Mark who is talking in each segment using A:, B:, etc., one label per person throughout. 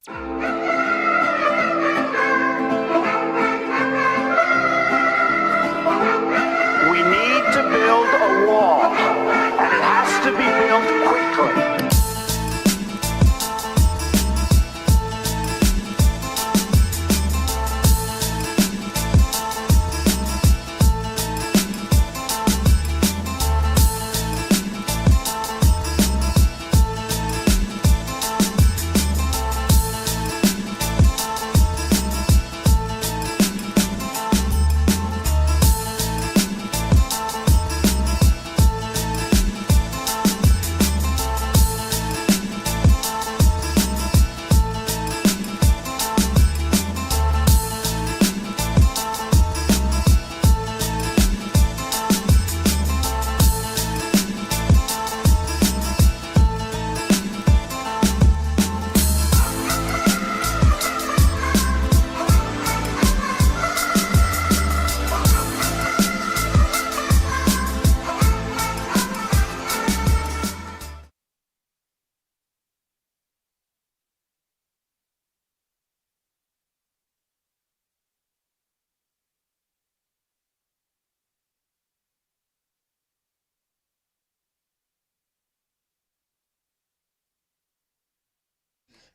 A: We need to build a wall, and it has to be built quickly.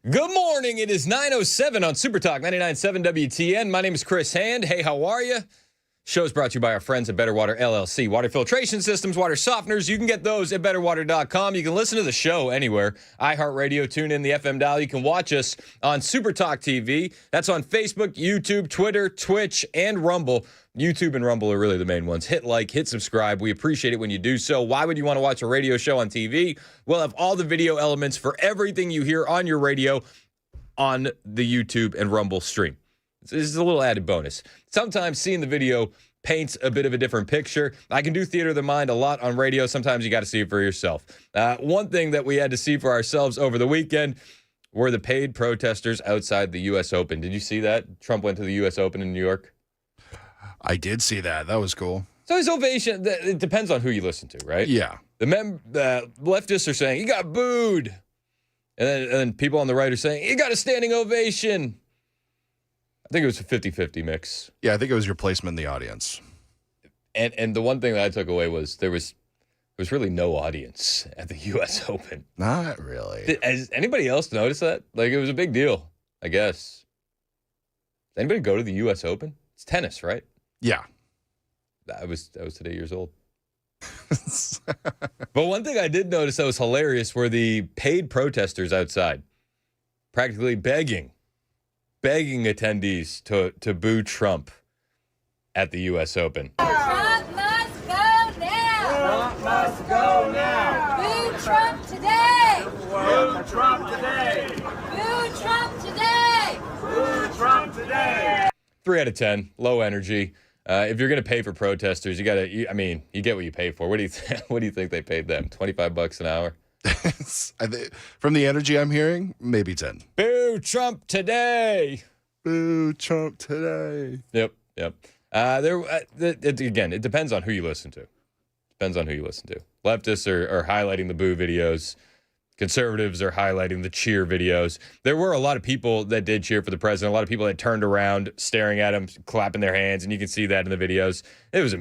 B: Good morning. It is 9:07 on Super Talk 99.7 WTN. My name is Chris Hand. Hey, how are you? Show's brought to you by our friends at Better Water LLC. Water filtration systems, water softeners. You can get those at betterwater.com. You can listen to the show anywhere. iHeartRadio, tune in the FM dial. You can watch us on Super Talk TV. That's on Facebook, YouTube, Twitter, Twitch, and Rumble. YouTube and Rumble are really the main ones. Hit like, hit subscribe. We appreciate it when you do so. Why would you want to watch a radio show on TV? We'll have all the video elements for everything you hear on your radio on the YouTube and Rumble stream. This is a little added bonus. Sometimes seeing the video paints a bit of a different picture. I can do theater of the mind a lot on radio. Sometimes you got to see it for yourself. One thing that we had to see for ourselves over the weekend were the paid protesters outside the U.S. Open. Did you see that? Trump went to the U.S. Open in New York.
C: I did see that. That was cool.
B: So his ovation, it depends on who you listen to, right?
C: Yeah.
B: The leftists are saying, he got booed. And then people on the right are saying, he got a standing ovation. I think it was a 50-50 mix.
C: Yeah, I think it was your placement in the audience.
B: And the one thing that I took away was there was really no audience at the U.S. Open.
C: Not really.
B: Has anybody else noticed that? Like, it was a big deal, I guess. Does anybody go to the U.S. Open? It's tennis, right?
C: Yeah.
B: I was today years old. But one thing I did notice that was hilarious were the paid protesters outside, practically begging attendees to boo Trump at the U.S. Open.
D: Trump must go now.
A: Trump must go now.
D: Boo Trump today.
A: Boo Trump today.
D: Boo Trump today.
A: Boo Trump today.
B: 3 out of 10, low energy. If you're going to pay for protesters, you get what you pay for. What do you think they paid them? $25 an hour?
C: From the energy I'm hearing, maybe 10.
B: Boo Trump today.
C: Boo Trump today.
B: Yep. Again, it depends on who you listen to. Leftists are highlighting the boo videos. Conservatives are highlighting the cheer videos. There were a lot of people that did cheer for the president. A lot of people that turned around, staring at him, clapping their hands, and you can see that in the videos. It was a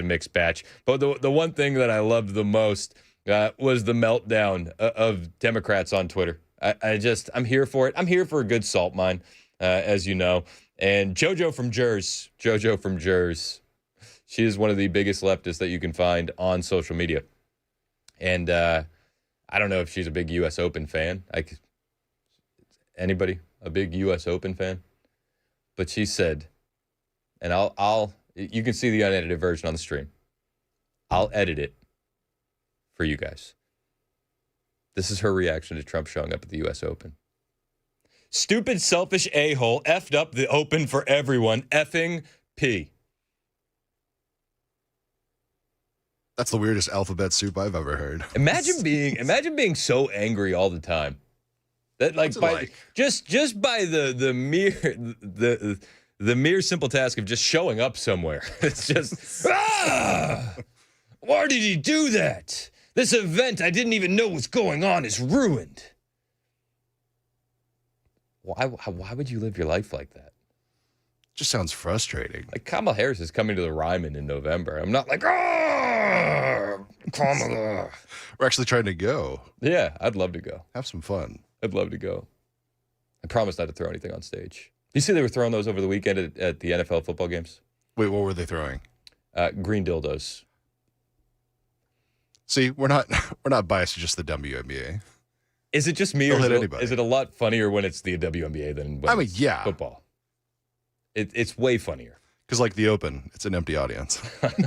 B: mixed batch. But the one thing that I loved the most was the meltdown of Democrats on Twitter. I'm here for it. I'm here for a good salt mine, as you know. And JoJo from Jers, she is one of the biggest leftists that you can find on social media. And I don't know if she's a big U.S. Open fan. Anybody a big U.S. Open fan? But she said, and you can see the unedited version on the stream. I'll edit it for you guys. This is her reaction to Trump showing up at the U.S. Open. Stupid, selfish a-hole effed up the Open for everyone. Effing P.
C: That's the weirdest alphabet soup I've ever heard.
B: Imagine being so angry all the time. That just by the mere simple task of just showing up somewhere. It's just why did he do that? This event I didn't even know was going on is ruined. Why would you live your life like that?
C: Just sounds frustrating.
B: Like Kamala Harris is coming to the Ryman in November. I'm not like, Kamala.
C: We're actually trying to go.
B: Yeah, I'd love to go.
C: Have some fun.
B: I'd love to go. I promise not to throw anything on stage. You see they were throwing those over the weekend at the NFL football games?
C: Wait, what were they throwing?
B: Green dildos.
C: See, we're not biased to just the WNBA.
B: Is it just me,
C: They'll
B: or
C: hit anybody.
B: is it a lot funnier when it's the WNBA than when it's
C: yeah.
B: football? It's way funnier.
C: Because like the Open, it's an empty audience.
B: But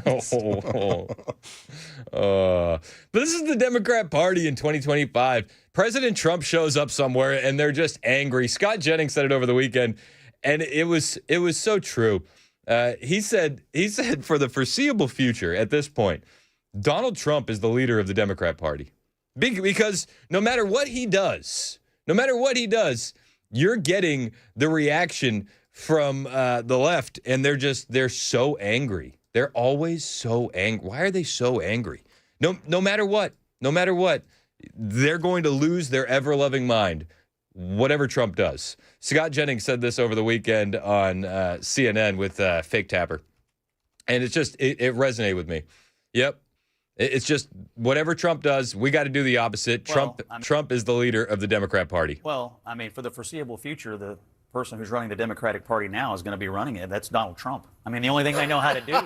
B: this is the Democrat Party in 2025. President Trump shows up somewhere and they're just angry. Scott Jennings said it over the weekend, and it was so true. He said for the foreseeable future at this point, Donald Trump is the leader of the Democrat Party. Because no matter what he does, you're getting the reaction from the left, and they're so angry. They're always so angry. Why are they so angry? No matter what, they're going to lose their ever-loving mind, whatever Trump does. Scott Jennings said this over the weekend on CNN with Fake Tapper, and it resonated with me. Yep. It's just whatever Trump does, we got to do the opposite.
E: Well,
B: Trump is the leader of the Democrat Party.
E: Well, for the foreseeable future, the person who's running the Democratic Party now is going to be running it. That's Donald Trump. The only thing they know how to do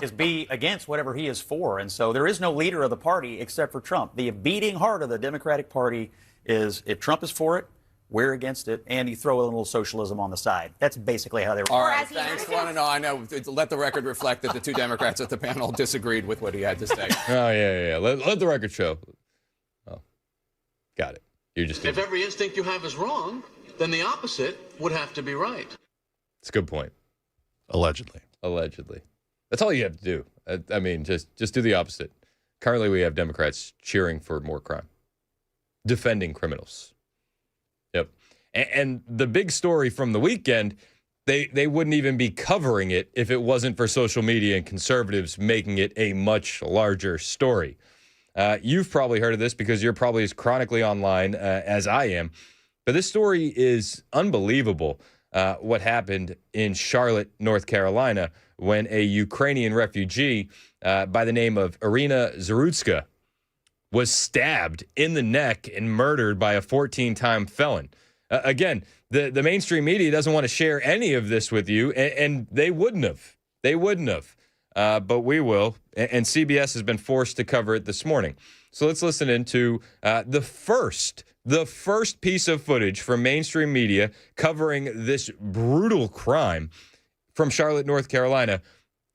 E: is be against whatever he is for. And so there is no leader of the party except for Trump. The beating heart of the Democratic Party is if Trump is for it, we're against it, and you throw a little socialism on the side. That's basically how they
F: All right, thanks. I know. Let the record reflect that the two Democrats at the panel disagreed with what he had to say.
B: Oh, yeah. Let the record show. Oh, got it. You're just
G: If every instinct you have is wrong, then the opposite would have to be right.
B: It's a good point.
C: Allegedly.
B: That's all you have to do. Just do the opposite. Currently, we have Democrats cheering for more crime, defending criminals. Yep. And the big story from the weekend, they wouldn't even be covering it if it wasn't for social media and conservatives making it a much larger story. You've probably heard of this because you're probably as chronically online as I am. But this story is unbelievable, what happened in Charlotte, North Carolina, when a Ukrainian refugee by the name of Irina Zarutska was stabbed in the neck and murdered by a 14-time felon. Again, the mainstream media doesn't want to share any of this with you, and they wouldn't have. But we will, and CBS has been forced to cover it this morning. So let's listen into the first piece of footage from mainstream media covering this brutal crime from Charlotte, North Carolina,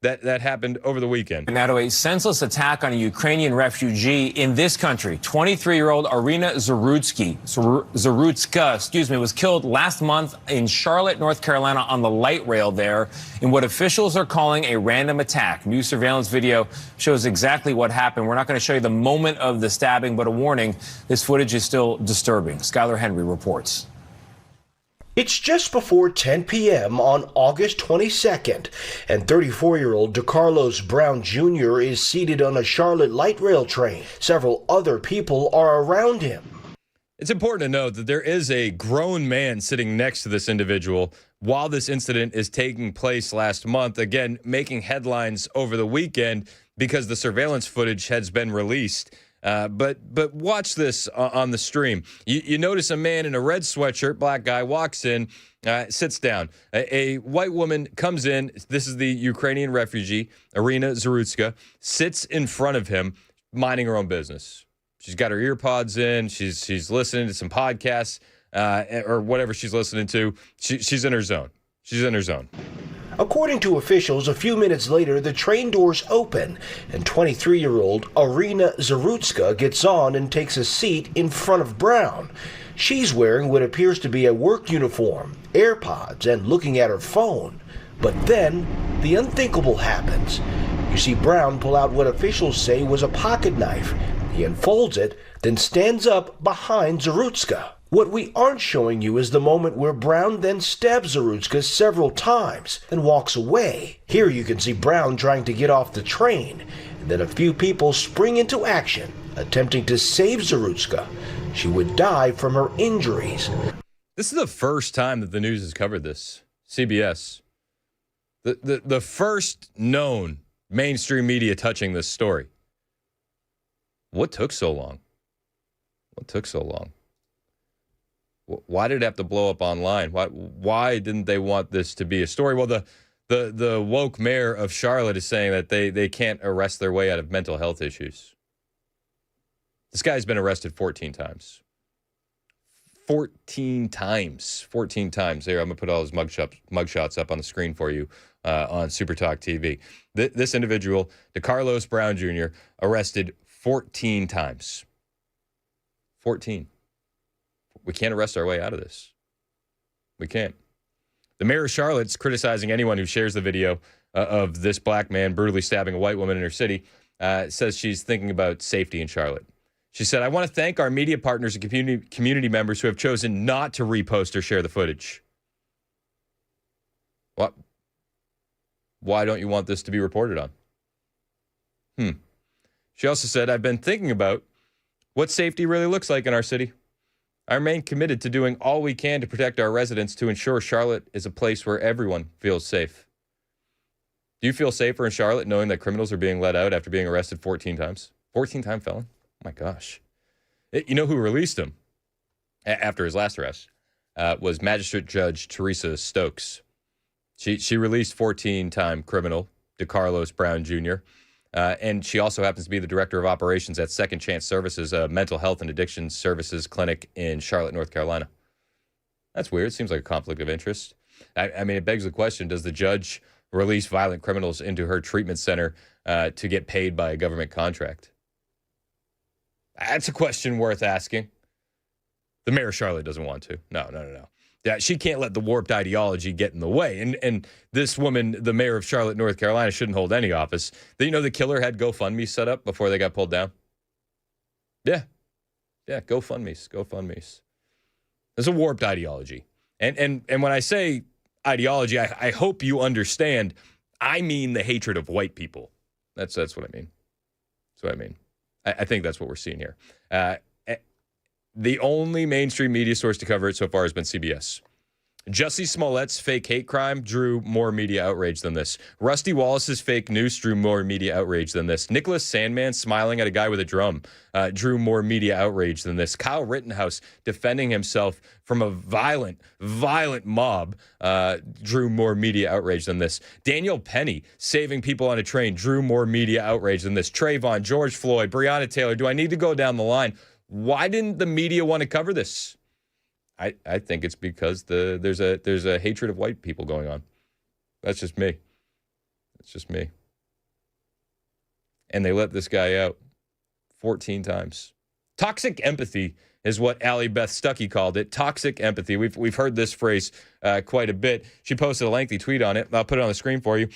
B: that happened over the weekend.
H: Now to a senseless attack on a Ukrainian refugee in this country. 23-year-old Irina Zarutska, was killed last month in Charlotte, North Carolina on the light rail there in what officials are calling a random attack. New surveillance video shows exactly what happened. We're not going to show you the moment of the stabbing, but a warning, this footage is still disturbing. Skylar Henry reports.
I: It's just before 10 p.m. on August 22nd, and 34-year-old DeCarlos Brown Jr. is seated on a Charlotte light rail train. Several other people are around him.
B: It's important to note that there is a grown man sitting next to this individual while this incident is taking place last month, again, making headlines over the weekend because the surveillance footage has been released. But watch this on the stream. You notice a man in a red sweatshirt, black guy, walks in, sits down. A white woman comes in. This is the Ukrainian refugee, Irina Zarutska, sits in front of him, minding her own business. She's got her ear pods in. She's listening to some podcasts or whatever she's listening to. She's in her zone.
I: According to officials, a few minutes later, the train doors open, and 23-year-old Irina Zarutska gets on and takes a seat in front of Brown. She's wearing what appears to be a work uniform, AirPods, and looking at her phone. But then, the unthinkable happens. You see Brown pull out what officials say was a pocket knife. He unfolds it, then stands up behind Zarutska. What we aren't showing you is the moment where Brown then stabs Zarutska several times and walks away. Here you can see Brown trying to get off the train, and then a few people spring into action, attempting to save Zarutska. She would die from her injuries.
B: This is the first time that the news has covered this. CBS. The first known mainstream media touching this story. What took so long? What took so long? Why did it have to blow up online? Why didn't they want this to be a story? Well, the woke mayor of Charlotte is saying that they can't arrest their way out of mental health issues. This guy's been arrested 14 times. 14 times. 14 times. There, I'm going to put all his mugshots up on the screen for you on Super Talk TV. This individual, DeCarlos Brown Jr., arrested 14 times. 14. We can't arrest our way out of this. We can't. The mayor of Charlotte's criticizing anyone who shares the video of this black man brutally stabbing a white woman in her city. Says she's thinking about safety in Charlotte. She said, I want to thank our media partners and community members who have chosen not to repost or share the footage. What? Why don't you want this to be reported on? She also said, I've been thinking about what safety really looks like in our city. I remain committed to doing all we can to protect our residents to ensure Charlotte is a place where everyone feels safe. Do you feel safer in Charlotte knowing that criminals are being let out after being arrested 14 times? 14-time felon? Oh, my gosh. You know who released him after his last arrest was Magistrate Judge Teresa Stokes. She released 14-time criminal DeCarlos Brown Jr., and she also happens to be the director of operations at Second Chance Services, a mental health and addiction services clinic in Charlotte, North Carolina. That's weird. Seems like a conflict of interest. I mean, it begs the question, does the judge release violent criminals into her treatment center to get paid by a government contract? That's a question worth asking. The mayor of Charlotte doesn't want to. No. Yeah, she can't let the warped ideology get in the way. And this woman, the mayor of Charlotte, North Carolina, shouldn't hold any office. You know the killer had GoFundMe set up before they got pulled down? Yeah, GoFundMes. There's a warped ideology. And when I say ideology, I hope you understand, I mean the hatred of white people. That's what I mean. That's what I mean. I think that's what we're seeing here. The only mainstream media source to cover it so far has been CBS. Jussie Smollett's fake hate crime drew more media outrage than this. Rusty Wallace's fake news drew more media outrage than this. Nicholas Sandmann smiling at a guy with a drum drew more media outrage than this. Kyle Rittenhouse defending himself from a violent mob drew more media outrage than this. Daniel Penny saving people on a train drew more media outrage than this. Trayvon, George Floyd, Breonna Taylor. Do I need to go down the line? Why didn't the media want to cover this? I think it's because there's a hatred of white people going on. That's just me. And they let this guy out 14 times. Toxic empathy is what Allie Beth Stuckey called it. Toxic empathy. We've heard this phrase quite a bit. She posted a lengthy tweet on it. I'll put it on the screen for you.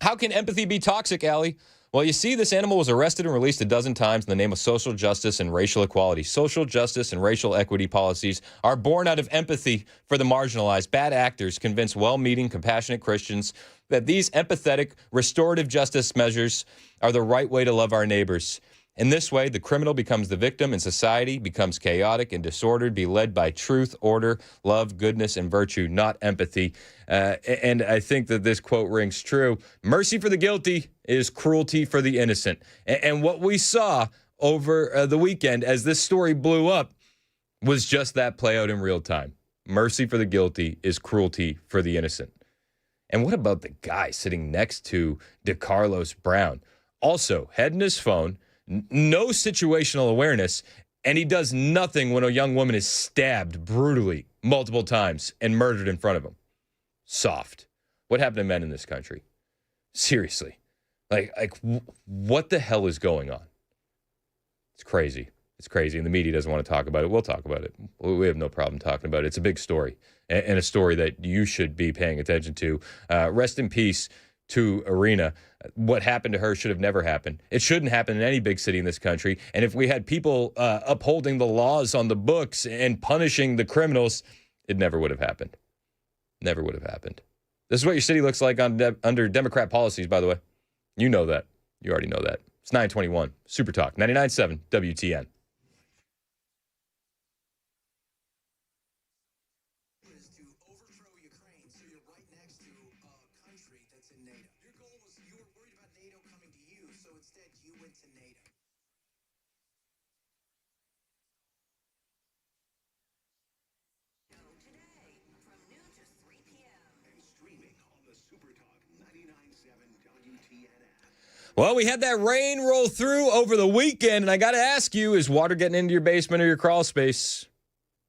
B: How can empathy be toxic, Allie? Well, you see, this animal was arrested and released a dozen times in the name of social justice and racial equality. Social justice and racial equity policies are born out of empathy for the marginalized. Bad actors convince well-meaning, compassionate Christians that these empathetic, restorative justice measures are the right way to love our neighbors. In this way, the criminal becomes the victim and society becomes chaotic and disordered, be led by truth, order, love, goodness, and virtue, not empathy. And I think that this quote rings true. Mercy for the guilty is cruelty for the innocent. And what we saw over the weekend as this story blew up was just that play out in real time. Mercy for the guilty is cruelty for the innocent. And what about the guy sitting next to DeCarlos Brown? Also, head in his phone, no situational awareness, and he does nothing when a young woman is stabbed brutally multiple times and murdered in front of him. Soft. What happened to men in this country? Seriously. Like what the hell is going on? It's crazy. It's crazy, and the media doesn't want to talk about it. We'll talk about it. We have no problem talking about it. It's a big story, and a story that you should be paying attention to. Rest in peace to Arena. What happened to her should have never happened. It shouldn't happen in any big city in this country. And if we had people upholding the laws on the books and punishing the criminals, it never would have happened. Never would have happened. This is what your city looks like under Democrat policies, by the way. You know that. You already know that. It's 921. Super Talk, 99.7 WTN.
J: is to overthrow Ukraine, so you're right next to a country that's in NATO. Your goal was you were worried about NATO coming to you, so instead you went to NATO.
K: Today, from noon to 3 p.m.
J: And streaming on the SuperTalk 99.7 WTN app.
B: Well, we had that rain roll through over the weekend, and I got to ask you, is water getting into your basement or your crawl space?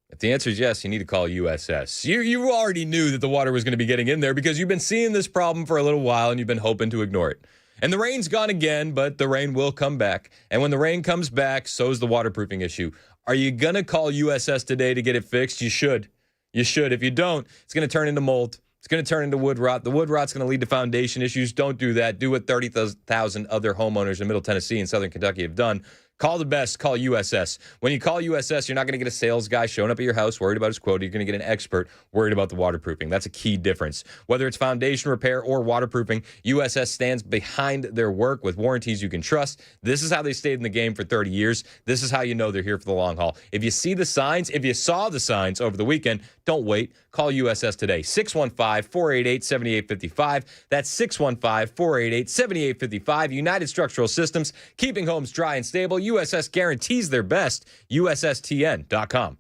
B: If the answer is yes, you need to call USS. You already knew that the water was going to be getting in there because you've been seeing this problem for a little while and you've been hoping to ignore it. And the rain's gone again, but the rain will come back. And when the rain comes back, so's the waterproofing issue. Are you going to call USS today to get it fixed? You should. You should. If you don't, it's going to turn into mold. It's going to turn into wood rot. The wood rot's going to lead to foundation issues. Don't do that. Do what 30,000 other homeowners in Middle Tennessee and Southern Kentucky have done. Call the best. Call USS. When you call USS, you're not going to get a sales guy showing up at your house worried about his quota. You're going to get an expert worried about the waterproofing. That's a key difference. Whether it's foundation repair or waterproofing, USS stands behind their work with warranties you can trust. This is how they stayed in the game for 30 years. This is how you know they're here for the long haul. If you see the signs, if you saw the signs over the weekend, don't wait. Call USS today. 615-488-7855. That's 615-488-7855. United Structural Systems, keeping homes dry and stable. USS guarantees their best. USSTN.com.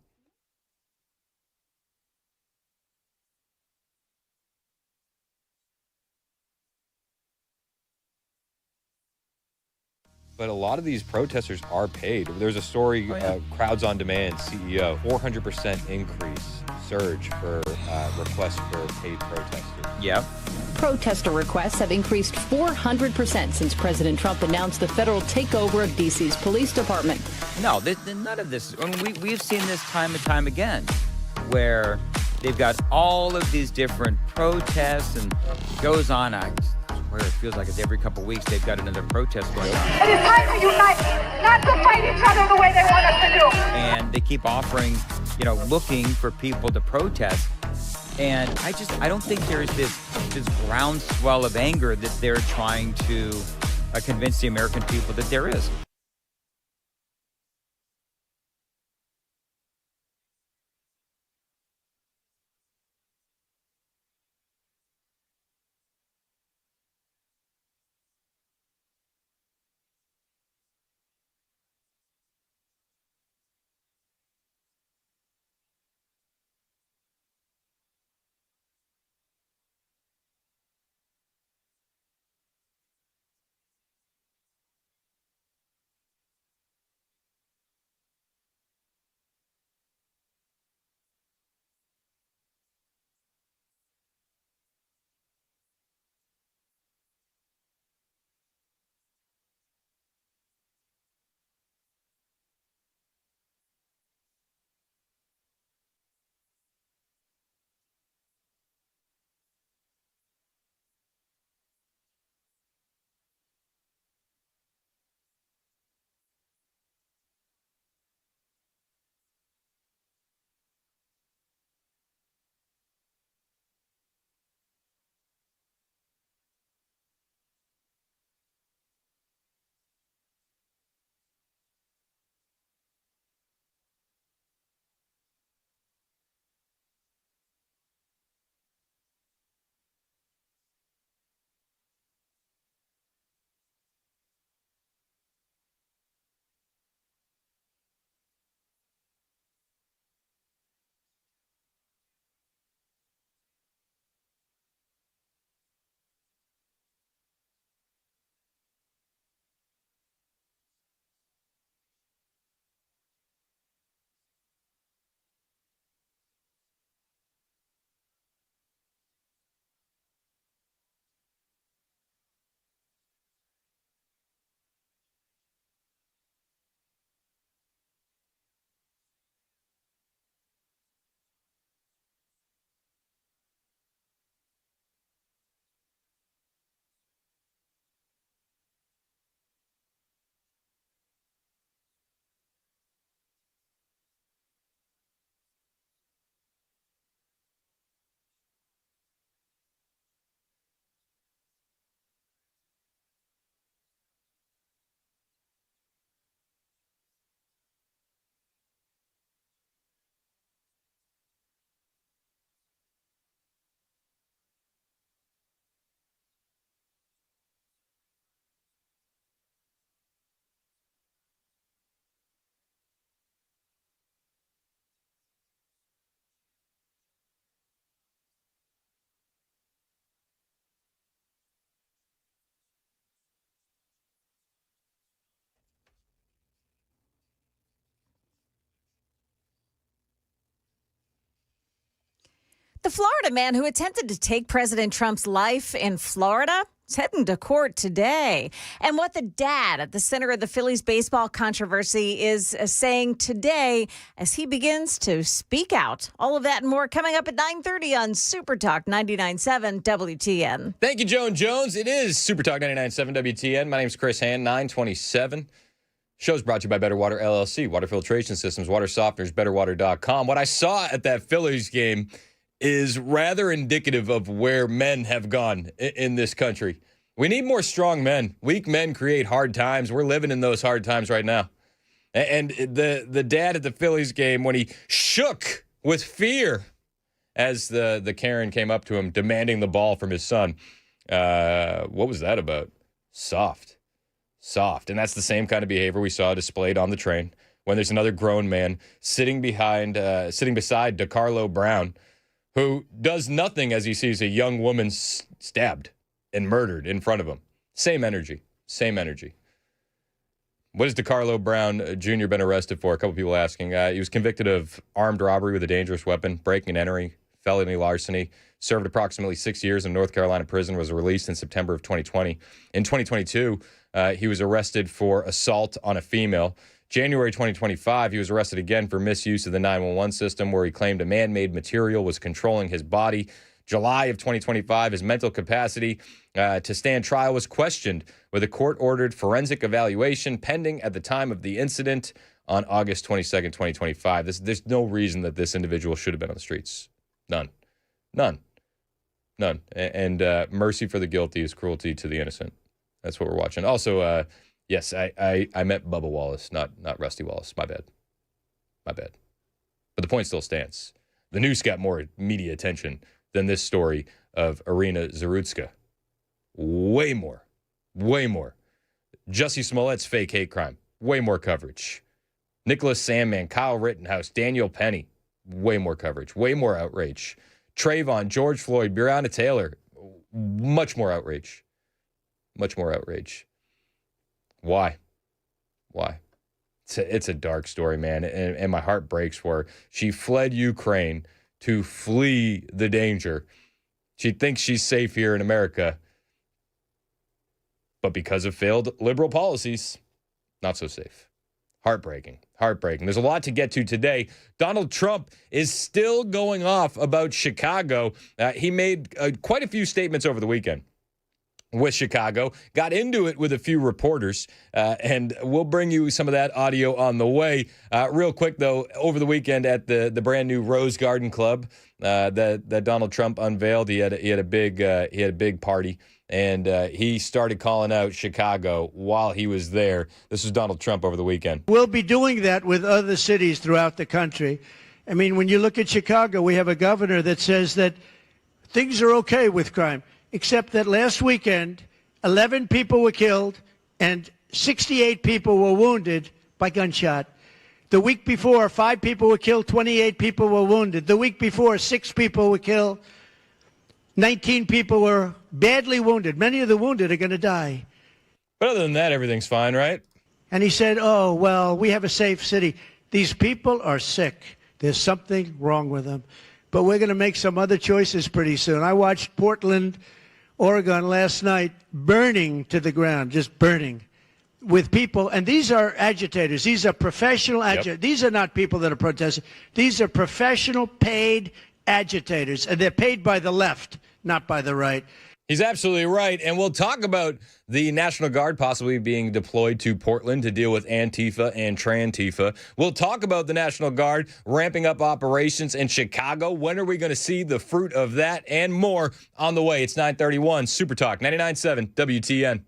B: But a lot of these protesters are paid. There's a story, Crowds on Demand CEO, 400% increase, surge for requests for paid protesters.
L: Yep. Protester requests have increased 400% since President Trump announced the federal takeover of D.C.'s police department.
M: No, none of this. I mean, we've seen this time and time again, where they've got all of these different protests, and it goes on. I swear it feels like it's every couple of weeks they've got another protest going on.
N: It is time to unite, not to fight each other the way they want us to do.
M: And they keep offering, looking for people to protest. And I don't think there's this groundswell of anger that they're trying to convince the American people that there is.
O: The Florida man who attempted to take President Trump's life in Florida is heading to court today. And what the dad at the center of the Phillies baseball controversy is saying today as he begins to speak out. All of that and more coming up at 9:30 on Super Talk 99.7 WTN.
B: Thank you, Joan Jones. It is Super Talk 99.7 WTN. My name is Chris Hand, 927. Show's brought to you by Better Water LLC, water filtration systems, water softeners, betterwater.com. What I saw at that Phillies game is rather indicative of where men have gone in this country. We need more strong men. Weak men create hard times. We're living in those hard times right now. And the dad at the Phillies game, when he shook with fear as the Karen came up to him demanding the ball from his son, what was that about? Soft. And that's the same kind of behavior we saw displayed on the train when there's another grown man sitting beside DeCarlo Brown, who does nothing as he sees a young woman stabbed and murdered in front of him. Same energy. What has DeCarlo Brown Jr. been arrested for? A couple people asking. He was convicted of armed robbery with a dangerous weapon, breaking and entering, felony larceny, served approximately 6 years in North Carolina prison, was released in September of 2020. In 2022, he was arrested for assault on a female. January 2025, he was arrested again for misuse of the 911 system, where he claimed a man-made material was controlling his body. July of 2025, his mental capacity to stand trial was questioned with a court-ordered forensic evaluation pending at the time of the incident on August 22nd, 2025. There's no reason that this individual should have been on the streets. None. And mercy for the guilty is cruelty to the innocent. That's what we're watching. Also, yes, I meant Bubba Wallace, not Rusty Wallace. My bad. But the point still stands. The news got more media attention than this story of Irina Zarutska. Way more. Jussie Smollett's fake hate crime. Way more coverage. Nicholas Sandmann, Kyle Rittenhouse, Daniel Penny. Way more coverage. Way more outrage. Trayvon, George Floyd, Breonna Taylor. Much more outrage. Why? It's a dark story, man, and my heart breaks for her. She fled Ukraine to flee the danger. She thinks she's safe here in America, but because of failed liberal policies, not so safe. Heartbreaking. There's a lot to get to today. Donald Trump is still going off about Chicago. He made quite a few statements over the weekend with Chicago, got into it with a few reporters, and we'll bring you some of that audio on the way. Real quick, though, over the weekend at the brand new Rose Garden Club that Donald Trump unveiled, he had a big party, and he started calling out Chicago while he was there. This was Donald Trump over the weekend.
P: We'll be doing that with other cities throughout the country. I mean, when you look at Chicago, we have a governor that says that things are okay with crime, except that last weekend, 11 people were killed and 68 people were wounded by gunshot. The week before, 5 people were killed, 28 people were wounded. The week before, 6 people were killed, 19 people were badly wounded. Many of the wounded are going to die.
B: But other than that, everything's fine, right?
P: And he said, oh, well, we have a safe city. These people are sick. There's something wrong with them. But we're going to make some other choices pretty soon. I watched Portland, Oregon last night burning to the ground, just burning with people. And these are agitators. These are professional agitators. These are not people that are protesting. These are professional paid agitators. And they're paid by the left, not by the right.
B: He's absolutely right. And we'll talk about the National Guard possibly being deployed to Portland to deal with Antifa and Trantifa. We'll talk about the National Guard ramping up operations in Chicago. When are we going to see the fruit of that and more on the way? It's 9:31 Super Talk 99.7 WTN.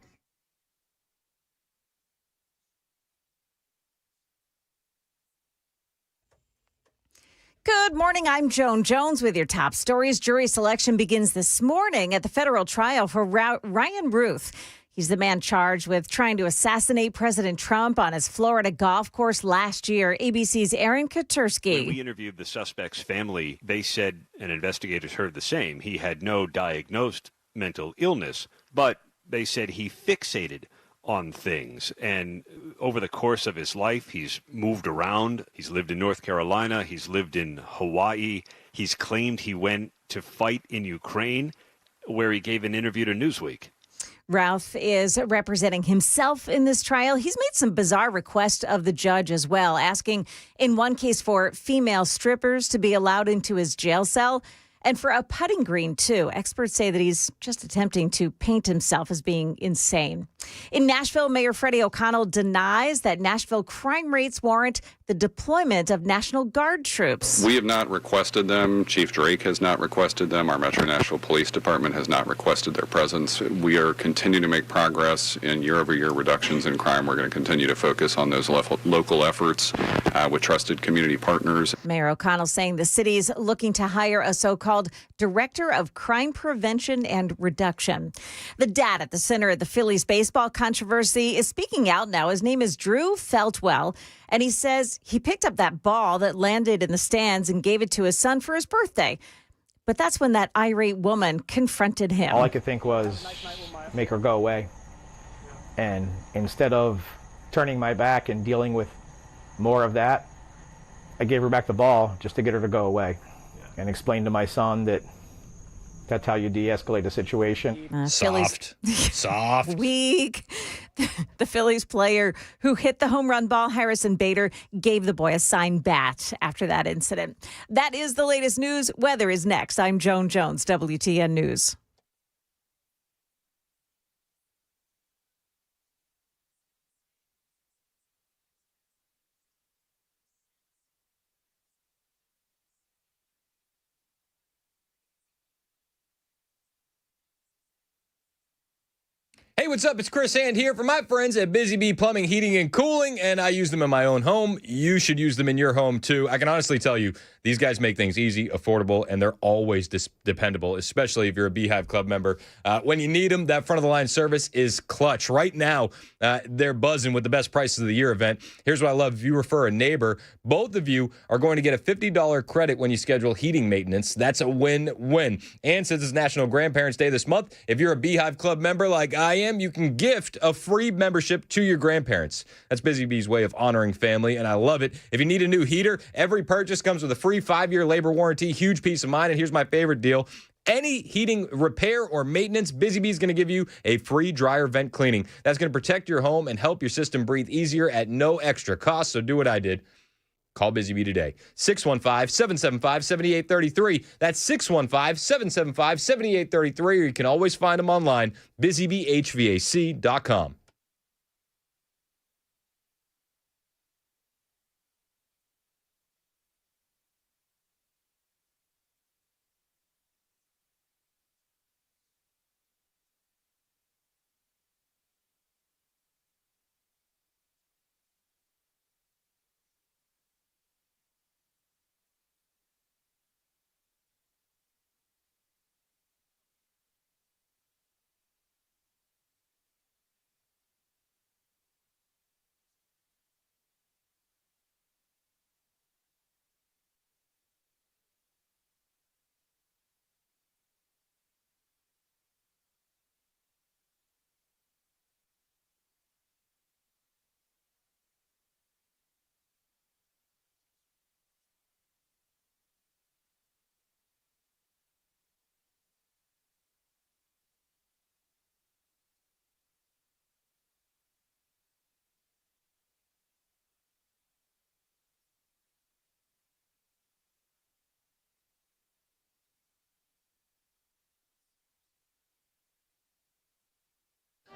O: Good morning. I'm Joan Jones with your top stories. Jury selection begins this morning at the federal trial for Ryan Ruth. He's the man charged with trying to assassinate President Trump on his Florida golf course last year. ABC's Aaron Katursky.
Q: When we interviewed the suspect's family, they said, and investigators heard the same, he had no diagnosed mental illness, but they said he fixated on things. And over the course of his life, he's moved around. He's lived in North Carolina. He's lived in Hawaii. He's claimed he went to fight in Ukraine, where he gave an interview to Newsweek.
O: Ralph is representing himself in this trial. He's made some bizarre requests of the judge as well, asking in one case for female strippers to be allowed into his jail cell. And for a putting green, too. Experts say that he's just attempting to paint himself as being insane. In Nashville, Mayor Freddie O'Connell denies that Nashville crime rates warrant the deployment of National Guard troops.
R: We have not requested them. Chief Drake has not requested them. Our Metro Nashville Police Department has not requested their presence. We are continuing to make progress in year-over-year reductions in crime. We're going to continue to focus on those local efforts with trusted community partners.
O: Mayor O'Connell saying the city's looking to hire a so-called Director of Crime Prevention and Reduction. The dad at the center of the Phillies baseball controversy is speaking out now. His name is Drew Feltwell, and he says he picked up that ball that landed in the stands and gave it to his son for his birthday. But that's when that irate woman confronted him.
S: All I could think was make her go away. And instead of turning my back and dealing with more of that, I gave her back the ball just to get her to go away. And explain to my son that that's how you de-escalate a situation.
B: Soft.
O: Weak. The Phillies player who hit the home run ball, Harrison Bader, gave the boy a signed bat after that incident. That is the latest news. Weather is next. I'm Joan Jones, WTN News.
B: Hey, what's up? It's Chris Hand here for my friends at Busy Bee Plumbing, Heating, and Cooling, and I use them in my own home. You should use them in your home, too. I can honestly tell you, these guys make things easy, affordable, and they're always dependable, especially if you're a Beehive Club member. When you need them, that front-of-the-line service is clutch. Right now, they're buzzing with the best prices of the year event. Here's what I love. If you refer a neighbor, both of you are going to get a $50 credit when you schedule heating maintenance. That's a win-win. And since it's National Grandparents' Day this month, if you're a Beehive Club member like I am, you can gift a free membership to your grandparents. That's Busy Bee's way of honoring family, and I love it. If you need a new heater, every purchase comes with a free 5-year labor warranty, huge peace of mind, and here's my favorite deal. Any heating repair or maintenance, Busy Bee is going to give you a free dryer vent cleaning. That's going to protect your home and help your system breathe easier at no extra cost, so do what I did. Call Busy Bee today. 615-775-7833. That's 615-775-7833. Or you can always find them online, busybeehvac.com.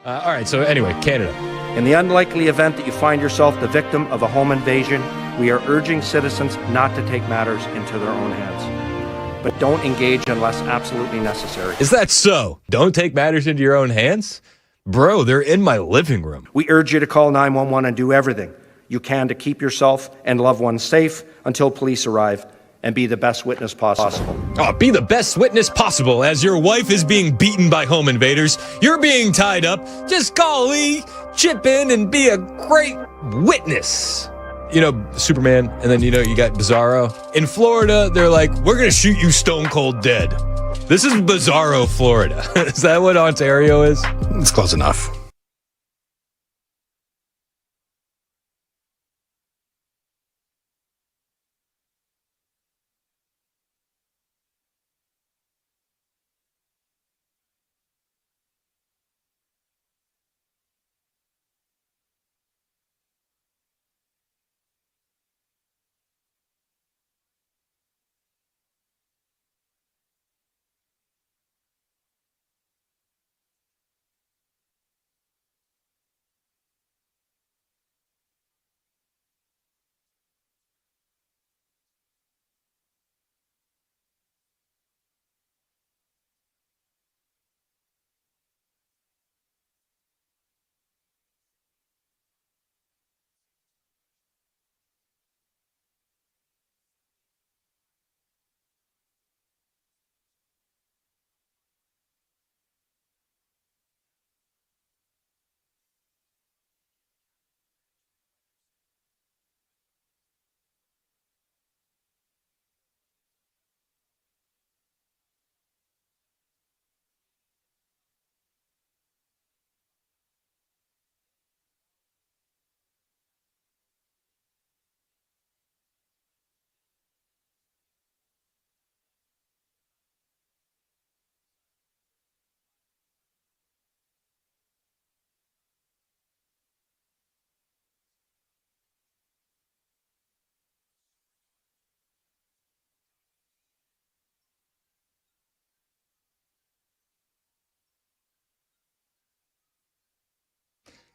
B: All right, so anyway, Canada.
T: In the unlikely event that you find yourself the victim of a home invasion, we are urging citizens not to take matters into their own hands. But don't engage unless absolutely necessary.
B: Is that so? Don't take matters into your own hands? Bro, they're in my living room.
T: We urge you to call 911 and do everything you can to keep yourself and loved ones safe until police arrive, and be the best witness possible.
B: Oh, be the best witness possible as your wife is being beaten by home invaders. You're being tied up. Just call Lee, chip in, and be a great witness. You know, Superman, and then, you know, you got Bizarro. In Florida, they're like, we're going to shoot you stone cold dead. This is Bizarro, Florida. Is that what Ontario is?
C: It's close enough.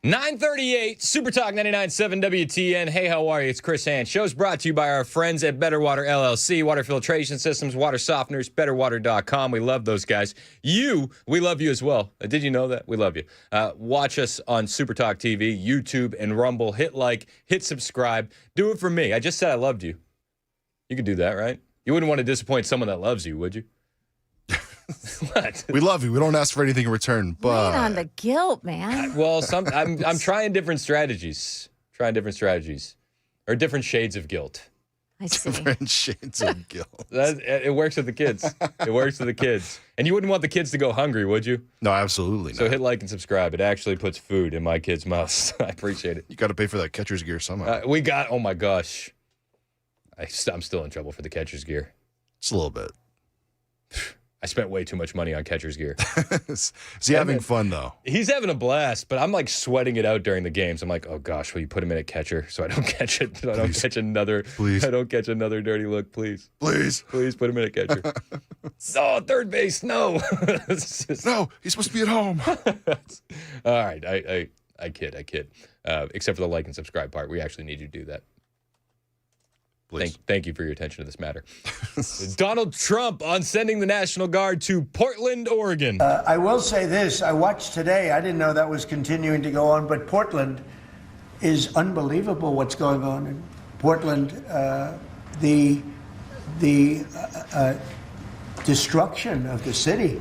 B: 938 Super Talk 99.7 WTN. Hey, how are you? It's Chris Hand. Show's brought to you by our friends at Better Water LLC, water filtration systems, water softeners, betterwater.com. We love those guys. We love you as well. Did you know that? We love you. Watch us on Super Talk TV, YouTube, and Rumble. Hit like, hit subscribe. Do it for me. I just said I loved you. You could do that, right? You wouldn't want to disappoint someone that loves you, would you? What?
C: We love you. We don't ask for anything in return, but
O: Lean on the guilt, man.
B: I'm trying different strategies. Or different shades of guilt.
O: I see.
C: Different shades of guilt.
B: It works with the kids. And you wouldn't want the kids to go hungry, would you?
C: No, absolutely not.
B: So hit like and subscribe. It actually puts food in my kids' mouths. I appreciate it.
C: You got to pay for that catcher's gear somehow.
B: Oh my gosh. I'm still in trouble for the catcher's gear.
C: Just a little bit.
B: I spent way too much money on catcher's gear.
C: Is he having fun, though?
B: He's having a blast, but I'm like sweating it out during the games. I'm like, oh gosh, will you put him in at catcher so I don't catch it? So I don't catch another.
C: Please.
B: I don't catch another dirty look, please.
C: Please
B: put him in at catcher. Oh, third base, no.
C: No, he's supposed to be at home.
B: All right, I kid. Except for the like and subscribe part, we actually need you to do that. Thank you for your attention to this matter. Donald Trump on sending the National Guard to Portland, Oregon.
P: I will say this. I watched today. I didn't know that was continuing to go on, but Portland is unbelievable what's going on in Portland. The destruction of the city.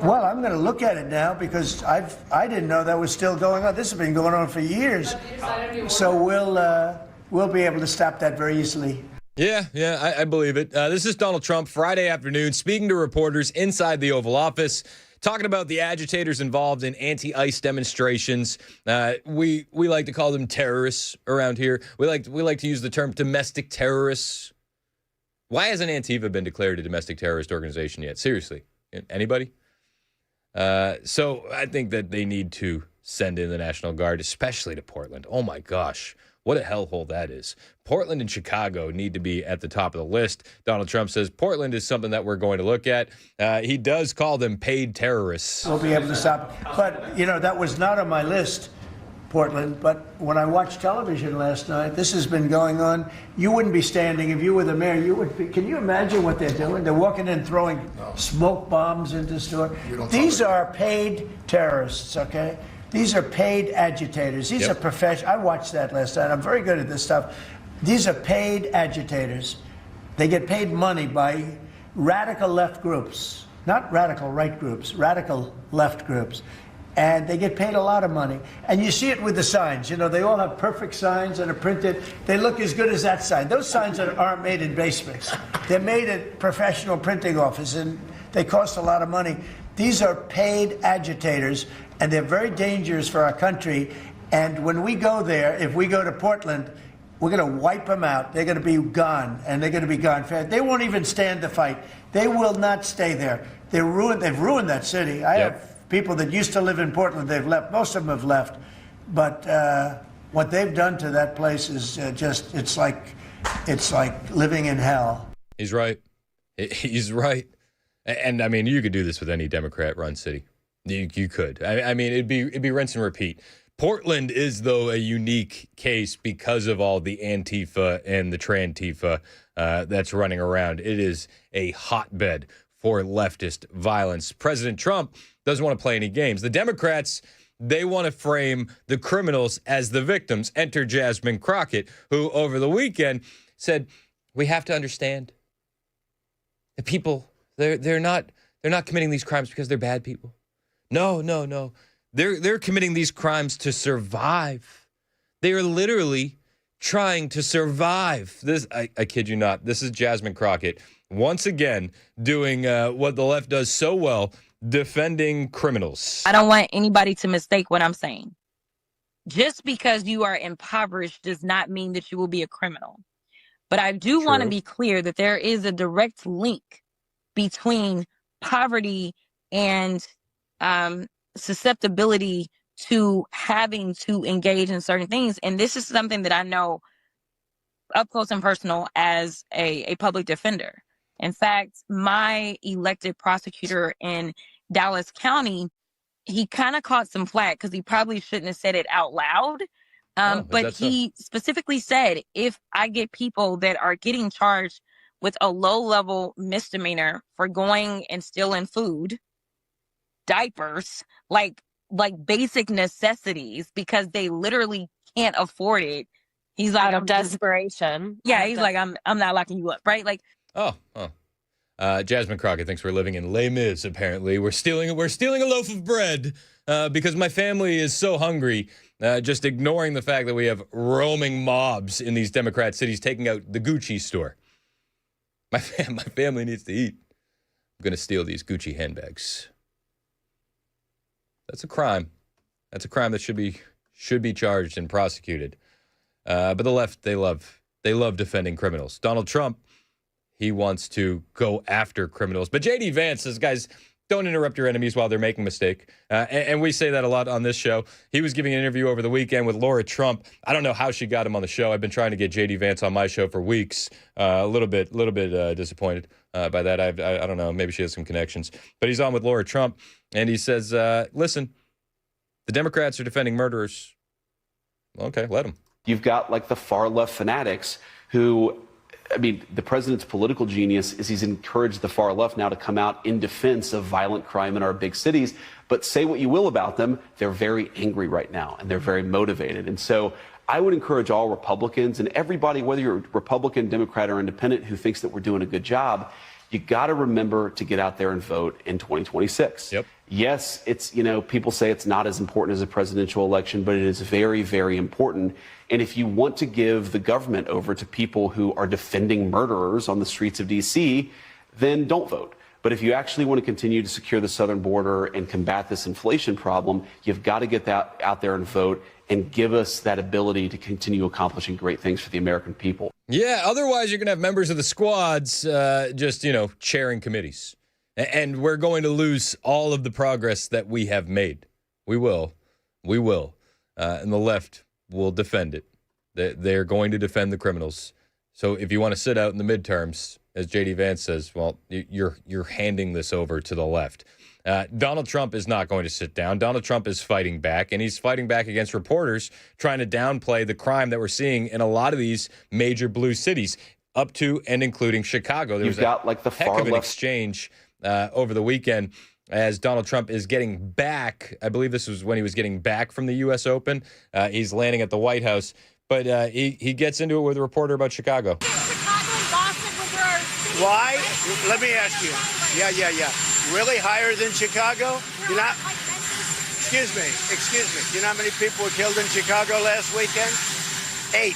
P: Well, I'm going to look at it now because I didn't know that was still going on. This has been going on for years. So we'll be able to stop that very easily.
B: Yeah, I believe it. This is Donald Trump Friday afternoon speaking to reporters inside the Oval Office, talking about the agitators involved in anti-ICE demonstrations. We like to call them terrorists around here. We like to use the term domestic terrorists. Why hasn't Antifa been declared a domestic terrorist organization yet? Seriously, anybody? So I think that they need to send in the National Guard, especially to Portland. Oh my gosh. What a hellhole that is. Portland and Chicago need to be at the top of the list. Donald Trump says Portland is something that we're going to look at. He does call them paid terrorists.
P: We'll be able to stop. But, that was not on my list, Portland. But when I watched television last night, this has been going on. You wouldn't be standing if you were the mayor. You would be. Can you imagine what they're doing? They're walking in throwing smoke bombs into the store. These are paid terrorists, okay? These are paid agitators. These are professional. I watched that last night. I'm very good at this stuff. These are paid agitators. They get paid money by radical left groups, not radical right groups, radical left groups. And they get paid a lot of money. And you see it with the signs. They all have perfect signs that are printed. They look as good as that sign. Those signs aren't made in basements. They're made at professional printing offices, and they cost a lot of money. These are paid agitators, and they're very dangerous for our country. And when we go there, if we go to Portland, we're going to wipe them out. They're going to be gone, and they're going to be gone fast. They won't even stand the fight. They will not stay there. They've ruined that city. I have people that used to live in Portland. They've left. Most of them have left. But what they've done to that place is it's like living in hell.
B: He's right. He's right. And I mean, you could do this with any Democrat-run city. You could. I mean, it'd be rinse and repeat. Portland is, though, a unique case because of all the Antifa and the Trantifa that's running around. It is a hotbed for leftist violence. President Trump doesn't want to play any games. The Democrats, they want to frame the criminals as the victims. Enter Jasmine Crockett, who over the weekend said, we have to understand the people. They're not committing these crimes because they're bad people. No. They're committing these crimes to survive. They are literally trying to survive. This, I kid you not. This is Jasmine Crockett once again doing what the left does so well, defending criminals.
U: I don't want anybody to mistake what I'm saying. Just because you are impoverished does not mean that you will be a criminal. But I do want to be clear that there is a direct link between poverty and susceptibility to having to engage in certain things. And this is something that I know up close and personal as a public defender. In fact, my elected prosecutor in Dallas County he kind of caught some flack because he probably shouldn't have said it out loud. But he specifically said, if I get people that are getting charged with a low-level misdemeanor for going and stealing food, diapers, like basic necessities, because they literally can't afford it. He's like,
D: out of desperation.
U: Yeah, he's like, I'm not locking you up, right? Like,
B: Jasmine Crockett thinks we're living in Les Mis, apparently. We're stealing a loaf of bread because my family is so hungry, just ignoring the fact that we have roaming mobs in these Democrat cities taking out the Gucci store. My family needs to eat. I'm going to steal these Gucci handbags. That's a crime. That's a crime that should be charged and prosecuted. But the left, they love defending criminals. Donald Trump, he wants to go after criminals. But J.D. Vance says, guys, don't interrupt your enemies while they're making a mistake. And we say that a lot on this show. He was giving an interview over the weekend with Laura Trump. I don't know how she got him on the show. I've been trying to get J.D. Vance on my show for weeks. A little bit disappointed by that. I don't know. Maybe she has some connections. But he's on with Laura Trump, and he says, listen, the Democrats are defending murderers. Okay, let them.
V: You've got like the far left fanatics who, I mean, the president's political genius is he's encouraged the far left now to come out in defense of violent crime in our big cities. But say what you will about them, they're very angry right now and they're very motivated. And so I would encourage all Republicans and everybody, whether you're Republican, Democrat, or Independent, who thinks that we're doing a good job, you got to remember to get out there and vote in 2026. Yep. Yes, it's, people say it's not as important as a presidential election, but it is very, very important. And if you want to give the government over to people who are defending murderers on the streets of D.C., then don't vote. But if you actually want to continue to secure the southern border and combat this inflation problem, you've got to get that out there and vote and give us that ability to continue accomplishing great things for the American people.
B: Yeah, otherwise you're going to have members of the squads just, chairing committees. And we're going to lose all of the progress that we have made. We will. And the left will defend it. They're going to defend the criminals. So if you want to sit out in the midterms, as J.D. Vance says, well, you're handing this over to the left. Donald Trump is not going to sit down. Donald Trump is fighting back, and he's fighting back against reporters trying to downplay the crime that we're seeing in a lot of these major blue cities, up to and including Chicago. There was a heck of an exchange over the weekend as Donald Trump is getting back. I believe this was when he was getting back from the U.S. Open. He's landing at the White House, but he gets into it with a reporter about Chicago.
P: Why? Let me ask you. Yeah. Really higher than Chicago? You're not. Excuse me. Do you know how many people were killed in Chicago last weekend? 8.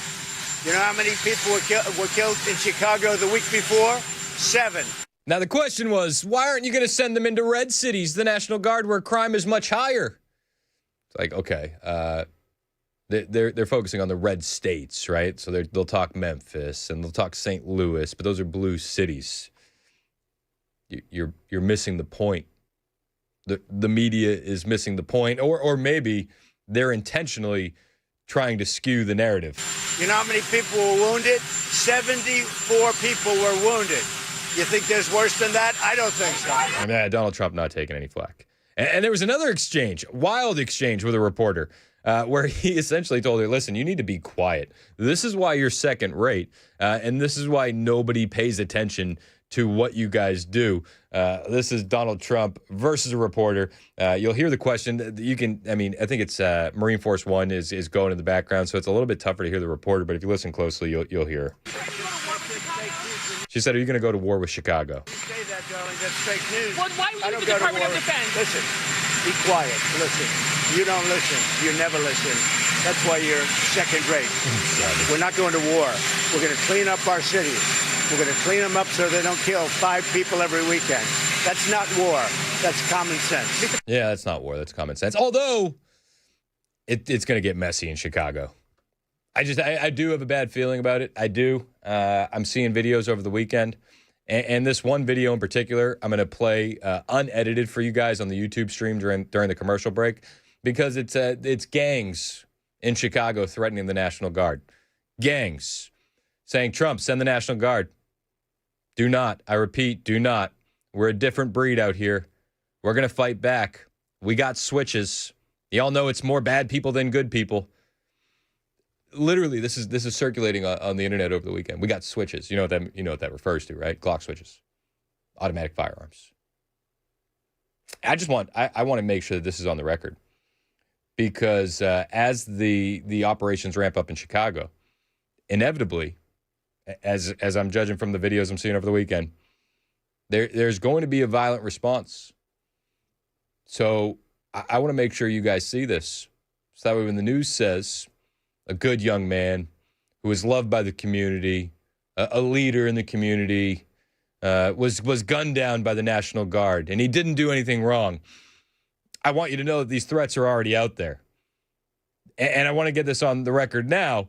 P: You know how many people were killed in Chicago the week before? 7.
B: Now, the question was, why aren't you going to send them into red cities, the National Guard, where crime is much higher? It's like, okay, they're focusing on the red states, right? So they'll talk Memphis and they'll talk St. Louis, but those are blue cities. You're missing the point. The media is missing the point, or maybe they're intentionally trying to skew the narrative.
P: You know how many people were wounded? 74 people were wounded. You think there's worse than that? I don't think so.
B: And Donald Trump not taking any flack. And there was another exchange, wild exchange with a reporter, where he essentially told her, listen, you need to be quiet. This is why you're second rate, and this is why nobody pays attention to what you guys do. This is Donald Trump versus a reporter. You'll hear the question. I think it's Marine Force One is going in the background, so it's a little bit tougher to hear the reporter, but if you listen closely, you'll hear her. She said, are you going to go to war with Chicago?
P: Say that, darling. That's fake news.
D: Well, why would
P: I
D: you
P: don't
D: the
P: go to
D: Department of
P: war.
D: Defense?
P: Listen. Be quiet. Listen. You don't listen. You never listen. That's why you're second rate. We're not going to war. We're going to clean up our cities. We're going to clean them up so they don't kill 5 people every weekend. That's not war. That's common sense.
B: Yeah, that's not war. That's common sense. Although, it's going to get messy in Chicago. I do have a bad feeling about it. I do. I'm seeing videos over the weekend. And this one video in particular, I'm going to play unedited for you guys on the YouTube stream during the commercial break, because it's gangs in Chicago threatening the National Guard. Gangs saying, Trump, send the National Guard. Do not. I repeat, do not. We're a different breed out here. We're going to fight back. We got switches. Y'all know it's more bad people than good people. Literally, this is circulating on the internet over the weekend. We got switches. You know what that refers to, right? Glock switches, automatic firearms. I want to make sure that this is on the record, because as the operations ramp up in Chicago, inevitably, as I'm judging from the videos I'm seeing over the weekend, there's going to be a violent response. So I want to make sure you guys see this, so that way when the news says a good young man who was loved by the community, a leader in the community, was gunned down by the National Guard, and he didn't do anything wrong, I want you to know that these threats are already out there. And I want to get this on the record now,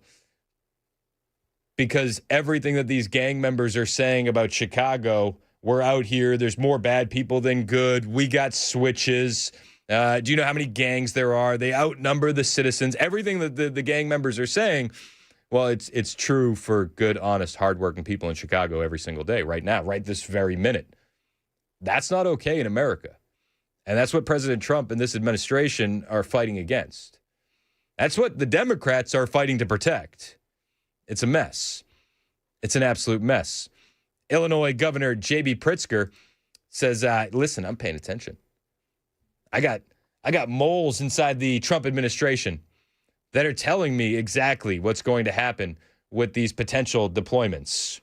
B: because everything that these gang members are saying about Chicago, we're out here, there's more bad people than good, we got switches, do you know how many gangs there are? They outnumber the citizens. Everything that the gang members are saying, well, it's true for good, honest, hardworking people in Chicago every single day, right now, right this very minute. That's not okay in America. And that's what President Trump and this administration are fighting against. That's what the Democrats are fighting to protect. It's a mess. It's an absolute mess. Illinois Governor J.B. Pritzker says, listen, I'm paying attention. I got moles inside the Trump administration that are telling me exactly what's going to happen with these potential deployments.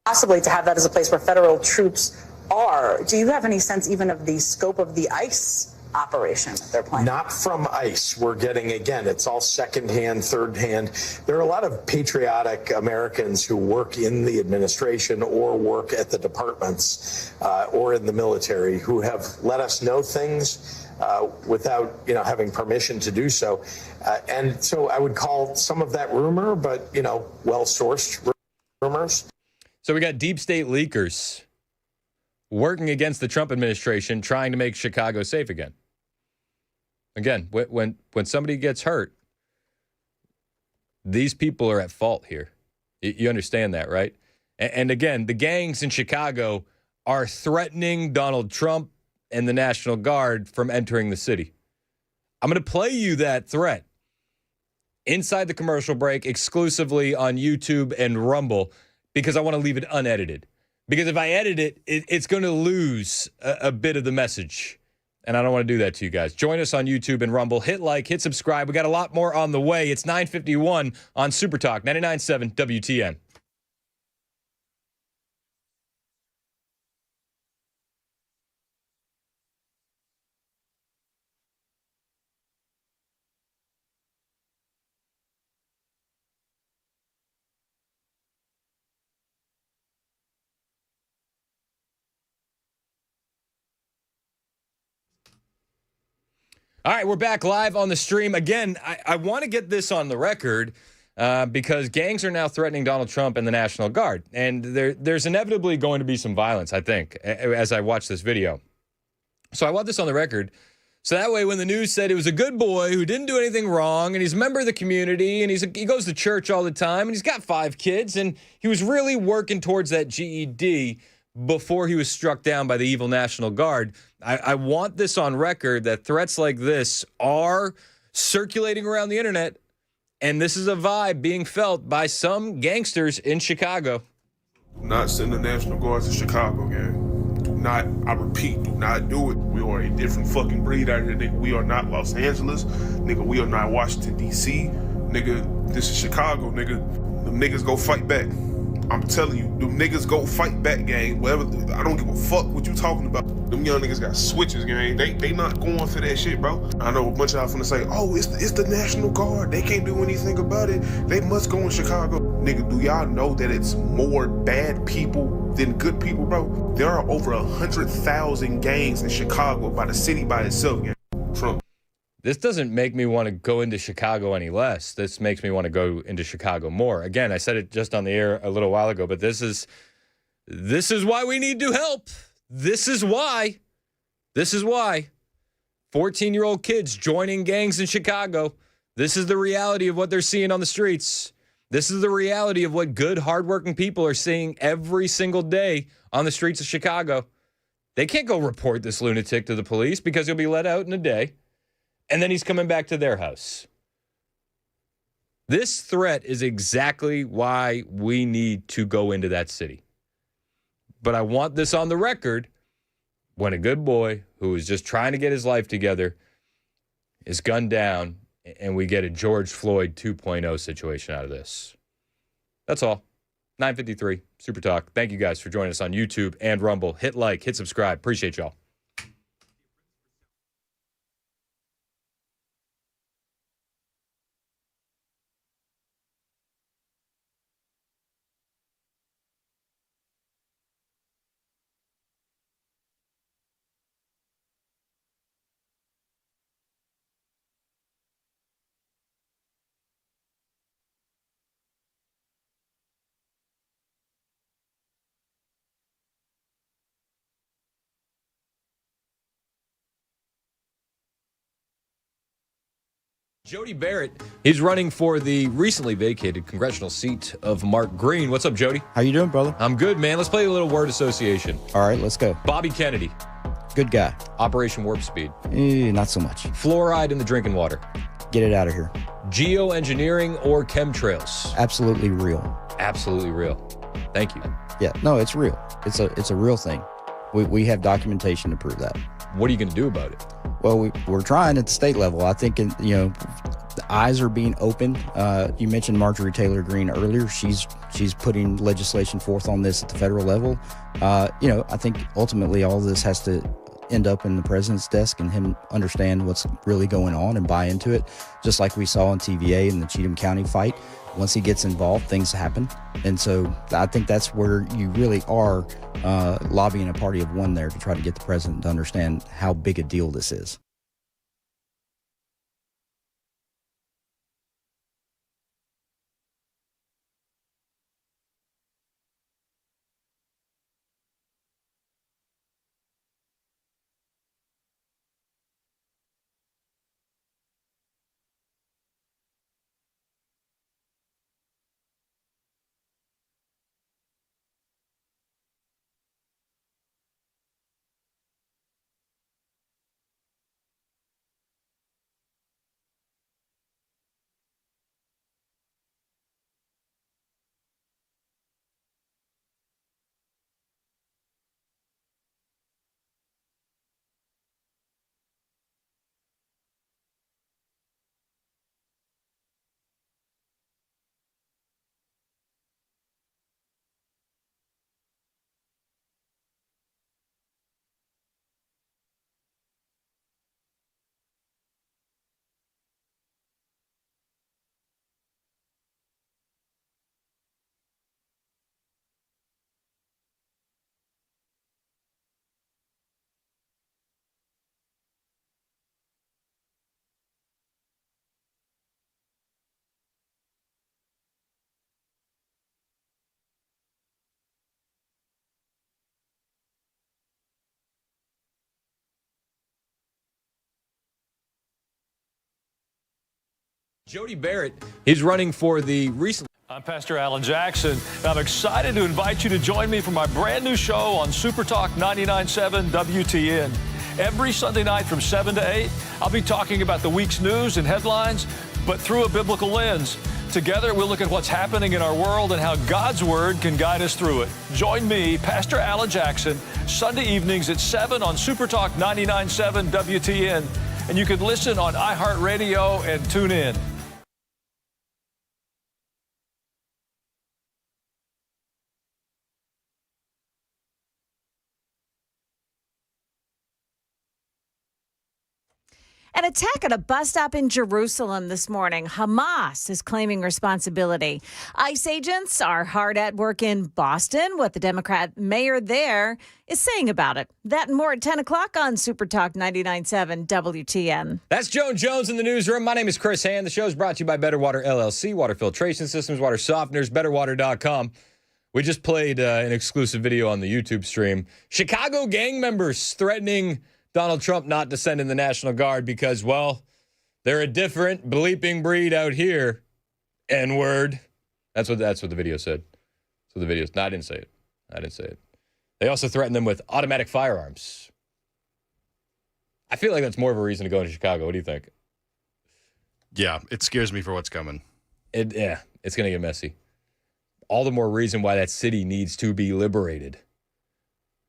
A: Possibly to have that as a place where federal troops are. Do you have any sense even of the scope of the ICE operation that they're planning?
D: Not from ICE. We're getting, again, it's all secondhand, third hand. There are a lot of patriotic Americans who work in the administration or work at the departments or in the military who have let us know things without, having permission to do so. And so I would call some of that rumor, but, well-sourced rumors.
B: So we got deep state leakers working against the Trump administration, trying to make Chicago safe again. Again, when somebody gets hurt, these people are at fault here. You understand that, right? And again, the gangs in Chicago are threatening Donald Trump and the National Guard from entering the city. I'm going to play you that threat inside the commercial break exclusively on YouTube and Rumble, because I want to leave it unedited. Because if I edit it, it's going to lose a bit of the message. And I don't want to do that to you guys. Join us on YouTube and Rumble. Hit like, hit subscribe. We got a lot more on the way. It's 9:51 on Super Talk 99.7 WTN. All right, we're back live on the stream. Again, I want to get this on the record because gangs are now threatening Donald Trump and the National Guard. And there's inevitably going to be some violence, I think, as I watch this video. So I want this on the record. So that way, when the news said it was a good boy who didn't do anything wrong, and he's a member of the community, and he goes to church all the time, and he's got 5 kids, and he was really working towards that GED before he was struck down by the evil National Guard. I want this on record that threats like this are circulating around the internet, and this is a vibe being felt by some gangsters in Chicago.
W: Do not send the National Guards to Chicago, gang. Do not, I repeat, do not do it. We are a different fucking breed out here, nigga. We are not Los Angeles. Nigga, we are not Washington, D.C. Nigga, this is Chicago, nigga. Them niggas go fight back. I'm telling you, them niggas go fight back, gang. Whatever, I don't give a fuck what you talking about. Them young niggas got switches, gang. They not going for that shit, bro. I know a bunch of y'all finna say, oh, it's the National Guard. They can't do anything about it. They must go in Chicago. Nigga, do y'all know that it's more bad people than good people, bro? There are over 100,000 gangs in Chicago by the city by itself, gang. Trump.
B: This doesn't make me want to go into Chicago any less. This makes me want to go into Chicago more. Again, I said it just on the air a little while ago, but this is why we need to help. This is why. 14-year-old kids joining gangs in Chicago. This is the reality of what they're seeing on the streets. This is the reality of what good, hardworking people are seeing every single day on the streets of Chicago. They can't go report this lunatic to the police because he'll be let out in a day, and then he's coming back to their house. This threat is exactly why we need to go into that city. But I want this on the record when a good boy who is just trying to get his life together is gunned down and we get a George Floyd 2.0 situation out of this. That's all. 9:53, Super Talk. Thank you guys for joining us on YouTube and Rumble. Hit like, hit subscribe. Appreciate y'all. Jody Barrett, he's running for the recently vacated congressional seat of Mark Green. What's up, Jody?
E: How you doing, brother?
B: I'm good, man. Let's play a little word association.
E: All right, let's go.
B: Bobby Kennedy.
E: Good guy.
B: Operation Warp Speed.
E: Not so much.
B: Fluoride in the drinking water.
E: Get it out of here.
B: Geoengineering or chemtrails?
E: Absolutely real.
B: Absolutely real. Thank you.
E: Yeah, no, it's real. It's a real thing. We have documentation to prove that.
B: What are you going to do about it?
E: Well, we're trying at the state level. I think, the eyes are being opened. You mentioned Marjorie Taylor Greene earlier. She's putting legislation forth on this at the federal level. I think ultimately all of this has to end up in the president's desk and him understand what's really going on and buy into it, just like we saw on TVA in the Cheatham County fight. Once he gets involved, things happen. And so I think that's where you really are lobbying a party of one there to try to get the president to understand how big a deal this is.
B: Jody Barrett, he's running for the recent.
F: I'm Pastor Alan Jackson. I'm excited to invite you to join me for my brand new show on Super Talk 99.7 WTN. Every Sunday night from 7 to 8, I'll be talking about the week's news and headlines, but through a biblical lens. Together, we'll look at what's happening in our world and how God's Word can guide us through it. Join me, Pastor Alan Jackson, Sunday evenings at 7 on Super Talk 99.7 WTN. And you can listen on iHeartRadio and tune in.
O: An attack at a bus stop in Jerusalem this morning. Hamas is claiming responsibility. ICE agents are hard at work in Boston. What the Democrat mayor there is saying about it. That and more at 10 o'clock on Super Talk 99.7 WTN.
B: That's Joan Jones in the newsroom. My name is Chris Hand. The show is brought to you by Better Water LLC, water filtration systems, water softeners, betterwater.com. We just played an exclusive video on the YouTube stream. Chicago gang members threatening Donald Trump not to send in the National Guard because, well, they're a different bleeping breed out here. N-word. That's what the video said. So the video. No, I didn't say it. They also threatened them with automatic firearms. I feel like that's more of a reason to go into Chicago. What do you think?
C: Yeah, it scares me for what's coming.
B: It's going to get messy. All the more reason why that city needs to be liberated.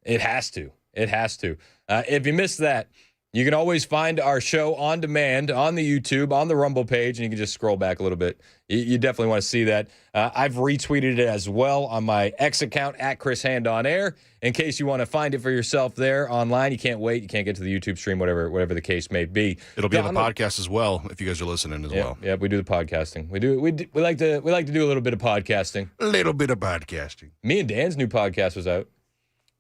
B: It has to. It has to. If you missed that, you can always find our show on demand on the YouTube, on the Rumble page, and you can just scroll back a little bit. You definitely want to see that. I've retweeted it as well on my X account, @ChrisHandOnAir, in case you want to find it for yourself there online. You can't wait. You can't get to the YouTube stream, whatever the case may be.
C: It'll be on the podcast as well if you guys are listening as well.
B: Yeah, we do the podcasting. We like to do a little bit of podcasting.
C: A little bit of podcasting.
B: Me and Dan's new podcast was out.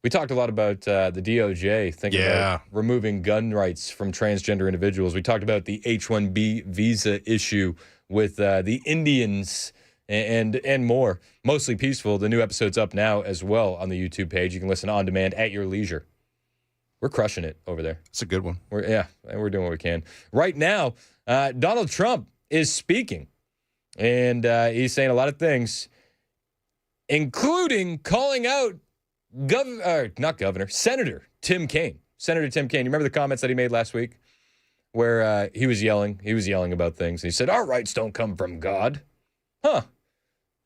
B: We talked a lot about the DOJ thinking about removing gun rights from transgender individuals. We talked about the H-1B visa issue with the Indians and more. Mostly peaceful. The new episode's up now as well on the YouTube page. You can listen on demand at your leisure. We're crushing it over there.
C: It's a good one.
B: We're doing what we can. Right now, Donald Trump is speaking, and he's saying a lot of things, including calling out Senator Tim Kaine. Senator Tim Kaine. You remember the comments that he made last week where he was yelling about things. He said, our rights don't come from God. Huh.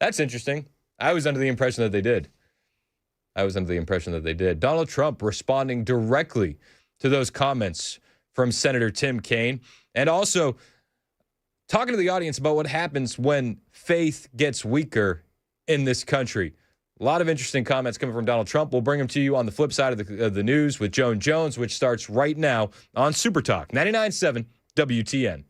B: That's interesting. I was under the impression that they did. Donald Trump responding directly to those comments from Senator Tim Kaine, and also talking to the audience about what happens when faith gets weaker in this country. A lot of interesting comments coming from Donald Trump. We'll bring them to you on the flip side of the news with Joan Jones, which starts right now on Super Talk 99.7 WTN.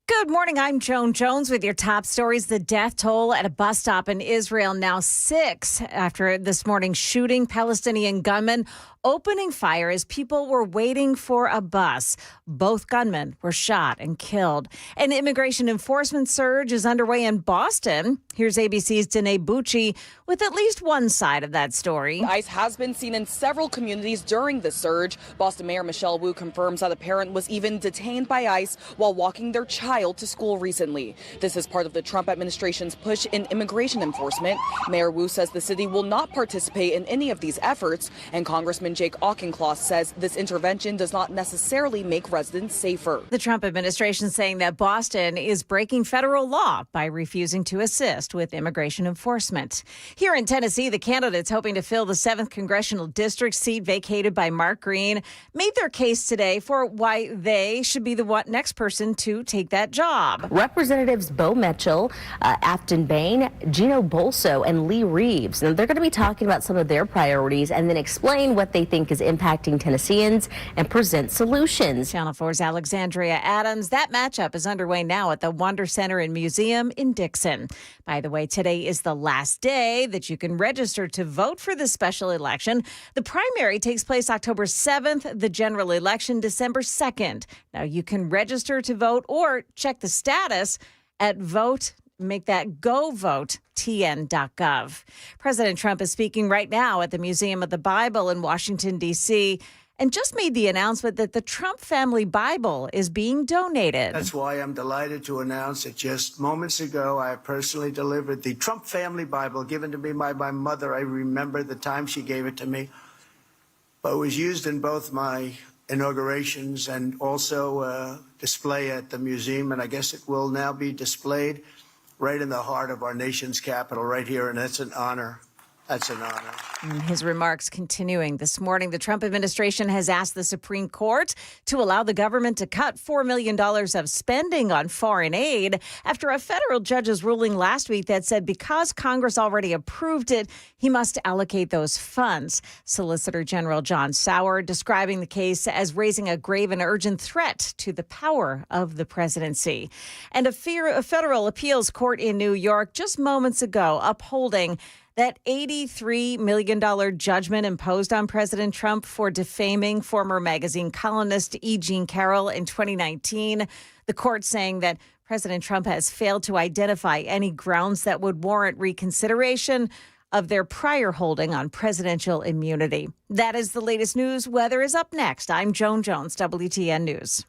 O: Good morning. I'm Joan Jones with your top stories. The death toll at a bus stop in Israel now 6 after this morning's shooting. Palestinian gunmen opening fire as people were waiting for a bus. Both gunmen were shot and killed. An immigration enforcement surge is underway in Boston. Here's ABC's Danae Bucci with at least one side of that story.
G: ICE has been seen in several communities during the surge. Boston Mayor Michelle Wu confirms that a parent was even detained by ICE while walking their child to school recently. This is part of the Trump administration's push in immigration enforcement. Mayor Wu says the city will not participate in any of these efforts, and Congressman Jake Auchincloss says this intervention does not necessarily make residents safer.
O: The Trump administration saying that Boston is breaking federal law by refusing to assist with immigration enforcement. Here in Tennessee, the candidates hoping to fill the 7th congressional district seat vacated by Mark Green made their case today for why they should be the next person to take that job.
H: Representatives Bo Mitchell, Afton Bain, Gino Bolso, and Lee Reeves. Now, they're going to be talking about some of their priorities and then explain what they think is impacting Tennesseans and present solutions.
O: Channel 4's Alexandria Adams. That matchup is underway now at the Wonder Center and Museum in Dixon. By the way, today is the last day that you can register to vote for this special election. The primary takes place October 7th, the general election December 2nd. Now, you can register to vote or check the status at vote. Make that govotn.gov. President Trump is speaking right now at the Museum of the Bible in Washington, D.C., and just made the announcement that the Trump family Bible is being donated.
P: That's why I'm delighted to announce that just moments ago, I personally delivered the Trump family Bible given to me by my mother. I remember the time she gave it to me. But it was used in both my inaugurations and also display at the museum. And I guess it will now be displayed right in the heart of our nation's capital right here. And that's an honor. That's an honor.
O: His remarks continuing this morning. The Trump administration has asked the Supreme Court to allow the government to cut $4 million of spending on foreign aid after a federal judge's ruling last week that said because Congress already approved it, he must allocate those funds. Solicitor General John Sauer describing the case as raising a grave and urgent threat to the power of the presidency. And a federal appeals court in New York just moments ago upholding that $83 million judgment imposed on President Trump for defaming former magazine columnist E. Jean Carroll in 2019. The court saying that President Trump has failed to identify any grounds that would warrant reconsideration of their prior holding on presidential immunity. That is the latest news. Weather is up next. I'm Joan Jones, WTN News.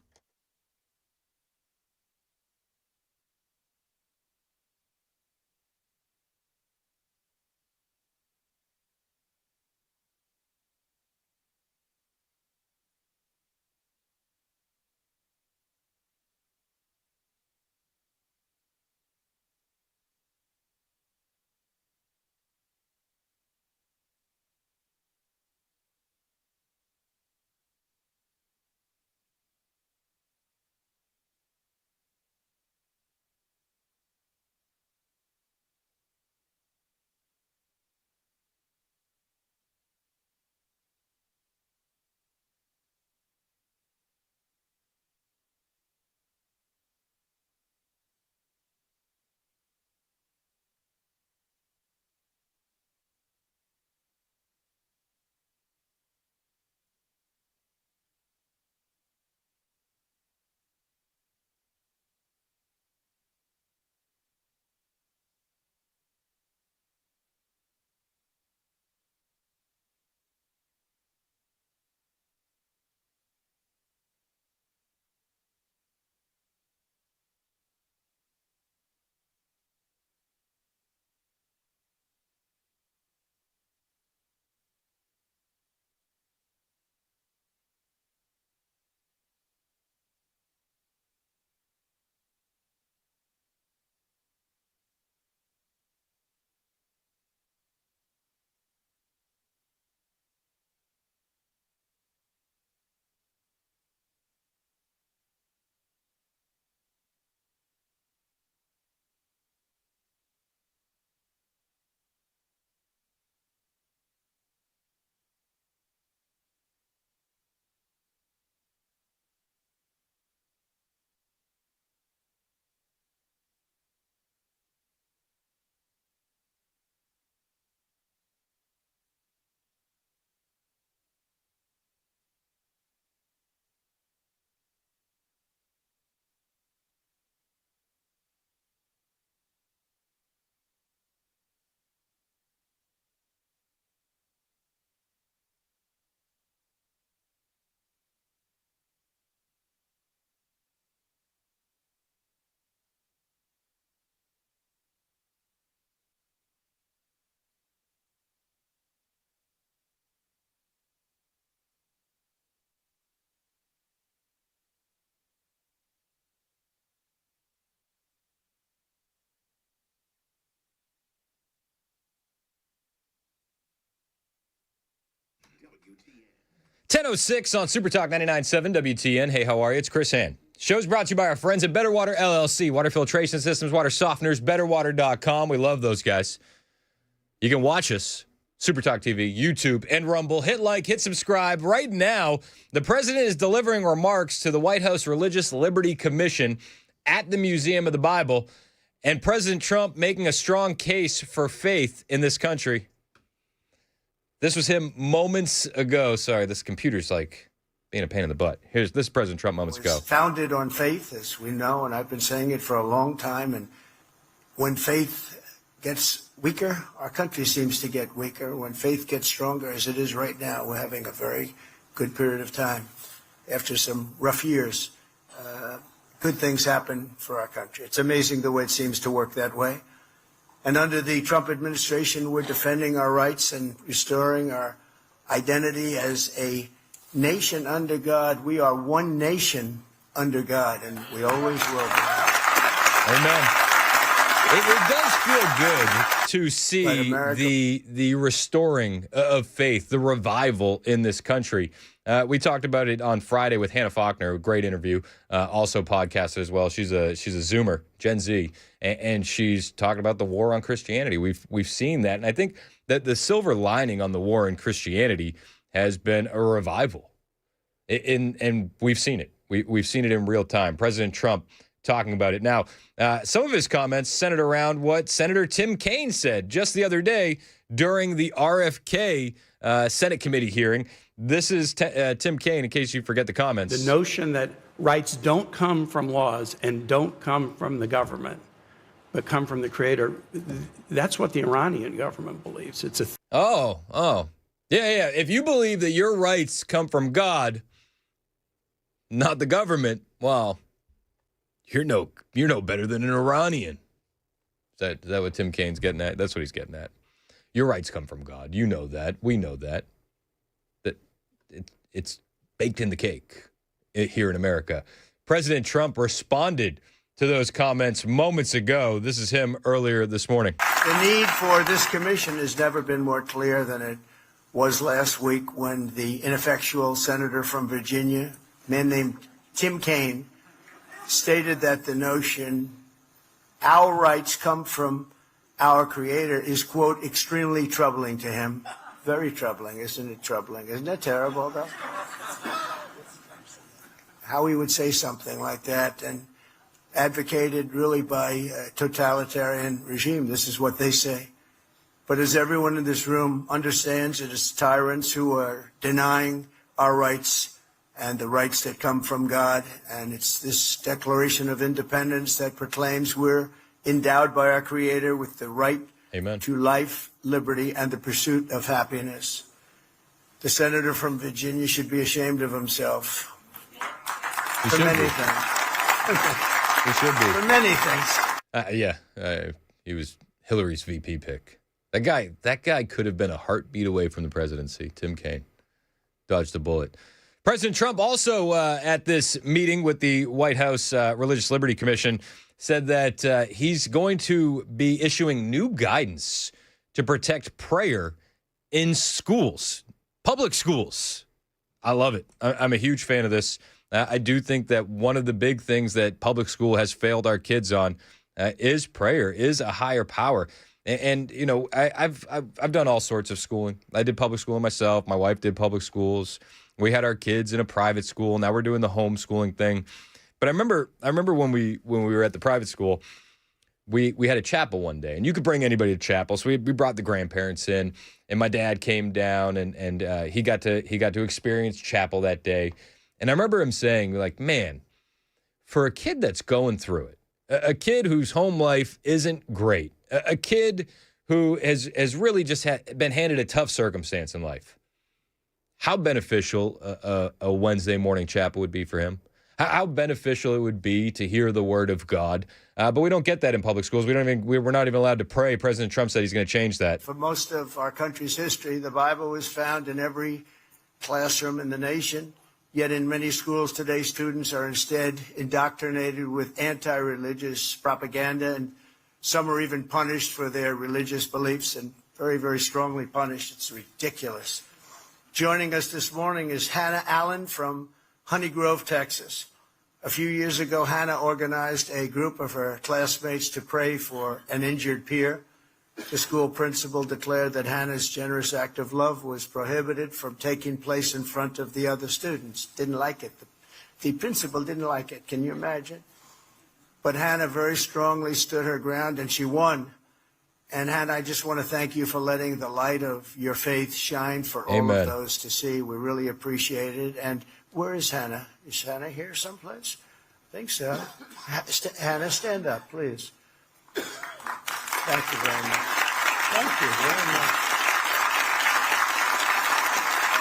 B: .10:06 on Super Talk 99.7 WTN. Hey, how are you? It's Chris Hand. Show's brought to you by our friends at Better Water LLC. Water filtration systems, water softeners, betterwater.com. We love those guys. You can watch us, Super Talk TV, YouTube, and Rumble. Hit like, hit subscribe. Right now, the president is delivering remarks to the White House Religious Liberty Commission at the Museum of the Bible, and President Trump making a strong case for faith in this country. This was him moments ago. Sorry, this computer's like being a pain in the butt. This is President Trump moments ago.
P: Founded on faith, as we know, and I've been saying it for a long time. And when faith gets weaker, our country seems to get weaker. When faith gets stronger, as it is right now, we're having a very good period of time. After some rough years, good things happen for our country. It's amazing the way it seems to work that way. And under the Trump administration, we're defending our rights and restoring our identity as a nation under God. We are one nation under God, and we always will be.
B: Amen. It does feel good to see the restoring of faith, the revival in this country. We talked about it on Friday with Hannah Faulkner, a great interview, also podcasted as well. She's a Zoomer, Gen Z, and she's talking about the war on Christianity. We've seen that, and I think that the silver lining on the war in Christianity has been a revival, and we've seen it. We've seen it in real time. President Trump talking about it. Now, some of his comments centered around what Senator Tim Kaine said just the other day during the RFK Senate committee hearing. This is Tim Kaine, in case you forget the comments.
I: The notion that rights don't come from laws and don't come from the government, but come from the creator, that's what the Iranian government believes. It's a
B: Yeah. If you believe that your rights come from God, not the government, well, you're no better than an Iranian. Is that what Tim Kaine's getting at? That's what he's getting at. Your rights come from God. You know that. We know that. That it's baked in the cake here in America. President Trump responded to those comments moments ago. This is him earlier this morning.
P: The need for this commission has never been more clear than it was last week when the ineffectual senator from Virginia, a man named Tim Kaine, stated that the notion our rights come from our creator is, quote, extremely troubling to him. Very troubling, isn't it troubling? Isn't that terrible, though? How he would say something like that, and advocated really by a totalitarian regime. This is what they say. But as everyone in this room understands, it is tyrants who are denying our rights and the rights that come from God. And it's this Declaration of Independence that proclaims we're endowed by our Creator with the right to life, liberty, and the pursuit of happiness. The senator from Virginia should be ashamed of himself.
B: He
P: For
B: should
P: many
B: be.
P: things.
B: He should be.
P: For many things.
B: He was Hillary's VP pick. That guy could have been a heartbeat away from the presidency. Tim Kaine dodged a bullet. President Trump also at this meeting with the White House Religious Liberty Commission said that he's going to be issuing new guidance to protect prayer in schools, public schools. I love it. I'm a huge fan of this. I do think that one of the big things that public school has failed our kids on is prayer, is a higher power. And you know, I've done all sorts of schooling. I did public schooling myself. My wife did public schools. We had our kids in a private school. Now we're doing the homeschooling thing. But I remember when we were at the private school, we had a chapel one day, and you could bring anybody to chapel. So we brought the grandparents in, and my dad came down, and he got to experience chapel that day. And I remember him saying, like, man, for a kid that's going through it, a kid whose home life isn't great, a kid who has really just been handed a tough circumstance in life, how beneficial a Wednesday morning chapel would be for him. How beneficial it would be to hear the word of God. But we don't get that in public schools. We're not even allowed to pray. President Trump said he's going to change that.
P: For most of our country's history, the Bible was found in every classroom in the nation. Yet in many schools today, students are instead indoctrinated with anti-religious propaganda, and some are even punished for their religious beliefs, and very, very strongly punished. It's ridiculous. Joining us this morning is Hannah Allen from Honey Grove, Texas. A few years ago, Hannah organized a group of her classmates to pray for an injured peer. The school principal declared that Hannah's generous act of love was prohibited from taking place in front of the other students. Didn't like it. The principal didn't like it. Can you imagine? But Hannah very strongly stood her ground, and she won. And Hannah, I just want to thank you for letting the light of your faith shine for all of those to see. We really appreciate it. And where is Hannah? Is Hannah here someplace? I think so. Hannah, stand up, please. Thank you very much. Thank you very much.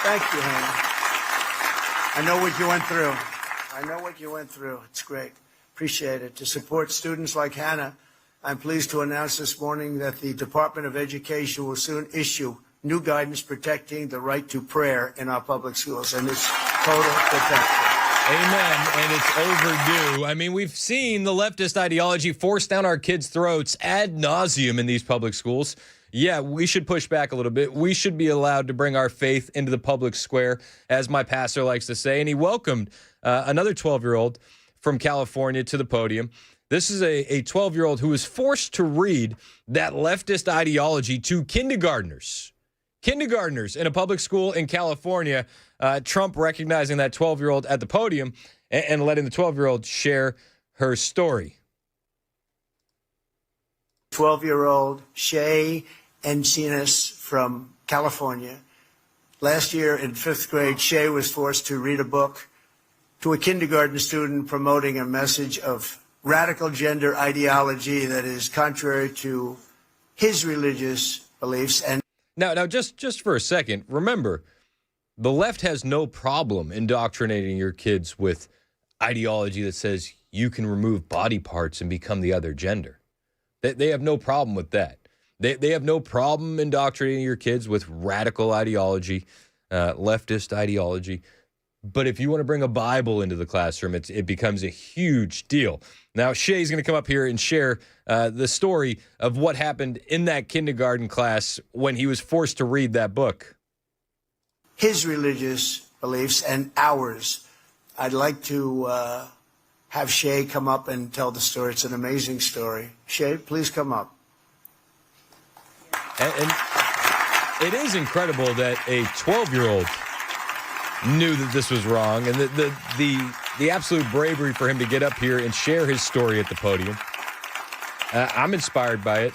P: Thank you, Hannah. I know what you went through. It's great. Appreciate it. To support students like Hannah, I'm pleased to announce this morning that the Department of Education will soon issue new guidance protecting the right to prayer in our public schools, and it's total protection.
B: Amen. And it's overdue. I mean, we've seen the leftist ideology force down our kids' throats ad nauseum in these public schools. Yeah, we should push back a little bit. We should be allowed to bring our faith into the public square, as my pastor likes to say. And he welcomed another 12-year-old from California to the podium. This is a 12-year-old who was forced to read that leftist ideology to kindergartners. Kindergartners in a public school in California. Trump recognizing that 12-year-old at the podium and letting the 12-year-old share her story.
P: 12-year-old Shay Encinas from California. Last year in 5th grade, Shay was forced to read a book to a kindergarten student promoting a message of radical gender ideology that is contrary to his religious beliefs. And
B: Now, just for a second, remember, the left has no problem indoctrinating your kids with ideology that says you can remove body parts and become the other gender. They have no problem with that. They have no problem indoctrinating your kids with radical ideology, leftist ideology. But if you want to bring a Bible into the classroom, it becomes a huge deal. Now, Shay's going to come up here and share the story of what happened in that kindergarten class when he was forced to read that book.
P: His religious beliefs and ours. I'd like to have Shay come up and tell the story. It's an amazing story. Shay, please come up.
B: And it is incredible that a 12-year-old knew that this was wrong, and the absolute bravery for him to get up here and share his story at the podium. I'm inspired by it.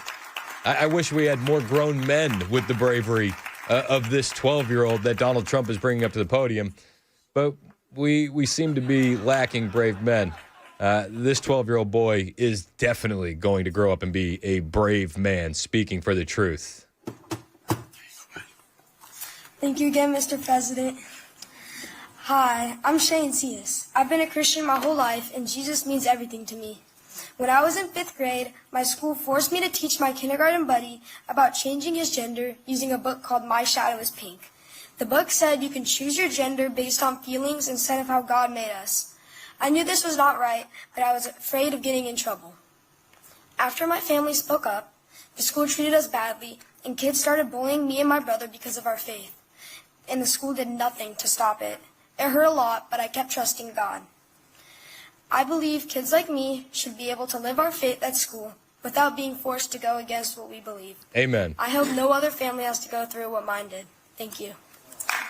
B: I wish we had more grown men with the bravery of this 12-year-old that Donald Trump is bringing up to the podium, but we seem to be lacking brave men. This 12-year-old boy is definitely going to grow up and be a brave man speaking for the truth.
J: Thank you again, Mr. President. Hi, I'm Shay Encinas. I've been a Christian my whole life, and Jesus means everything to me. When I was in 5th grade, my school forced me to teach my kindergarten buddy about changing his gender using a book called My Shadow is Pink. The book said you can choose your gender based on feelings instead of how God made us. I knew this was not right, but I was afraid of getting in trouble. After my family spoke up, the school treated us badly, and kids started bullying me and my brother because of our faith. And the school did nothing to stop it. It hurt a lot, but I kept trusting God. I believe kids like me should be able to live our faith at school without being forced to go against what we believe.
B: Amen.
J: I hope no other family has to go through what mine did. Thank you.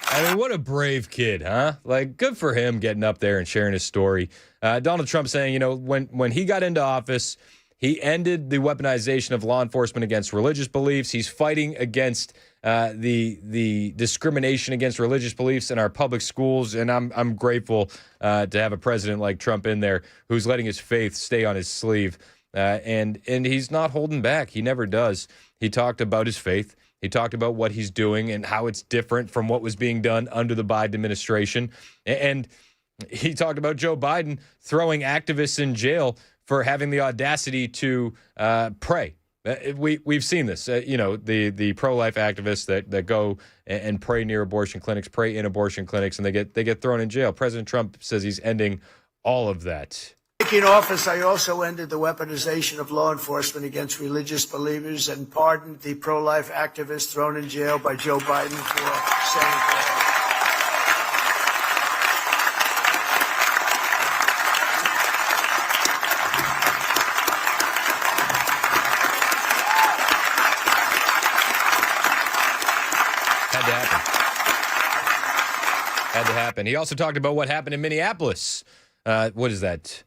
B: I mean, what a brave kid, huh? Like, good for him getting up there and sharing his story. Donald Trump saying, when he got into office, he ended the weaponization of law enforcement against religious beliefs. He's fighting against the discrimination against religious beliefs in our public schools, and I'm grateful to have a president like Trump in there who's letting his faith stay on his sleeve, and he's not holding back. He never does. He talked about his faith. He talked about what he's doing and how it's different from what was being done under the Biden administration, and he talked about Joe Biden throwing activists in jail for having the audacity to pray. We've seen this, the pro-life activists that go and pray near abortion clinics, pray in abortion clinics, and they get thrown in jail. President Trump says he's ending all of that.
P: Taking office, I also ended the weaponization of law enforcement against religious believers and pardoned the pro-life activists thrown in jail by Joe Biden for saying that.
B: Had to happen. He also talked about what happened in Minneapolis. What is that?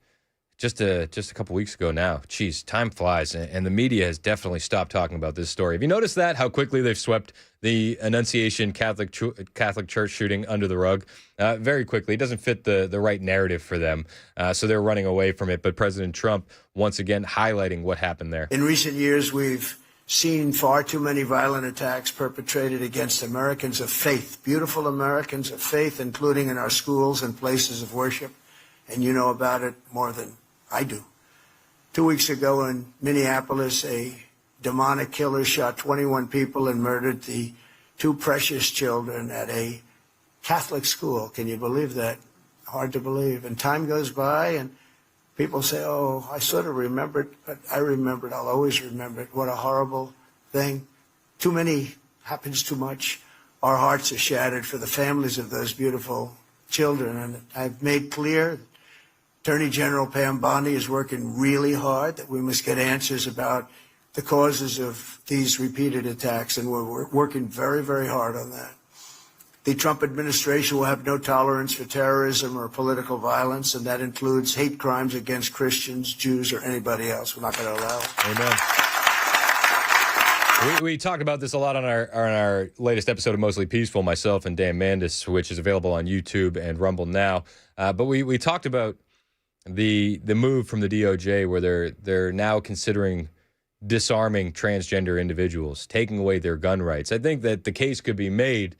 B: Just a couple weeks ago now. Jeez, time flies, and the media has definitely stopped talking about this story. Have you noticed that? How quickly they've swept the Annunciation Catholic Church shooting under the rug? Very quickly. It doesn't fit the right narrative for them, so they're running away from it. But President Trump, once again, highlighting what happened there.
P: In recent years, we've seen far too many violent attacks perpetrated against Americans of faith, beautiful Americans of faith, including in our schools and places of worship. And you know about it more than I do. 2 weeks ago in Minneapolis, a demonic killer shot 21 people and murdered the 2 precious children at a Catholic school. Can you believe that? Hard to believe. And time goes by and people say, oh, I sort of remembered, but I remembered. I'll always remember it. What a horrible thing. Too many happens too much. Our hearts are shattered for the families of those beautiful children. And I've made clear, Attorney General Pam Bondi is working really hard that we must get answers about the causes of these repeated attacks. And we're working very, very hard on that. The Trump administration will have no tolerance for terrorism or political violence, and that includes hate crimes against Christians, Jews, or anybody else. We're not going to allow it.
B: Amen. We talked about this a lot on our latest episode of Mostly Peaceful, myself and Dan Mandis, which is available on YouTube and Rumble now. But we talked about the move from the DOJ where they're now considering disarming transgender individuals, taking away their gun rights. I think that the case could be made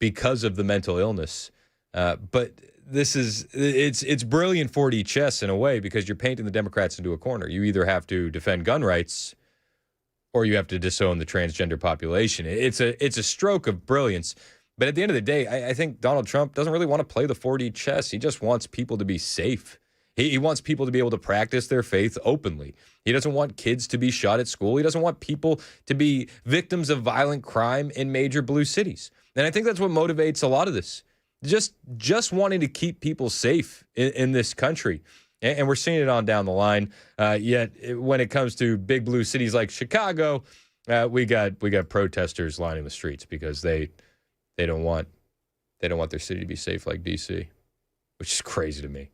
B: because of the mental illness. But it's brilliant 4D chess in a way because you're painting the Democrats into a corner. You either have to defend gun rights or you have to disown the transgender population. It's a stroke of brilliance. But at the end of the day, I think Donald Trump doesn't really want to play the 4D chess. He just wants people to be safe. He wants people to be able to practice their faith openly. He doesn't want kids to be shot at school. He doesn't want people to be victims of violent crime in major blue cities. And I think that's what motivates a lot of this. Just wanting to keep people safe in this country. And we're seeing it on down the line. Yet when it comes to big blue cities like Chicago, we got protesters lining the streets because they don't want their city to be safe like DC, which is crazy to me.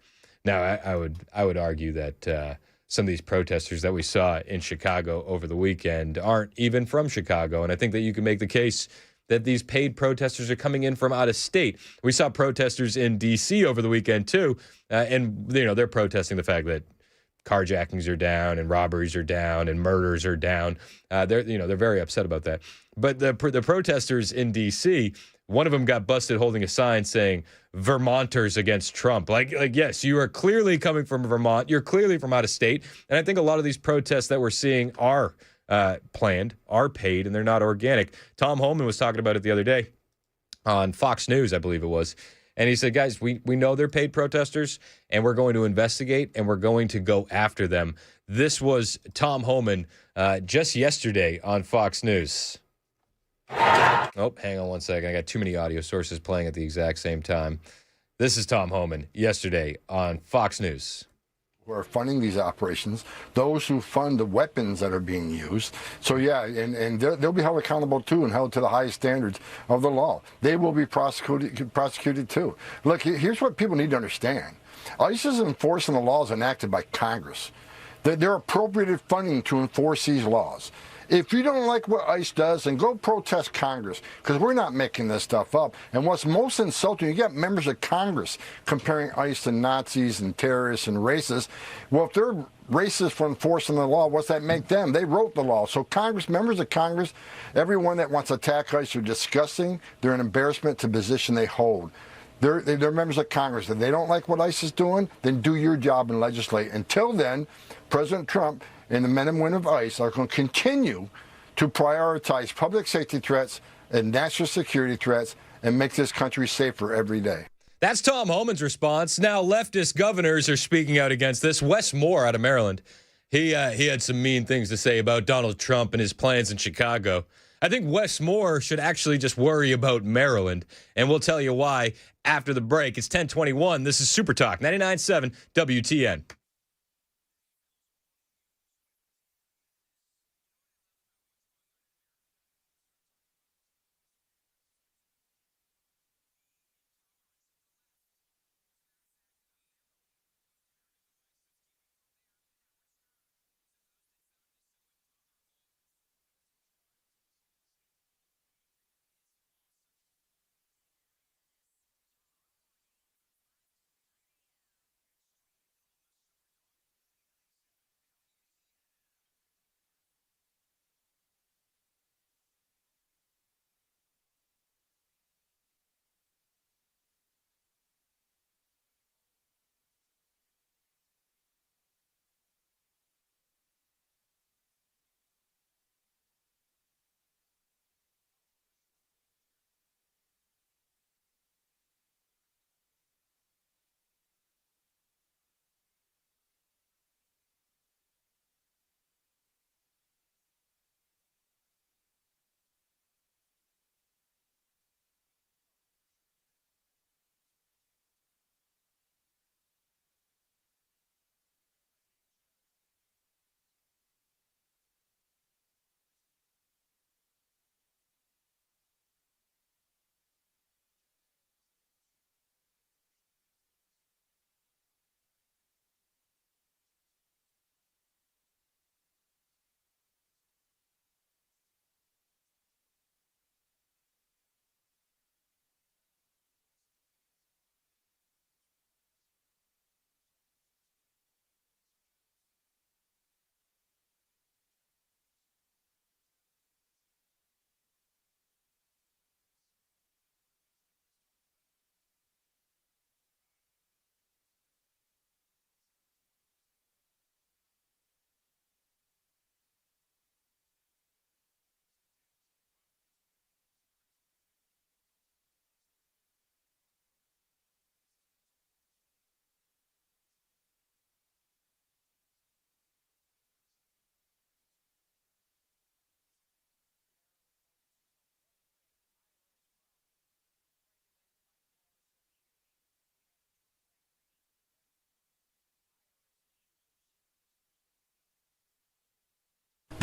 B: Now I would argue that some of these protesters that we saw in Chicago over the weekend aren't even from Chicago, and I think that you can make the case that these paid protesters are coming in from out of state. We saw protesters in D.C. over the weekend, too, and they're protesting the fact that carjackings are down and robberies are down and murders are down. They're very upset about that. But the protesters in D.C., one of them got busted holding a sign saying, Vermonters against Trump. Like, yes, you are clearly coming from Vermont. You're clearly from out of state. And I think a lot of these protests that we're seeing are planned, are paid, and they're not organic. Tom Homan was talking about it the other day on Fox News, I believe it was. And he said, guys, we know they're paid protesters, and we're going to investigate, and we're going to go after them. This was Tom Homan just yesterday on Fox News. Oh, hang on one second. I got too many audio sources playing at the exact same time. This is Tom Homan yesterday on Fox News.
K: Who are funding these operations, those who fund the weapons that are being used. So yeah, and they'll be held accountable too and held to the highest standards of the law. They will be prosecuted too. Look, here's what people need to understand. ICE is enforcing the laws enacted by Congress. They're appropriated funding to enforce these laws. If you don't like what ICE does, then go protest Congress, because we're not making this stuff up. And what's most insulting, you got members of Congress comparing ICE to Nazis and terrorists and racists. Well, if they're racist for enforcing the law, what's that make them? They wrote the law. So members of Congress, everyone that wants to attack ICE are disgusting. They're an embarrassment to the position they hold. They're members of Congress. If they don't like what ICE is doing, then do your job and legislate. Until then, President Trump and the men and women of ICE are going to continue to prioritize public safety threats and national security threats and make this country safer every day.
B: That's Tom Homan's response. Now, leftist governors are speaking out against this. Wes Moore out of Maryland, he had some mean things to say about Donald Trump and his plans in Chicago. I think Wes Moore should actually just worry about Maryland, and we'll tell you why after the break. It's 10:21. This is Super Talk 99.7 WTN.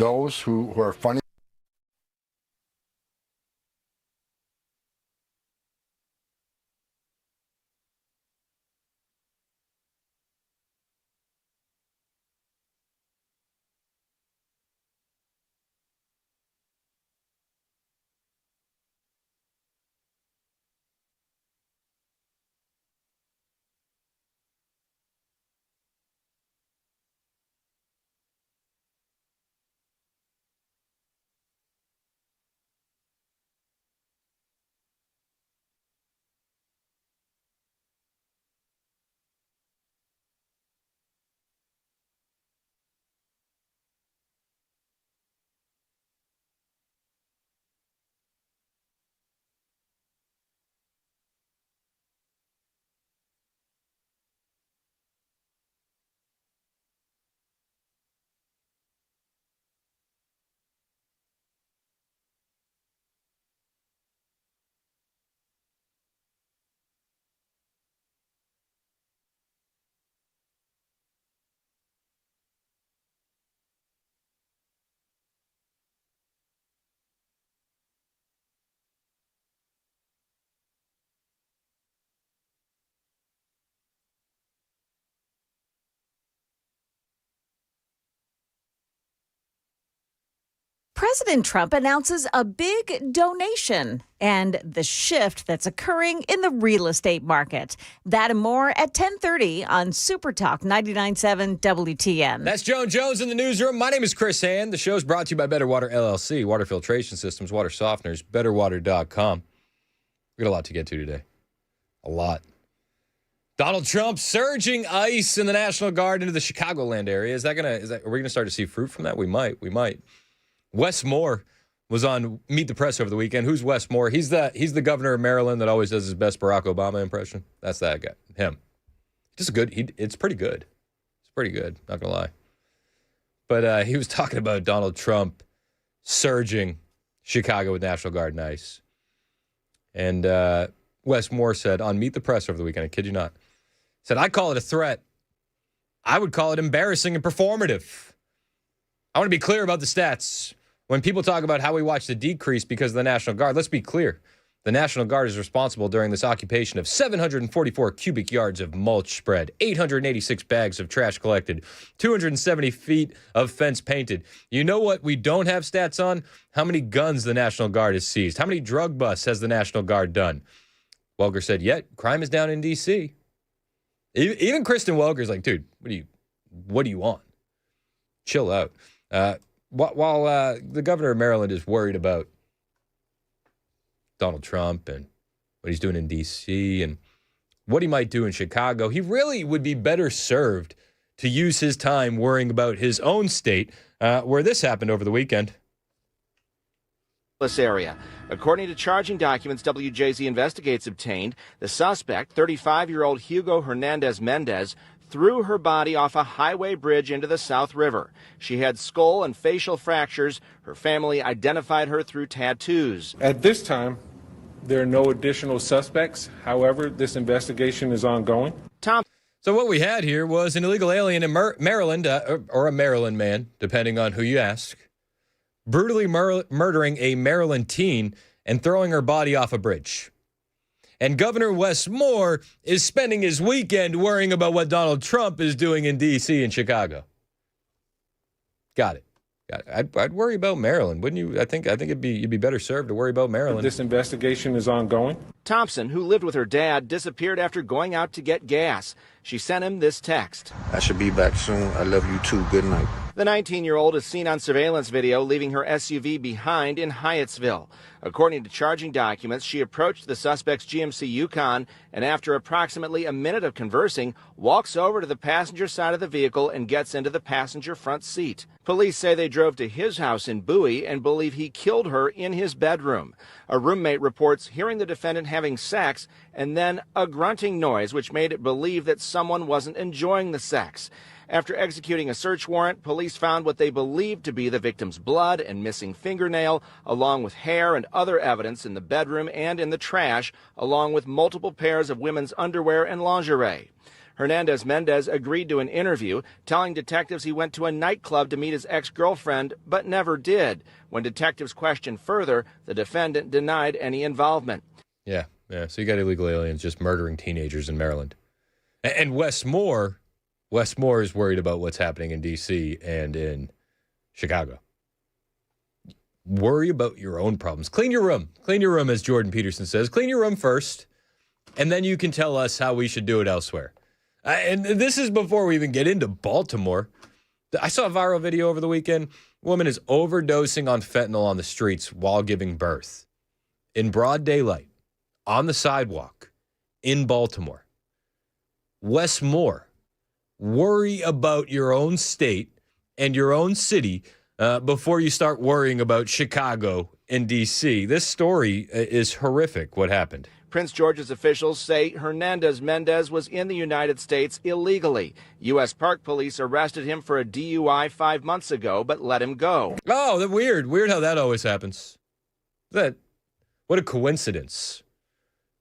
K: those who are funding.
O: President Trump announces a big donation and the shift that's occurring in the real estate market. That and more at 10:30 on Super Talk 99.7 WTN.
B: That's Joan Jones in the newsroom. My name is Chris Hand. The show's brought to you by Better Water LLC, water filtration systems, water softeners, betterwater.com. We got a lot to get to today. A lot. Donald Trump surging ICE in the National Guard into the Chicagoland area. Are we gonna start to see fruit from that? We might. Wes Moore was on Meet the Press over the weekend. Who's Wes Moore? He's the governor of Maryland that always does his best Barack Obama impression. That's that guy. Him. Just good. It's pretty good. It's pretty good. Not gonna lie. But he was talking about Donald Trump surging Chicago with National Guard and ICE. And Wes Moore said on Meet the Press over the weekend, I kid you not, said, I call it a threat. I would call it embarrassing and performative. I want to be clear about the stats. When people talk about how we watch the decrease because of the National Guard, let's be clear. The National Guard is responsible during this occupation of 744 cubic yards of mulch spread, 886 bags of trash collected, 270 feet of fence painted. You know what we don't have stats on? How many guns the National Guard has seized? How many drug busts has the National Guard done? Welger said, yet crime is down in D.C. Even Kristen Welger's like, dude, what do you want? Chill out. While the governor of Maryland is worried about Donald Trump and what he's doing in D.C. and what he might do in Chicago, he really would be better served to use his time worrying about his own state, where this happened over the weekend.
T: Area. According to charging documents WJZ Investigates obtained, the suspect, 35-year-old Hugo Hernandez Mendez, threw her body off a highway bridge into the South River. She had skull and facial fractures. Her family identified her through tattoos.
L: At this time, there are no additional suspects. However, this investigation is ongoing.
B: So what we had here was an illegal alien in Maryland, or a Maryland man, depending on who you ask, brutally murdering a Maryland teen and throwing her body off a bridge. And Governor Wes Moore is spending his weekend worrying about what Donald Trump is doing in D.C. and Chicago. Got it. I'd worry about Maryland, wouldn't you? I think you'd be better served to worry about Maryland.
L: This investigation is ongoing.
T: Thompson, who lived with her dad, disappeared after going out to get gas. She sent him this text.
M: I should be back soon. I love you too. Good night.
T: The 19-year-old is seen on surveillance video leaving her SUV behind in Hyattsville. According to charging documents, she approached the suspect's GMC Yukon and after approximately a minute of conversing, walks over to the passenger side of the vehicle and gets into the passenger front seat. Police say they drove to his house in Bowie and believe he killed her in his bedroom. A roommate reports hearing the defendant having sex and then a grunting noise which made it believe that someone wasn't enjoying the sex. After executing a search warrant, police found what they believed to be the victim's blood and missing fingernail, along with hair and other evidence in the bedroom and in the trash, along with multiple pairs of women's underwear and lingerie. Hernandez-Mendez agreed to an interview, telling detectives he went to a nightclub to meet his ex-girlfriend, but never did. When detectives questioned further, the defendant denied any involvement.
B: Yeah. So you got illegal aliens just murdering teenagers in Maryland. And Wes Moore is worried about what's happening in D.C. and in Chicago. Worry about your own problems. Clean your room. Clean your room, as Jordan Peterson says. Clean your room first, and then you can tell us how we should do it elsewhere. And this is before we even get into Baltimore. I saw a viral video over the weekend. A woman is overdosing on fentanyl on the streets while giving birth. In broad daylight, on the sidewalk, in Baltimore. Wes Moore, worry about your own state and your own city before you start worrying about Chicago and D.C. This story is horrific, what happened.
T: Prince George's officials say Hernandez-Mendez was in the United States illegally. U.S. Park Police arrested him for a DUI 5 months ago, but let him go.
B: Oh, that's weird. Weird how that always happens. What a coincidence.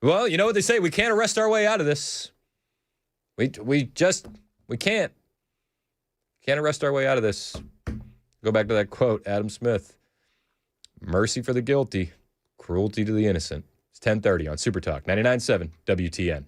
B: Well, you know what they say, we can't arrest our way out of this. We can't. Can't arrest our way out of this. Go back to that quote, Adam Smith. Mercy for the guilty, cruelty to the innocent. It's 10:30 on Super Talk 99.7 WTN.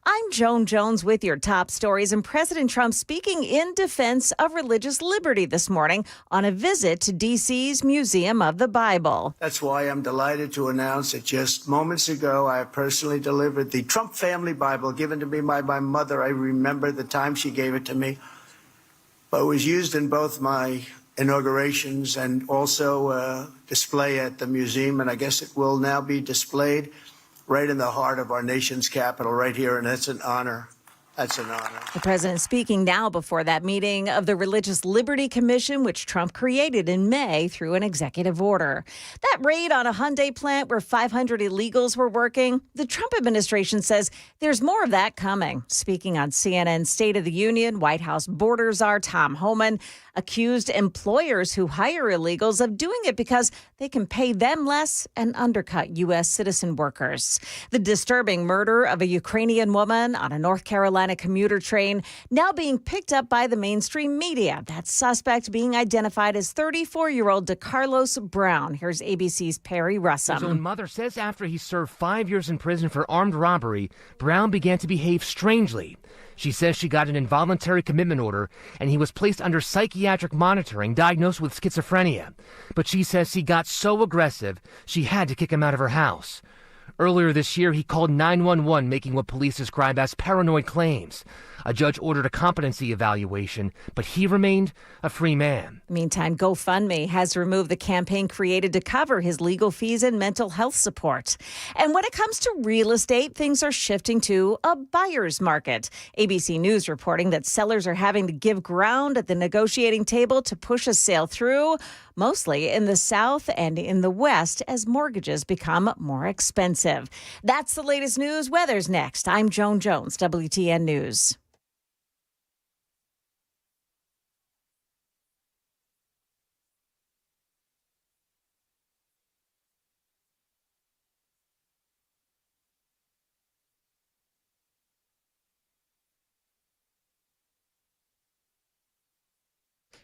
O: I'm Joan Jones with your top stories, and President Trump speaking in defense of religious liberty this morning on a visit to D.C.'s Museum of the Bible.
P: That's why I'm delighted to announce that just moments ago, I personally delivered the Trump family Bible given to me by my mother. I remember the time she gave it to me, but it was used in both my inaugurations and also display at the museum, and I guess it will now be displayed right in the heart of our nation's capital, right here, and that's an honor. That's an honor.
O: The president speaking now before that meeting of the Religious Liberty Commission, which Trump created in May through an executive order. That raid on a Hyundai plant where 500 illegals were working, the Trump administration says there's more of that coming. Speaking on CNN's State of the Union, White House border czar Tom Homan accused employers who hire illegals of doing it because they can pay them less and undercut U.S. citizen workers. The disturbing murder of a Ukrainian woman on a North Carolina commuter train now being picked up by the mainstream media. That suspect being identified as 34-year-old DeCarlos Brown. Here's ABC's Perry Russum.
N: His own mother says after he served 5 years in prison for armed robbery, Brown began to behave strangely. She says she got an involuntary commitment order and he was placed under psychiatric monitoring, diagnosed with schizophrenia. But she says he got so aggressive, she had to kick him out of her house. Earlier this year, he called 911, making what police describe as paranoid claims. A judge ordered a competency evaluation, but he remained a free man.
O: Meantime, GoFundMe has removed the campaign created to cover his legal fees and mental health support. And when it comes to real estate, things are shifting to a buyer's market. ABC News reporting that sellers are having to give ground at the negotiating table to push a sale through, mostly in the South and in the West, as mortgages become more expensive. That's the latest news. Weather's next. I'm Joan Jones, WTN News.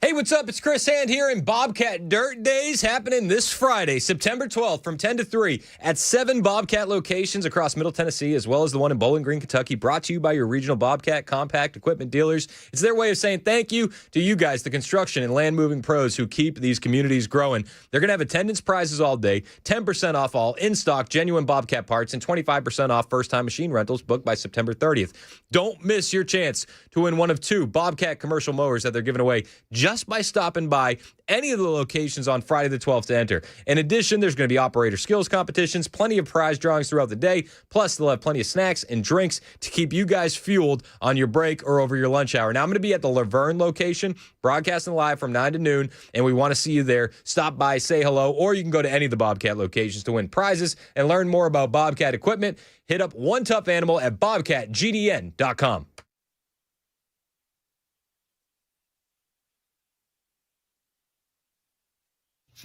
B: Hey, what's up? It's Chris Hand here, and Bobcat Dirt Days happening this Friday, September 12th from 10 to 3 at 7 Bobcat locations across Middle Tennessee, as well as the one in Bowling Green, Kentucky, brought to you by your regional Bobcat compact equipment dealers. It's their way of saying thank you to you guys, the construction and land moving pros who keep these communities growing. They're going to have attendance prizes all day, 10% off all in-stock genuine Bobcat parts, and 25% off first-time machine rentals booked by September 30th. Don't miss your chance to win one of 2 Bobcat commercial mowers that they're giving away just by stopping by any of the locations on Friday the 12th to enter. In addition, there's going to be operator skills competitions, plenty of prize drawings throughout the day, plus they'll have plenty of snacks and drinks to keep you guys fueled on your break or over your lunch hour. Now, I'm going to be at the Laverne location, broadcasting live from 9 to noon, and we want to see you there. Stop by, say hello, or you can go to any of the Bobcat locations to win prizes and learn more about Bobcat equipment. Hit up One Tough Animal at bobcatgdn.com.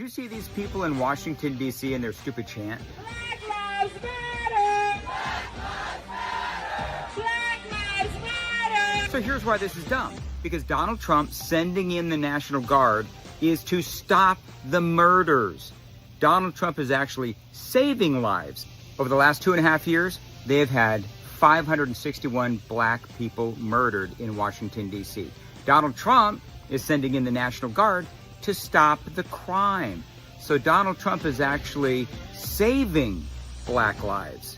Q: you see these people in Washington, D.C. and their stupid chant?
R: Black Lives Matter! Black Lives Matter! Black Lives Matter!
Q: So here's why this is dumb. Because Donald Trump sending in the National Guard is to stop the murders. Donald Trump is actually saving lives. Over the last 2.5 years, they have had 561 black people murdered in Washington, D.C. Donald Trump is sending in the National Guard to stop the crime. So Donald Trump is actually saving black lives.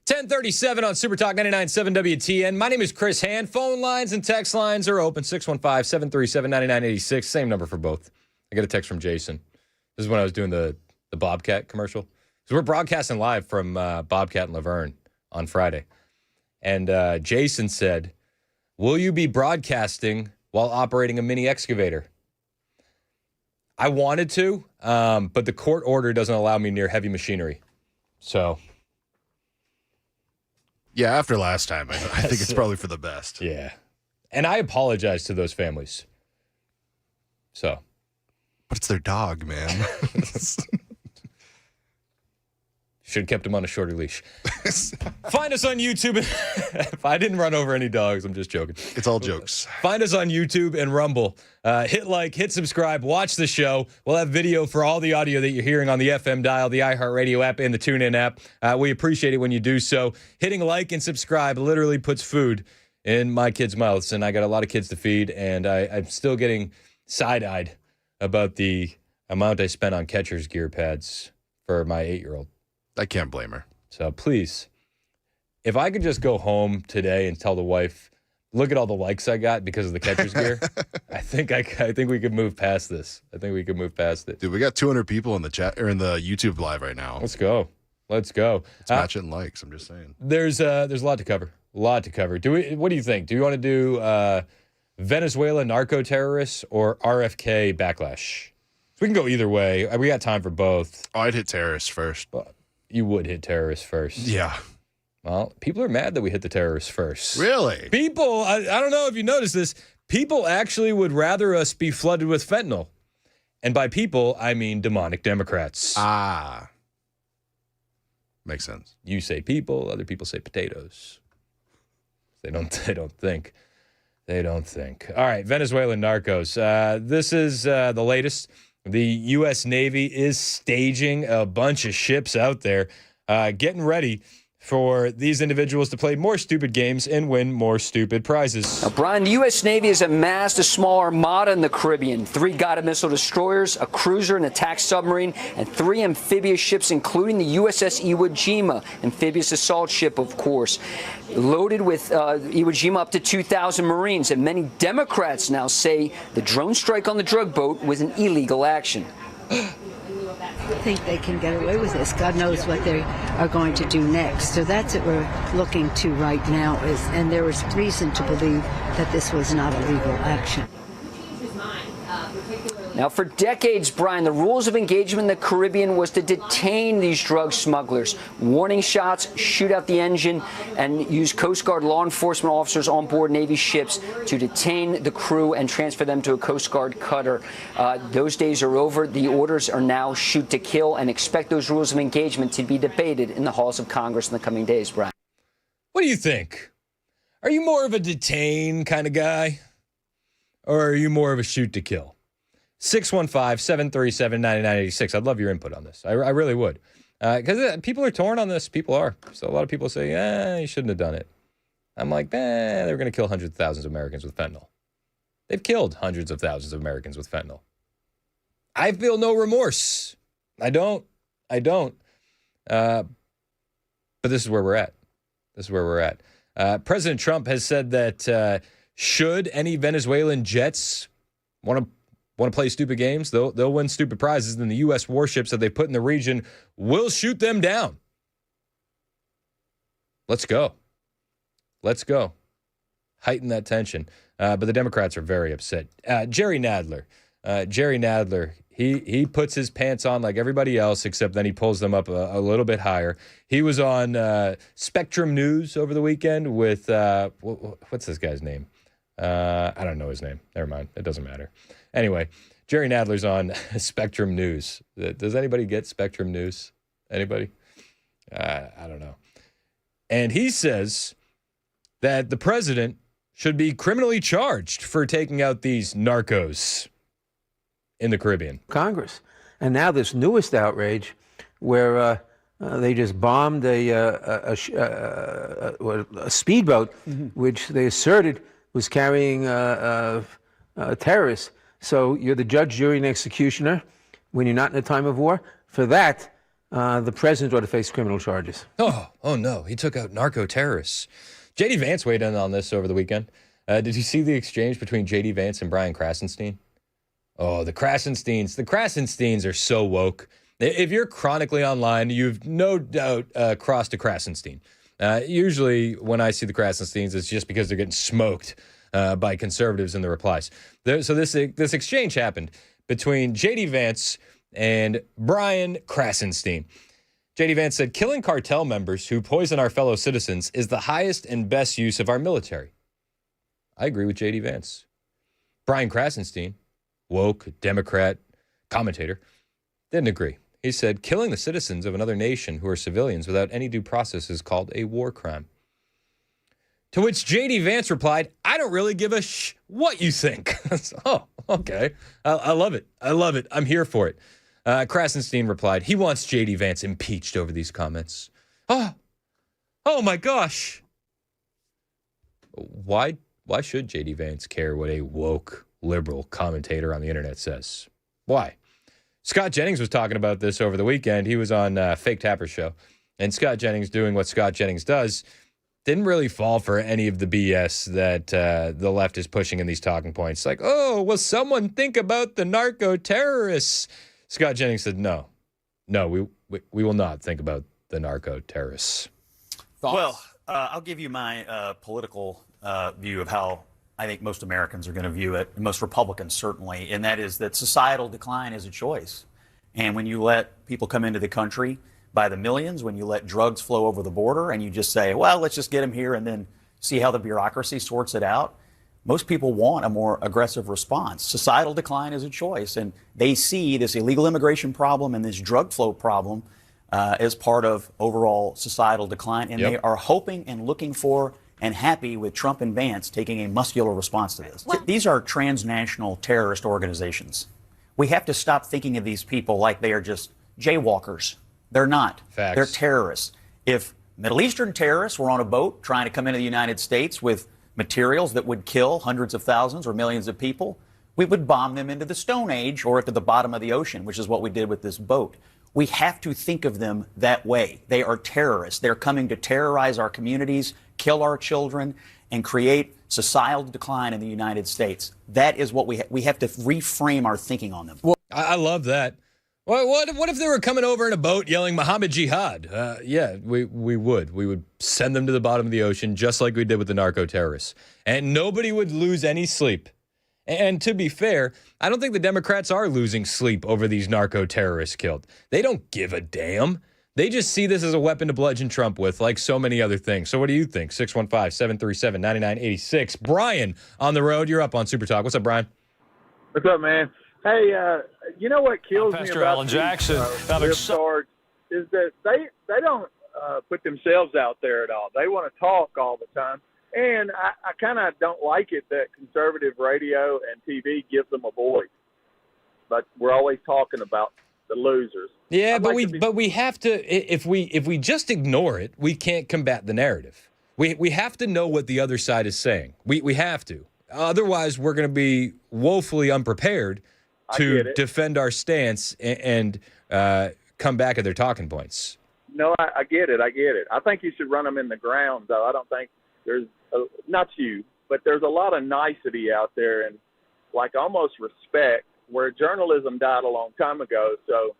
B: .37 on Super Talk 99.7 WTN. My name is Chris Hand. Phone lines and text lines are open. 615-737-9986. Same number for both. I got a text from Jason. This is when I was doing the Bobcat commercial. So we're broadcasting live from Bobcat and Laverne on Friday. And Jason said, will you be broadcasting while operating a mini excavator? I wanted to, but the court order doesn't allow me near heavy machinery. So...
C: yeah, after last time, I think it's probably for the best.
B: Yeah. And I apologize to those families. So.
C: But it's their dog, man.
B: Should have kept him on a shorter leash. Find us on YouTube. If I didn't run over any dogs, I'm just joking.
C: It's all jokes.
B: Find us on YouTube and Rumble. Hit like, hit subscribe, watch the show. We'll have video for all the audio that you're hearing on the FM dial, the iHeartRadio app, and the TuneIn app. We appreciate it when you do so. Hitting like and subscribe literally puts food in my kids' mouths, and I got a lot of kids to feed, and I'm still getting side-eyed about the amount I spent on catcher's gear pads for my 8-year-old.
C: I can't blame her.
B: So please, if I could just go home today and tell the wife, look at all the likes I got because of the catcher's gear, I think we could move past this. I think we could move past it.
C: Dude, we got 200 people in the chat or in the YouTube live right now.
B: Let's go. Let's go.
C: Let's match it in likes. I'm just saying.
B: There's a lot to cover. A lot to cover. What do you think? Do you want to do Venezuela narco terrorists or RFK backlash? We can go either way. We got time for both.
C: Oh, I'd hit terrorists first.
B: You would hit terrorists first.
C: Yeah.
B: Well, people are mad that we hit the terrorists first.
C: Really?
B: People, I don't know if you noticed this, people actually would rather us be flooded with fentanyl. And by people, I mean demonic Democrats.
C: Makes sense.
B: You say people, other people say potatoes. They don't think. They don't think. All right, Venezuelan narcos. This is the latest. The U.S. Navy is staging a bunch of ships out there, getting ready for these individuals to play more stupid games and win more stupid prizes.
S: Now, Brian, the U.S. Navy has amassed a small armada in the Caribbean. 3 guided missile destroyers, a cruiser, an attack submarine, and 3 amphibious ships, including the USS Iwo Jima, amphibious assault ship, of course. Loaded with Iwo Jima up to 2,000 Marines. And many Democrats now say the drone strike on the drug boat was an illegal action.
U: Think they can get away with this. God knows what they are going to do next. So that's what we're looking to right now, and there is reason to believe that this was not a legal action.
S: Now, for decades, Brian, the rules of engagement in the Caribbean was to detain these drug smugglers. Warning shots, shoot out the engine, and use Coast Guard law enforcement officers on board Navy ships to detain the crew and transfer them to a Coast Guard cutter. Those days are over. The orders are now shoot to kill, and expect those rules of engagement to be debated in the halls of Congress in the coming days, Brian.
B: What do you think? Are you more of a detain kind of guy? Or are you more of a shoot to kill? 615-737-9986. I'd love your input on this. I really would. Because people are torn on this. People are. So a lot of people say, you shouldn't have done it. I'm like, they were going to kill hundreds of thousands of Americans with fentanyl. They've killed hundreds of thousands of Americans with fentanyl. I feel no remorse. I don't. But this is where we're at. President Trump has said that should any Venezuelan jets want to play stupid games, they'll win stupid prizes, then the U.S. warships that they put in the region will shoot them down. Let's go. Heighten that tension. But the Democrats are very upset. Jerry Nadler, he puts his pants on like everybody else, except then he pulls them up a little bit higher. He was on Spectrum News over the weekend with, what's this guy's name? I don't know his name. Never mind. It doesn't matter. Anyway, Jerry Nadler's on Spectrum News. Does anybody get Spectrum News? Anybody? I don't know. And he says that the president should be criminally charged for taking out these narcos in the Caribbean.
V: Congress. And now this newest outrage where they just bombed a speedboat, which they asserted was carrying terrorists. So you're the judge, jury, and executioner when you're not in a time of war. For that, the president ought to face criminal charges.
B: Oh no. He took out narco terrorists. J.D. Vance weighed in on this over the weekend. Did you see the exchange between J.D. Vance and Brian Krasenstein? Oh, the Krasensteins are so woke. If you're chronically online, you've no doubt crossed a Krasenstein. Usually when I see the Krasensteins, it's just because they're getting smoked by conservatives in the replies. So this exchange happened between J.D. Vance and Brian Krasenstein. J.D. Vance said, killing cartel members who poison our fellow citizens is the highest and best use of our military. I agree with J.D. Vance. Brian Krasenstein, woke, Democrat, commentator, didn't agree. He said, killing the citizens of another nation who are civilians without any due process is called a war crime. To which J.D. Vance replied, I don't really give a what you think. Oh, okay. I love it. I'm here for it. Krasenstein replied, he wants J.D. Vance impeached over these comments. Oh my gosh. Why should J.D. Vance care what a woke liberal commentator on the internet says? Why? Scott Jennings was talking about this over the weekend. He was on Fake Tapper's show. And Scott Jennings, doing what Scott Jennings does, didn't really fall for any of the BS that the left is pushing in these talking points. Like, oh, will someone think about the narco terrorists? Scott Jennings said, no, we will not think about the narco terrorists.
X: Thoughts? Well, I'll give you my political view of how I think most Americans are going to view it, and most Republicans certainly, and that is that societal decline is a choice. And when you let people come into the country by the millions, when you let drugs flow over the border and you just say, well, let's just get them here and then see how the bureaucracy sorts it out, most people want a more aggressive response. Societal decline is a choice, and they see this illegal immigration problem and this drug flow problem as part of overall societal decline, and they are hoping and looking for and happy with Trump and Vance taking a muscular response to this. These are transnational terrorist organizations. We have to stop thinking of these people like they are just jaywalkers. They're not.
B: Facts.
X: They're terrorists. If Middle Eastern terrorists were on a boat trying to come into the United States with materials that would kill hundreds of thousands or millions of people, we would bomb them into the Stone Age or into the bottom of the ocean, which is what we did with this boat. We have to think of them that way. They are terrorists. They're coming to terrorize our communities, kill our children, and create societal decline in the United States. That is what we have to reframe our thinking on them.
B: Well, I love that. What if they were coming over in a boat yelling Muhammad Jihad? Yeah, we would. We would send them to the bottom of the ocean just like we did with the narco terrorists. And nobody would lose any sleep. And to be fair, I don't think the Democrats are losing sleep over these narco terrorists killed. They don't give a damn. They just see this as a weapon to bludgeon Trump with, like so many other things. So what do you think? 615-737-9986. Brian on the road. You're up on Super Talk. What's up, Brian?
A: What's up, man? Hey, you know what kills me
F: Pastor
A: about
F: Alan Jackson.
A: these stars is that they don't put themselves out there at all. They want to talk all the time. And I kind of don't like it that conservative radio and TV gives them a voice. But we're always talking about the losers.
B: Yeah, but we have to, if we just ignore it, we can't combat the narrative. We have to know what the other side is saying. We have to. Otherwise, we're going to be woefully unprepared to defend our stance and come back at their talking points.
A: No, I get it. I think you should run them in the ground, though. I don't think there's, not you, but there's a lot of nicety out there and like almost respect where journalism died a long time ago. So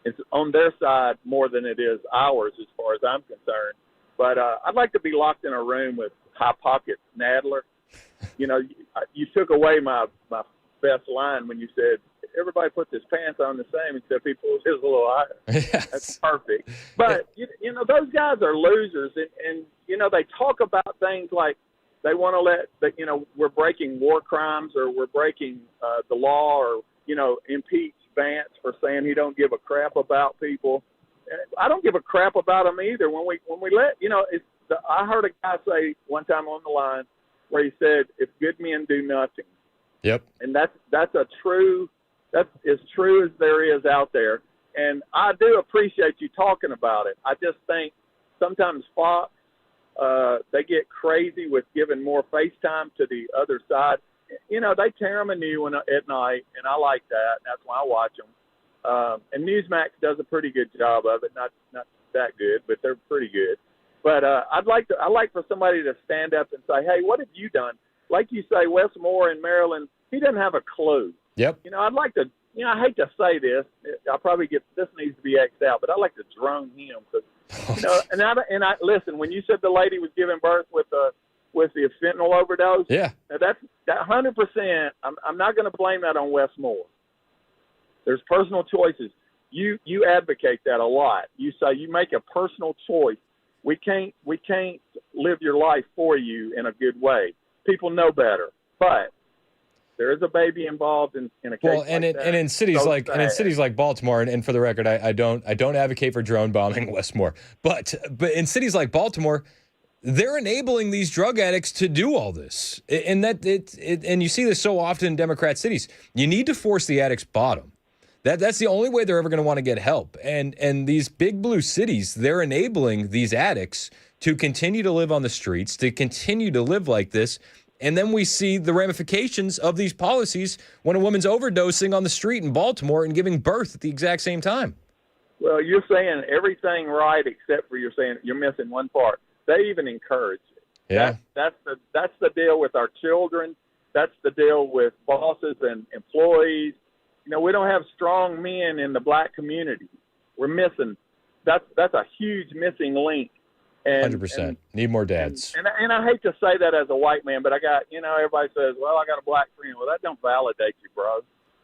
A: it's on their side more than it is ours as far as I'm concerned. But I'd like to be locked in a room with High Pocket Nadler. You know, you took away my best line when you said, everybody puts his pants on the same except he pulls his a little higher. Yes. That's perfect. But, you know, those guys are losers. And, you know, they talk about things like they want to you know, we're breaking war crimes or we're breaking the law or, you know, impeach Vance for saying he don't give a crap about people. I don't give a crap about them either. When we let, you know, I heard a guy say one time on the line where he said, if good men do nothing.
B: Yep.
A: And that's as true as there is out there. And I do appreciate you talking about it. I just think sometimes Fox, they get crazy with giving more FaceTime to the other side. You know, they tear them a new one at night, and I like that. That's why I watch them. And Newsmax does a pretty good job of it. Not that good, but they're pretty good. But I'd like for somebody to stand up and say, hey, what have you done? Like you say, Wes Moore in Maryland, he doesn't have a clue.
B: Yep.
A: You know, I'd like to, you know, I hate to say this. I'll probably this needs to be X'd out, but I'd like to drone him. Cause, you know, and I listen, when you said the lady was giving birth with the fentanyl overdose,
B: yeah,
A: that 100%, I'm not going to blame that on Wes Moore. There's personal choices. You advocate that a lot. You say you make a personal choice. We can't live your life for you in a good way. People know better, but there is a baby involved in a case like that.
B: And in cities like Baltimore, and for the record, I don't advocate for drone bombing Westmore, but in cities like Baltimore, they're enabling these drug addicts to do all this, and and you see this so often in Democrat cities. You need to force the addicts bottom. That's the only way they're ever going to want to get help. And these big blue cities, they're enabling these addicts to continue to live on the streets, to continue to live like this. And then we see the ramifications of these policies when a woman's overdosing on the street in Baltimore and giving birth at the exact same time.
A: Well, you're saying everything right except for you're saying you're missing one part. They even encourage it.
B: Yeah.
A: That's the deal with our children. That's the deal with bosses and employees. You know, we don't have strong men in the black community. We're missing. That's a huge missing link.
B: 100%. Need more dads.
A: And I hate to say that as a white man, but I got, you know, everybody says, well, I got a black friend. Well, that don't validate you, bro.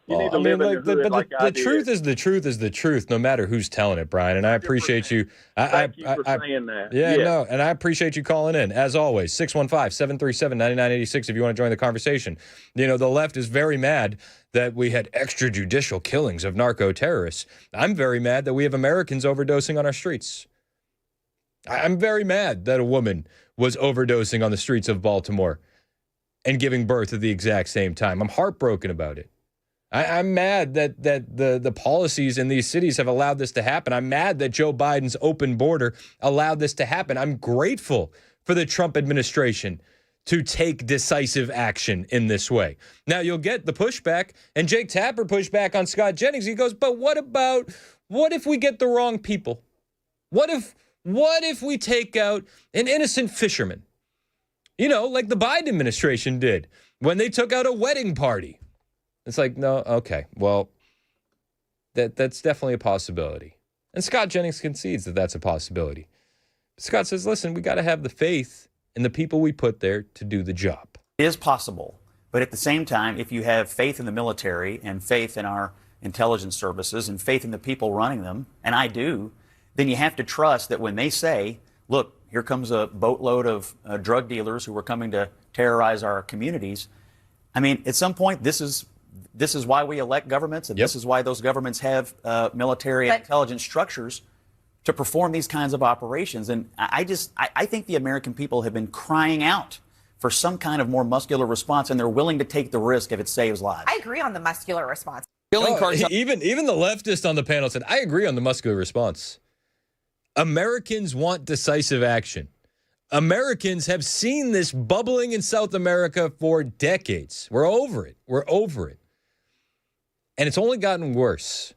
A: You need to live in the hood like I
B: the
A: did.
B: truth is the truth is the truth, no matter who's telling it, Brian. And I appreciate you.
A: Thank you for saying that.
B: Yeah, no, and I appreciate you calling in, as always. 615-737-9986 if you want to join the conversation. You know, the left is very mad that we had extrajudicial killings of narco-terrorists. I'm very mad that we have Americans overdosing on our streets. I'm very mad that a woman was overdosing on the streets of Baltimore and giving birth at the exact same time. I'm heartbroken about it. I'm mad that the policies in these cities have allowed this to happen. I'm mad that Joe Biden's open border allowed this to happen. I'm grateful for the Trump administration to take decisive action in this way. Now, you'll get the pushback, and Jake Tapper pushed back on Scott Jennings. He goes, but what if we get the wrong people? What if we take out an innocent fisherman? You know, like the Biden administration did when they took out a wedding party. It's like, no, okay, well, that's definitely a possibility. And Scott Jennings concedes that that's a possibility. Scott says, listen, we got to have the faith in the people we put there to do the job.
X: It is possible. But at the same time, if you have faith in the military and faith in our intelligence services and faith in the people running them, and I do, then you have to trust that when they say, look, here comes a boatload of drug dealers who are coming to terrorize our communities. I mean, at some point, this is why we elect governments, and this is why those governments have military and intelligence structures to perform these kinds of operations. And I think the American people have been crying out for some kind of more muscular response, and they're willing to take the risk if it saves lives.
D: I agree on the muscular response.
B: Even the leftist on the panel said, I agree on the muscular response. Americans want decisive action. Americans have seen this bubbling in South America for decades. We're over it. And it's only gotten worse.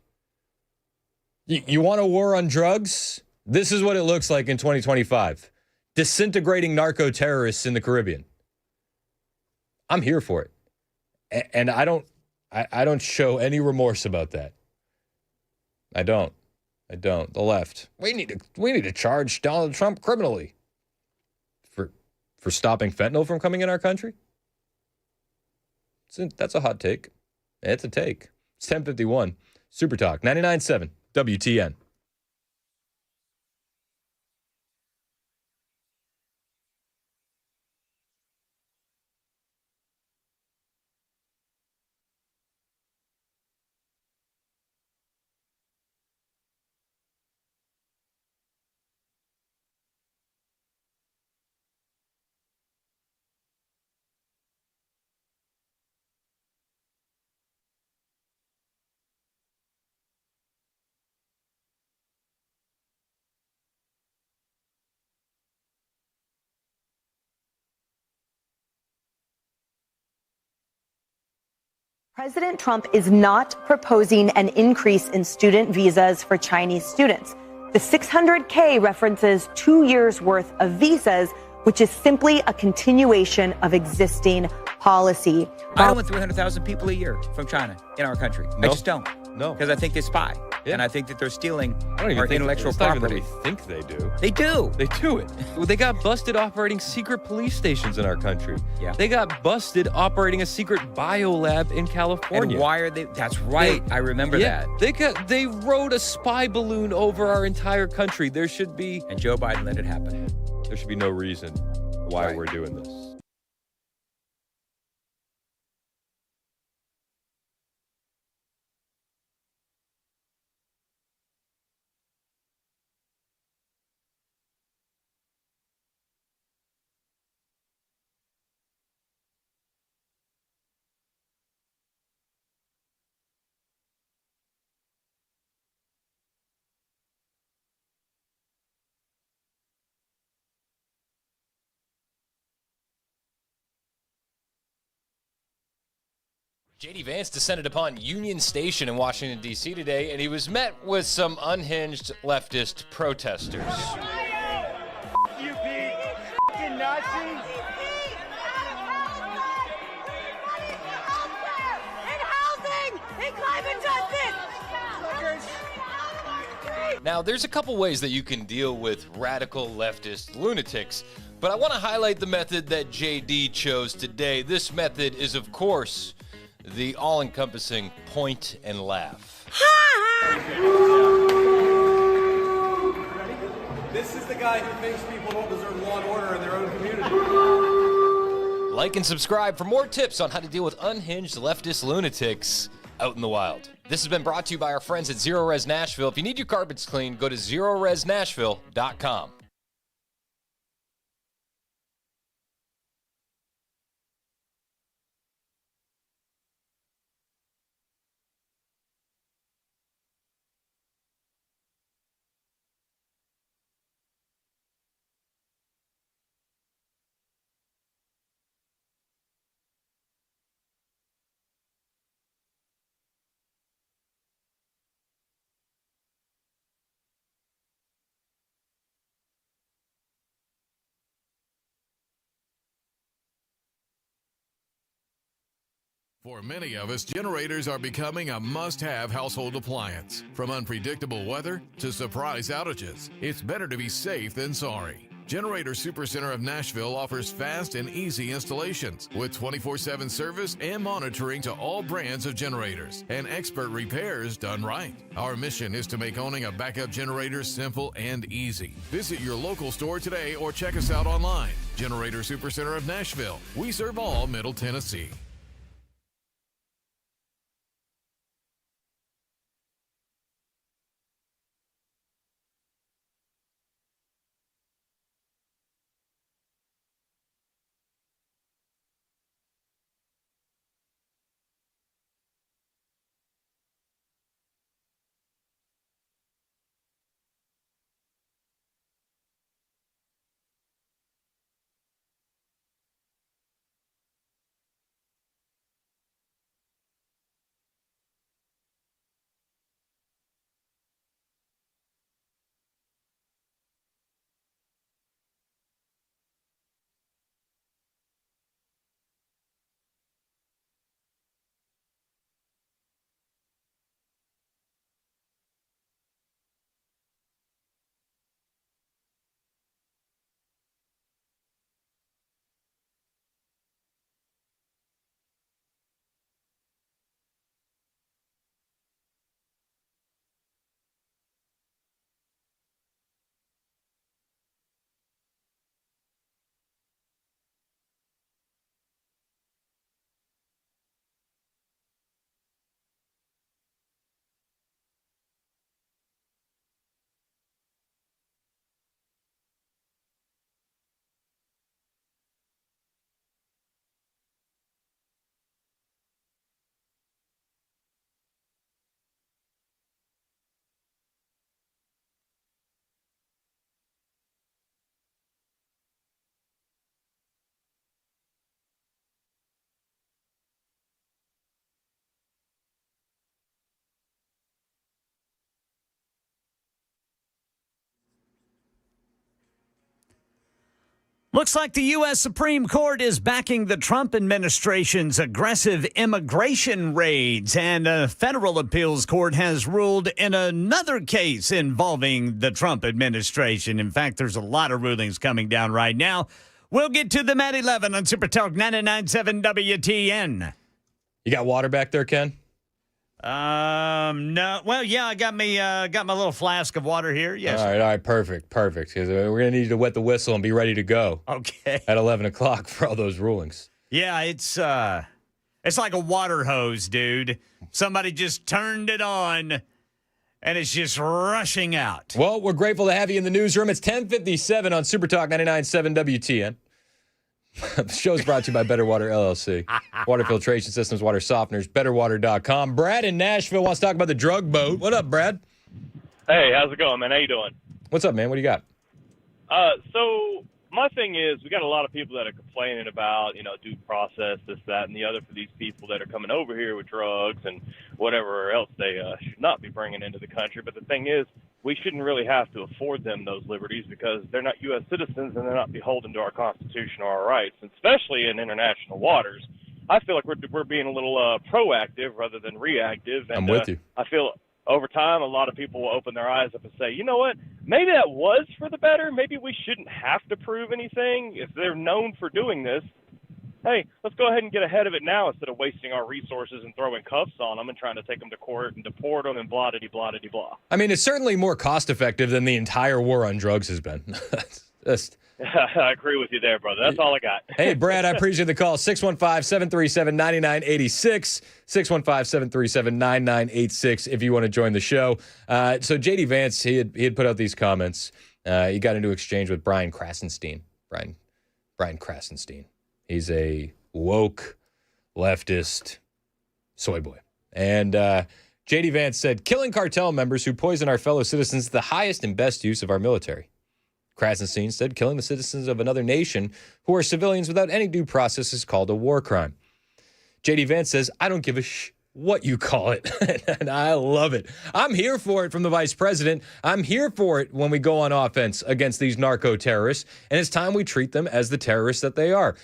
B: You want a war on drugs? This is what it looks like in 2025. Disintegrating narco-terrorists in the Caribbean. I'm here for it. And I don't show any remorse about that. I don't. The left. We need to charge Donald Trump criminally for stopping fentanyl from coming in our country. That's a hot take. It's a take. It's 10:51. Super Talk 99.7 WTN.
E: President Trump is not proposing an increase in student visas for Chinese students. The $600K references 2 years' worth of visas, which is simply a continuation of existing policy.
Q: I don't want 300,000 people a year from China in our country. I just don't.
B: No.
Q: Because I think they spy. Yeah. And I think that they're stealing our intellectual
B: it's not
Q: property.
B: even that they think they do.
Q: They do.
B: They do it. They got busted operating secret police stations in our country.
Q: Yeah.
B: They got busted operating a secret biolab in California.
Q: And why are they? That's right. I remember that.
B: They rode a spy balloon over our entire country. There should be.
Q: And Joe Biden let it happen.
B: There should be no reason why we're doing this. J.D. Vance descended upon Union Station in Washington, D.C. today, and he was met with some unhinged leftist protesters.
R: You big f***ing Nazis! In housing! In climate justice!
B: Now, there's a couple ways that you can deal with radical leftist lunatics, but I want to highlight the method that J.D. chose today. This method is, of course, the all-encompassing point and laugh.
D: This is the guy who thinks people don't deserve law and order in their own community.
B: Like and subscribe for more tips on how to deal with unhinged leftist lunatics out in the wild. This has been brought to you by our friends at Zero Res Nashville. If you need your carpets cleaned, go to ZeroResNashville.com.
G: For many of us, generators are becoming a must-have household appliance. From unpredictable weather to surprise outages, it's better to be safe than sorry. Generator Supercenter of Nashville offers fast and easy installations with 24/7 service and monitoring to all brands of generators and expert repairs done right. Our mission is to make owning a backup generator simple and easy. Visit your local store today or check us out online. Generator Supercenter of Nashville. We serve all Middle Tennessee.
H: Looks like the U.S. Supreme Court is backing the Trump administration's aggressive immigration raids, and a federal appeals court has ruled in another case involving the Trump administration. In fact, there's a lot of rulings coming down right now. We'll get to them at 11 on Super Talk 99.7 WTN.
B: You got water back there, Ken?
H: No. Well, yeah, I got my little flask of water here. Yes.
B: All right, perfect. Because we're going to need you to wet the whistle and be ready to go.
H: Okay.
B: At 11 o'clock for all those rulings.
H: Yeah, it's like a water hose, dude. Somebody just turned it on, and it's just rushing out.
B: Well, we're grateful to have you in the newsroom. It's 10:57 on Super Talk 99.7 WTN. The show's brought to you by Better Water LLC. Water filtration systems, water softeners, betterwater.com. Brad in Nashville wants to talk about the drug boat. What up, Brad?
W: Hey, how's it going, man? How you doing?
B: What's up, man? What do you got?
W: So my thing is, we got a lot of people that are complaining about, due process, this, that, and the other for these people that are coming over here with drugs and whatever else they should not be bringing into the country. But the thing is, we shouldn't really have to afford them those liberties because they're not U.S. citizens and they're not beholden to our Constitution or our rights, and especially in international waters. I feel like we're being a little proactive rather than reactive. And,
B: I'm with you.
W: I feel over time a lot of people will open their eyes up and say, you know what, maybe that was for the better. Maybe we shouldn't have to prove anything. If they're known for doing this, hey, let's go ahead and get ahead of it now instead of wasting our resources and throwing cuffs on them and trying to take them to court and deport them and blah-de-blah-de-blah.
B: I mean, it's certainly more cost-effective than the entire war on drugs has been. Just...
W: I agree with you there, brother. That's all I got.
B: Hey, Brad, I appreciate the call. 615-737-9986. 615-737-9986 if you want to join the show. So J.D. Vance, he had put out these comments. He got into exchange with Brian Krasenstein. Brian Krasenstein. He's a woke, leftist soy boy. And J.D. Vance said, killing cartel members who poison our fellow citizens is the highest and best use of our military. Krasenstein said killing the citizens of another nation who are civilians without any due process is called a war crime. J.D. Vance says, I don't give a what you call it. And I love it. I'm here for it from the vice president. I'm here for it when we go on offense against these narco terrorists. And it's time we treat them as the terrorists that they are.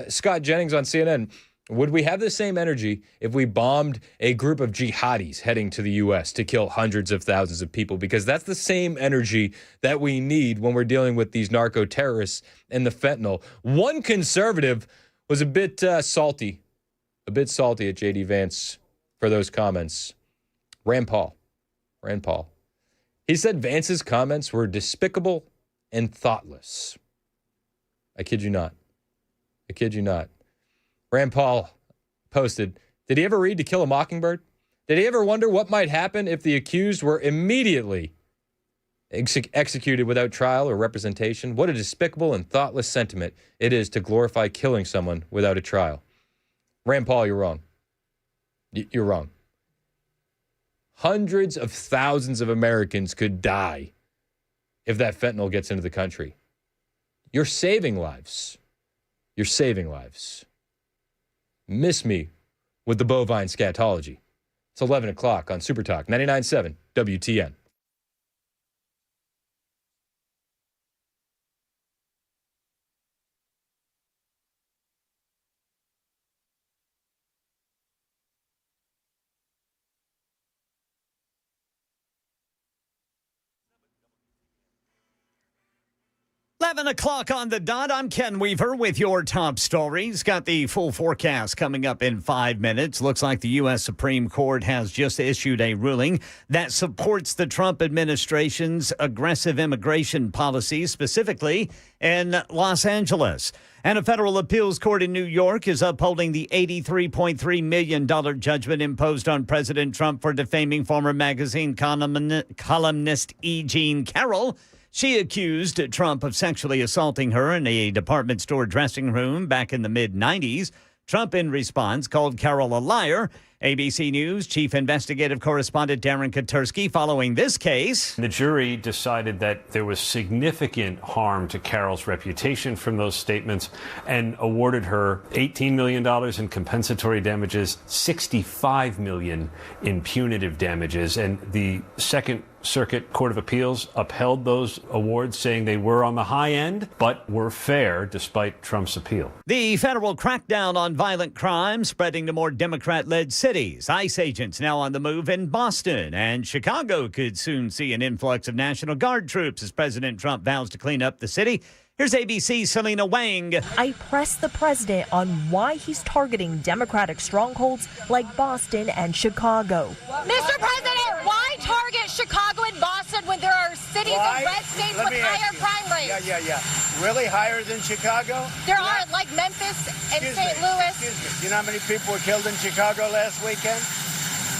B: Scott Jennings on CNN. Would we have the same energy if we bombed a group of jihadis heading to the U.S. to kill hundreds of thousands of people? Because that's the same energy that we need when we're dealing with these narco terrorists and the fentanyl. One conservative was a bit salty at J.D. Vance for those comments. Rand Paul. He said Vance's comments were despicable and thoughtless. I kid you not. Rand Paul posted, did he ever read To Kill a Mockingbird? Did he ever wonder what might happen if the accused were immediately executed without trial or representation? What a despicable and thoughtless sentiment it is to glorify killing someone without a trial. Rand Paul, you're wrong. You're wrong. Hundreds of thousands of Americans could die if that fentanyl gets into the country. You're saving lives. Miss me with the bovine scatology. It's 11 o'clock on Super Talk 99.7 WTN.
H: Eleven o'clock on the dot. I'm Ken Weaver with your top stories. Got the full forecast coming up in 5 minutes. Looks like the U.S. Supreme Court has just issued a ruling that supports the Trump administration's aggressive immigration policy, specifically in Los Angeles. And a federal appeals court in New York is upholding the $83.3 million judgment imposed on President Trump for defaming former magazine columnist E. Jean Carroll. She accused Trump of sexually assaulting her in a department store dressing room back in the mid-'90s. Trump, in response, called Carroll a liar. ABC News chief investigative correspondent Darren Katursky following this case.
I: The jury decided that there was significant harm to Carroll's reputation from those statements and awarded her $18 million in compensatory damages, $65 million in punitive damages. And the Second Circuit Court of Appeals upheld those awards, saying they were on the high end, but were fair despite Trump's appeal.
H: The federal crackdown on violent crime spreading to more Democrat-led cities. ICE agents now on the move in Boston, and Chicago could soon see an influx of National Guard troops as President Trump vows to clean up the city. Here's ABC's Selena Wang.
J: I pressed the president on why he's targeting Democratic strongholds like Boston and Chicago.
R: Mr. President, why target Chicago and Boston when there are cities and red states with higher crime rates?
P: Yeah. Really higher than Chicago?
R: There are, like Memphis and St. Louis.
P: Excuse me. You know how many people were killed in Chicago last weekend?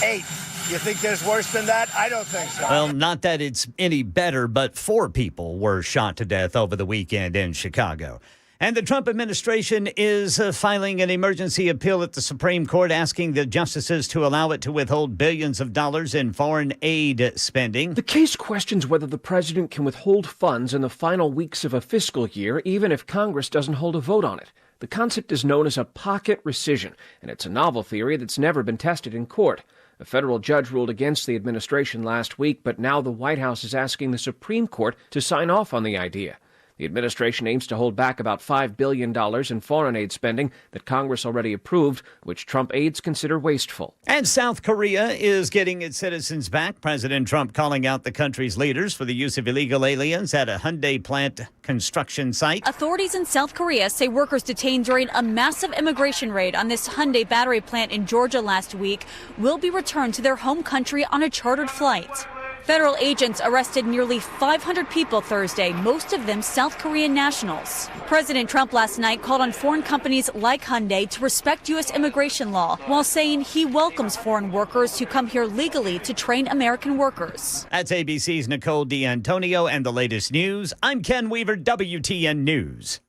P: 8. You think there's worse than that? I don't think so.
H: Well, not that it's any better, but 4 people were shot to death over the weekend in Chicago. And the Trump administration is filing an emergency appeal at the Supreme Court asking the justices to allow it to withhold billions of dollars in foreign aid spending.
K: The case questions whether the president can withhold funds in the final weeks of a fiscal year, even if Congress doesn't hold a vote on it. The concept is known as a pocket rescission, and it's a novel theory that's never been tested in court. A federal judge ruled against the administration last week, but now the White House is asking the Supreme Court to sign off on the idea. The administration aims to hold back about $5 billion in foreign aid spending that Congress already approved, which Trump aides consider wasteful.
H: And South Korea is getting its citizens back. President Trump calling out the country's leaders for the use of illegal aliens at a Hyundai plant construction site.
L: Authorities in South Korea say workers detained during a massive immigration raid on this Hyundai battery plant in Georgia last week will be returned to their home country on a chartered flight. Federal agents arrested nearly 500 people Thursday, most of them South Korean nationals. President Trump last night called on foreign companies like Hyundai to respect U.S. immigration law, while saying he welcomes foreign workers who come here legally to train American workers.
H: That's ABC's Nicole D'Antonio and the latest news. I'm Ken Weaver, WTN News.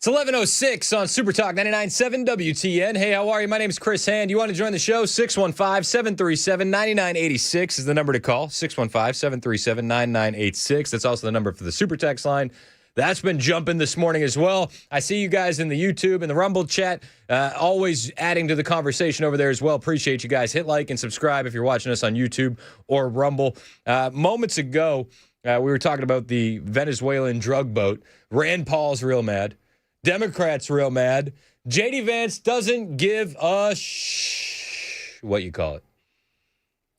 B: It's 11:06 on Super Talk 99.7 WTN. Hey, how are you? My name is Chris Hand. You want to join the show? 615-737-9986 is the number to call. 615-737-9986. That's also the number for the Super Text line. That's been jumping this morning as well. I see you guys in the YouTube and the Rumble chat, always adding to the conversation over there as well. Appreciate you guys. Hit like and subscribe if you're watching us on YouTube or Rumble. Moments ago, we were talking about the Venezuelan drug boat. Rand Paul's real mad. Democrats real mad. J.D. Vance doesn't give a what you call it.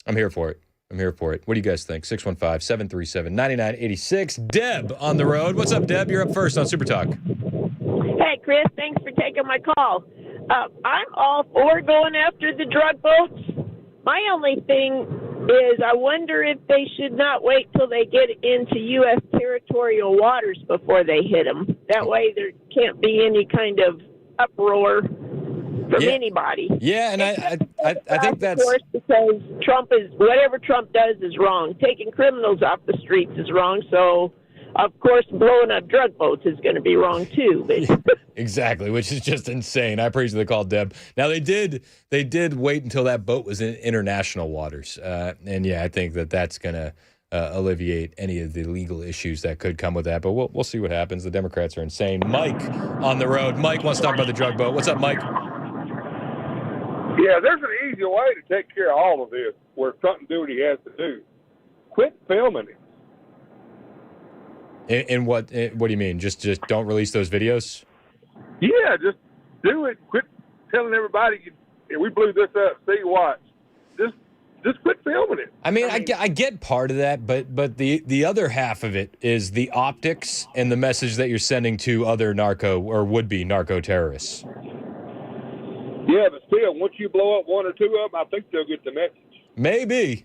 B: I'm here for it. What do you guys think? 615-737-9986. Deb on the road. What's up, Deb? You're up first on Super Talk.
M: Hey, Chris. Thanks for taking my call. I'm all for going after the drug boats. My only thing is I wonder if they should not wait till they get into U.S. territorial waters before they hit them. That way there can't be any kind of uproar from anybody.
B: Yeah, and I think that's...
M: Of course, because whatever Trump does is wrong. Taking criminals off the streets is wrong, so... Of course, blowing up drug boats is going to be wrong, too. But
B: exactly, which is just insane. I appreciate the call, Deb. Now, they did wait until that boat was in international waters. And, yeah, I think that's going to alleviate any of the legal issues that could come with that. But we'll see what happens. The Democrats are insane. Mike on the road. Mike wants to talk about the drug boat. What's up, Mike?
C: Yeah, there's an easier way to take care of all of this where Trump can do what he has to do. Quit filming it.
B: And what do you mean? Just don't release those videos?
C: Yeah, just do it. Quit telling everybody we blew this up. See, watch. Just quit filming it.
B: I mean, I get part of that, but the other half of it is the optics and the message that you're sending to other narco or would-be narco terrorists.
C: Yeah, but still, once you blow up one or two of them, I think they'll get the message.
B: Maybe.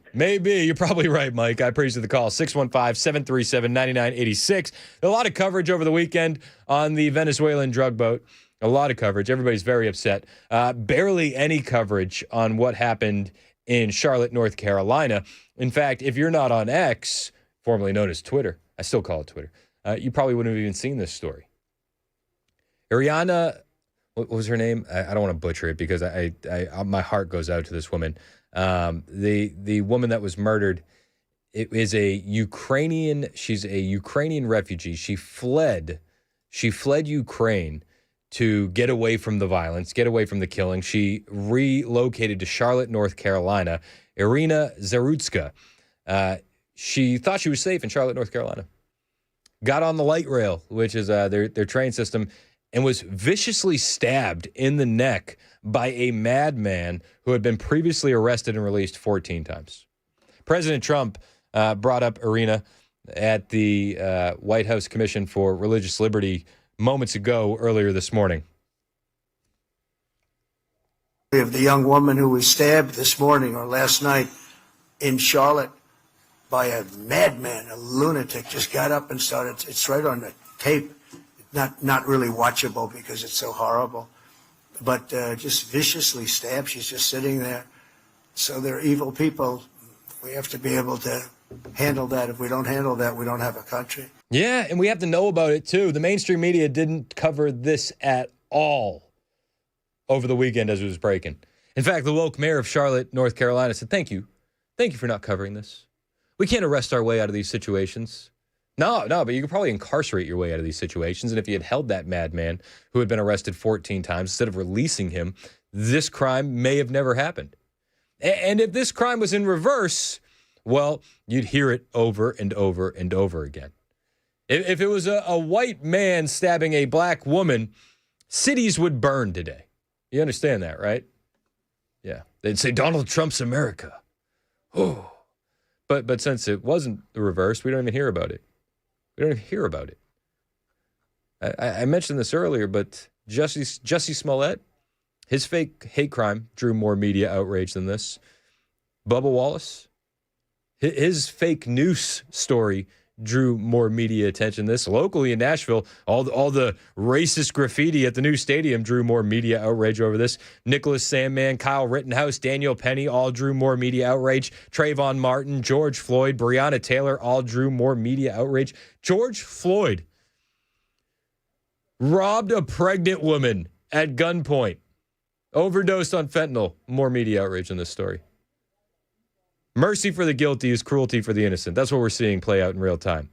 B: You're probably right, Mike. I appreciate the call. 615-737-9986. A lot of coverage over the weekend on the Venezuelan drug boat. A lot of coverage. Everybody's very upset. Barely any coverage on what happened in Charlotte, North Carolina. In fact, if you're not on X, formerly known as Twitter, I still call it Twitter, you probably wouldn't have even seen this story. Ariana, what was her name? I don't want to butcher it because my heart goes out to this woman. The woman that was murdered, it is she's a Ukrainian refugee. She fled Ukraine to get away from the violence, get away from the killing. She relocated to Charlotte, North Carolina. Irina Zarutska. She thought she was safe in Charlotte, North Carolina. Got on the light rail, which is their train system, and was viciously stabbed in the neck by a madman who had been previously arrested and released 14 times. President Trump brought up Irina at the White House Commission for Religious Liberty moments ago, earlier this morning.
N: We have the young woman who was stabbed this morning or last night in Charlotte by a madman, a lunatic, just got up and started. It's right on the tape. Not really watchable because it's so horrible, but just viciously stabbed. She's just sitting there. So they're evil people. We have to be able to handle that. If we don't handle that, we don't have a country.
B: Yeah, and we have to know about it, too. The mainstream media didn't cover this at all over the weekend as it was breaking. In fact, the woke mayor of Charlotte, North Carolina, said, thank you. Thank you for not covering this. We can't arrest our way out of these situations. No, but you could probably incarcerate your way out of these situations. And if you had held that madman who had been arrested 14 times, instead of releasing him, this crime may have never happened. And if this crime was in reverse, well, you'd hear it over and over and over again. If it was a white man stabbing a black woman, cities would burn today. You understand that, right? Yeah. They'd say Donald Trump's America. Oh. But since it wasn't the reverse, we don't even hear about it. We don't even hear about it. I mentioned this earlier, but Jussie Smollett, his fake hate crime drew more media outrage than this. Bubba Wallace, his fake noose story drew more media attention than this. Locally in Nashville, all the racist graffiti at the new stadium drew more media outrage over this. Nicholas Sandmann, Kyle Rittenhouse, Daniel Penny all drew more media outrage. Trayvon Martin, George Floyd, Breonna Taylor all drew more media outrage. George Floyd robbed a pregnant woman at gunpoint, overdosed on fentanyl. More media outrage in this story. Mercy for the guilty is cruelty for the innocent. That's what we're seeing play out in real time.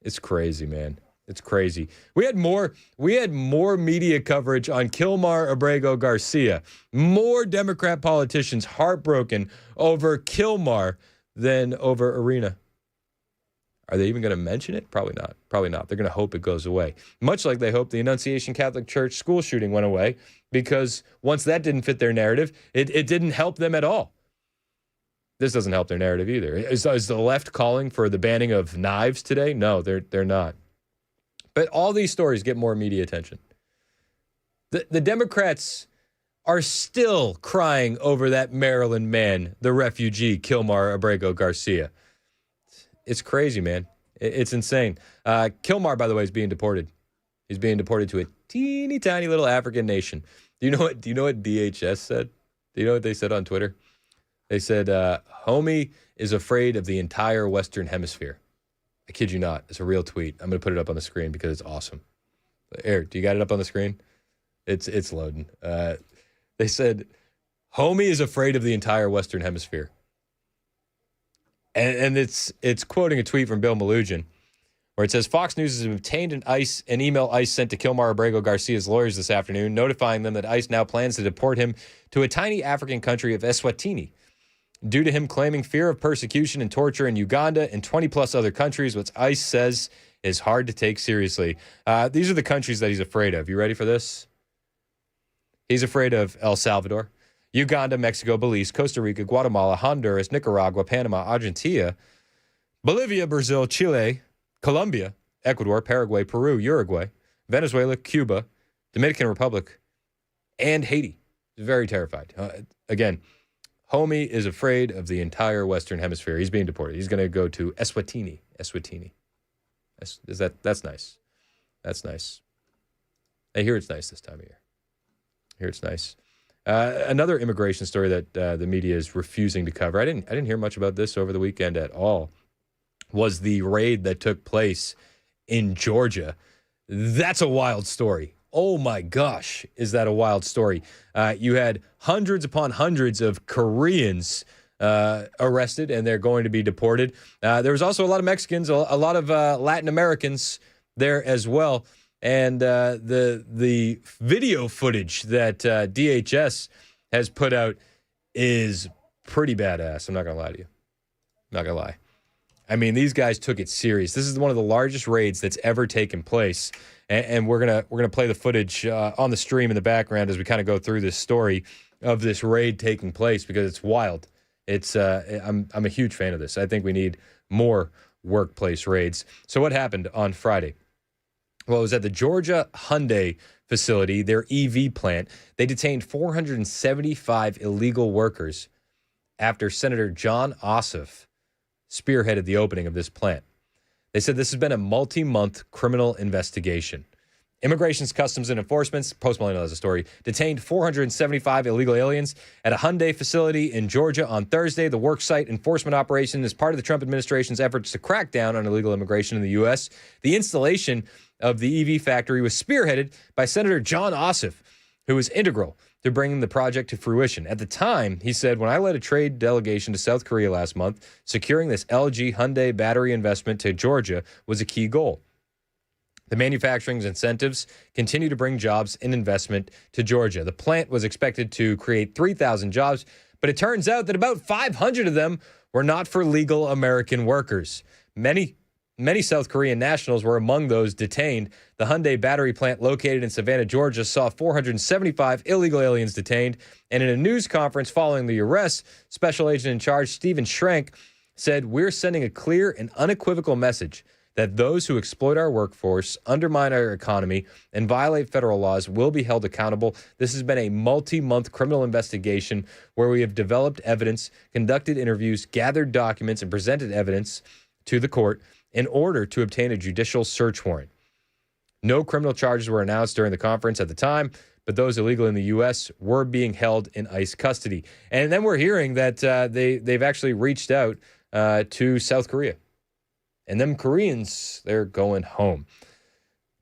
B: It's crazy, man. It's crazy. We had more media coverage on Kilmar Abrego Garcia. More Democrat politicians heartbroken over Kilmar than over Irina. Are they even going to mention it? Probably not. Probably not. They're going to hope it goes away. Much like they hope the Annunciation Catholic Church school shooting went away, because once that didn't fit their narrative, it didn't help them at all. This doesn't help their narrative either. Is the left calling for the banning of knives today? No, they're not. But all these stories get more media attention. The Democrats are still crying over that Maryland man, the refugee, Kilmar Abrego Garcia. It's crazy, man. It's insane. Kilmar, by the way, is being deported. He's being deported to a teeny tiny little African nation. Do you know what DHS said? Do you know what they said on Twitter? They said, homie is afraid of the entire Western Hemisphere. I kid you not. It's a real tweet. I'm going to put it up on the screen because it's awesome. Eric, do you got it up on the screen? It's loading. They said, homie is afraid of the entire Western Hemisphere. And it's quoting a tweet from Bill Malugin, where it says, Fox News has obtained an email ICE sent to Kilmar Abrego Garcia's lawyers this afternoon, notifying them that ICE now plans to deport him to a tiny African country of Eswatini. Due to him claiming fear of persecution and torture in Uganda and 20-plus other countries, which ICE says is hard to take seriously. These are the countries that he's afraid of. You ready for this? He's afraid of El Salvador, Uganda, Mexico, Belize, Costa Rica, Guatemala, Honduras, Nicaragua, Panama, Argentina, Bolivia, Brazil, Chile, Colombia, Ecuador, Paraguay, Peru, Uruguay, Venezuela, Cuba, Dominican Republic, and Haiti. He's very terrified. Again, homie is afraid of the entire Western Hemisphere. He's being deported. He's going to go to Eswatini. That's nice. That's nice. I hear it's nice this time of year. I hear it's nice. Another immigration story that the media is refusing to cover. I didn't hear much about this over the weekend at all. Was the raid that took place in Georgia. That's a wild story. Oh my gosh, is that a wild story? You had hundreds upon hundreds of Koreans arrested, and they're going to be deported. There was also a lot of Mexicans, a lot of Latin Americans there as well. And the video footage that DHS has put out is pretty badass. I'm not going to lie to you. I'm not going to lie. I mean, these guys took it serious. This is one of the largest raids that's ever taken place. And we're gonna play the footage on the stream in the background as we kind of go through this story of this raid taking place, because it's wild. It's I'm a huge fan of this. I think we need more workplace raids. So what happened on Friday? Well, it was at the Georgia Hyundai facility, their EV plant. They detained 475 illegal workers after Senator John Ossoff spearheaded the opening of this plant. They said this has been a multi-month criminal investigation. Immigration's Customs and Enforcement, Post Millennial has a story, detained 475 illegal aliens at a Hyundai facility in Georgia on Thursday. The worksite enforcement operation is part of the Trump administration's efforts to crack down on illegal immigration in the U.S. The installation of the EV factory was spearheaded by Senator John Ossoff, who was integral to bringing the project to fruition. At the time, he said, when I led a trade delegation to South Korea last month, securing this LG Hyundai battery investment to Georgia was a key goal. The manufacturing incentives continue to bring jobs and investment to Georgia. The plant was expected to create 3,000 jobs, but it turns out that about 500 of them were not for legal American workers. Many South Korean nationals were among those detained. The Hyundai battery plant located in Savannah, Georgia, saw 475 illegal aliens detained. And in a news conference following the arrest, Special Agent in Charge Stephen Schrank said, "We're sending a clear and unequivocal message that those who exploit our workforce, undermine our economy, and violate federal laws will be held accountable. This has been a multi-month criminal investigation where we have developed evidence, conducted interviews, gathered documents, and presented evidence to the court in order to obtain a judicial search warrant." No criminal charges were announced during the conference at the time, but those illegal in the U.S. were being held in ICE custody. And then we're hearing that they've actually reached out to South Korea. And them Koreans, they're going home.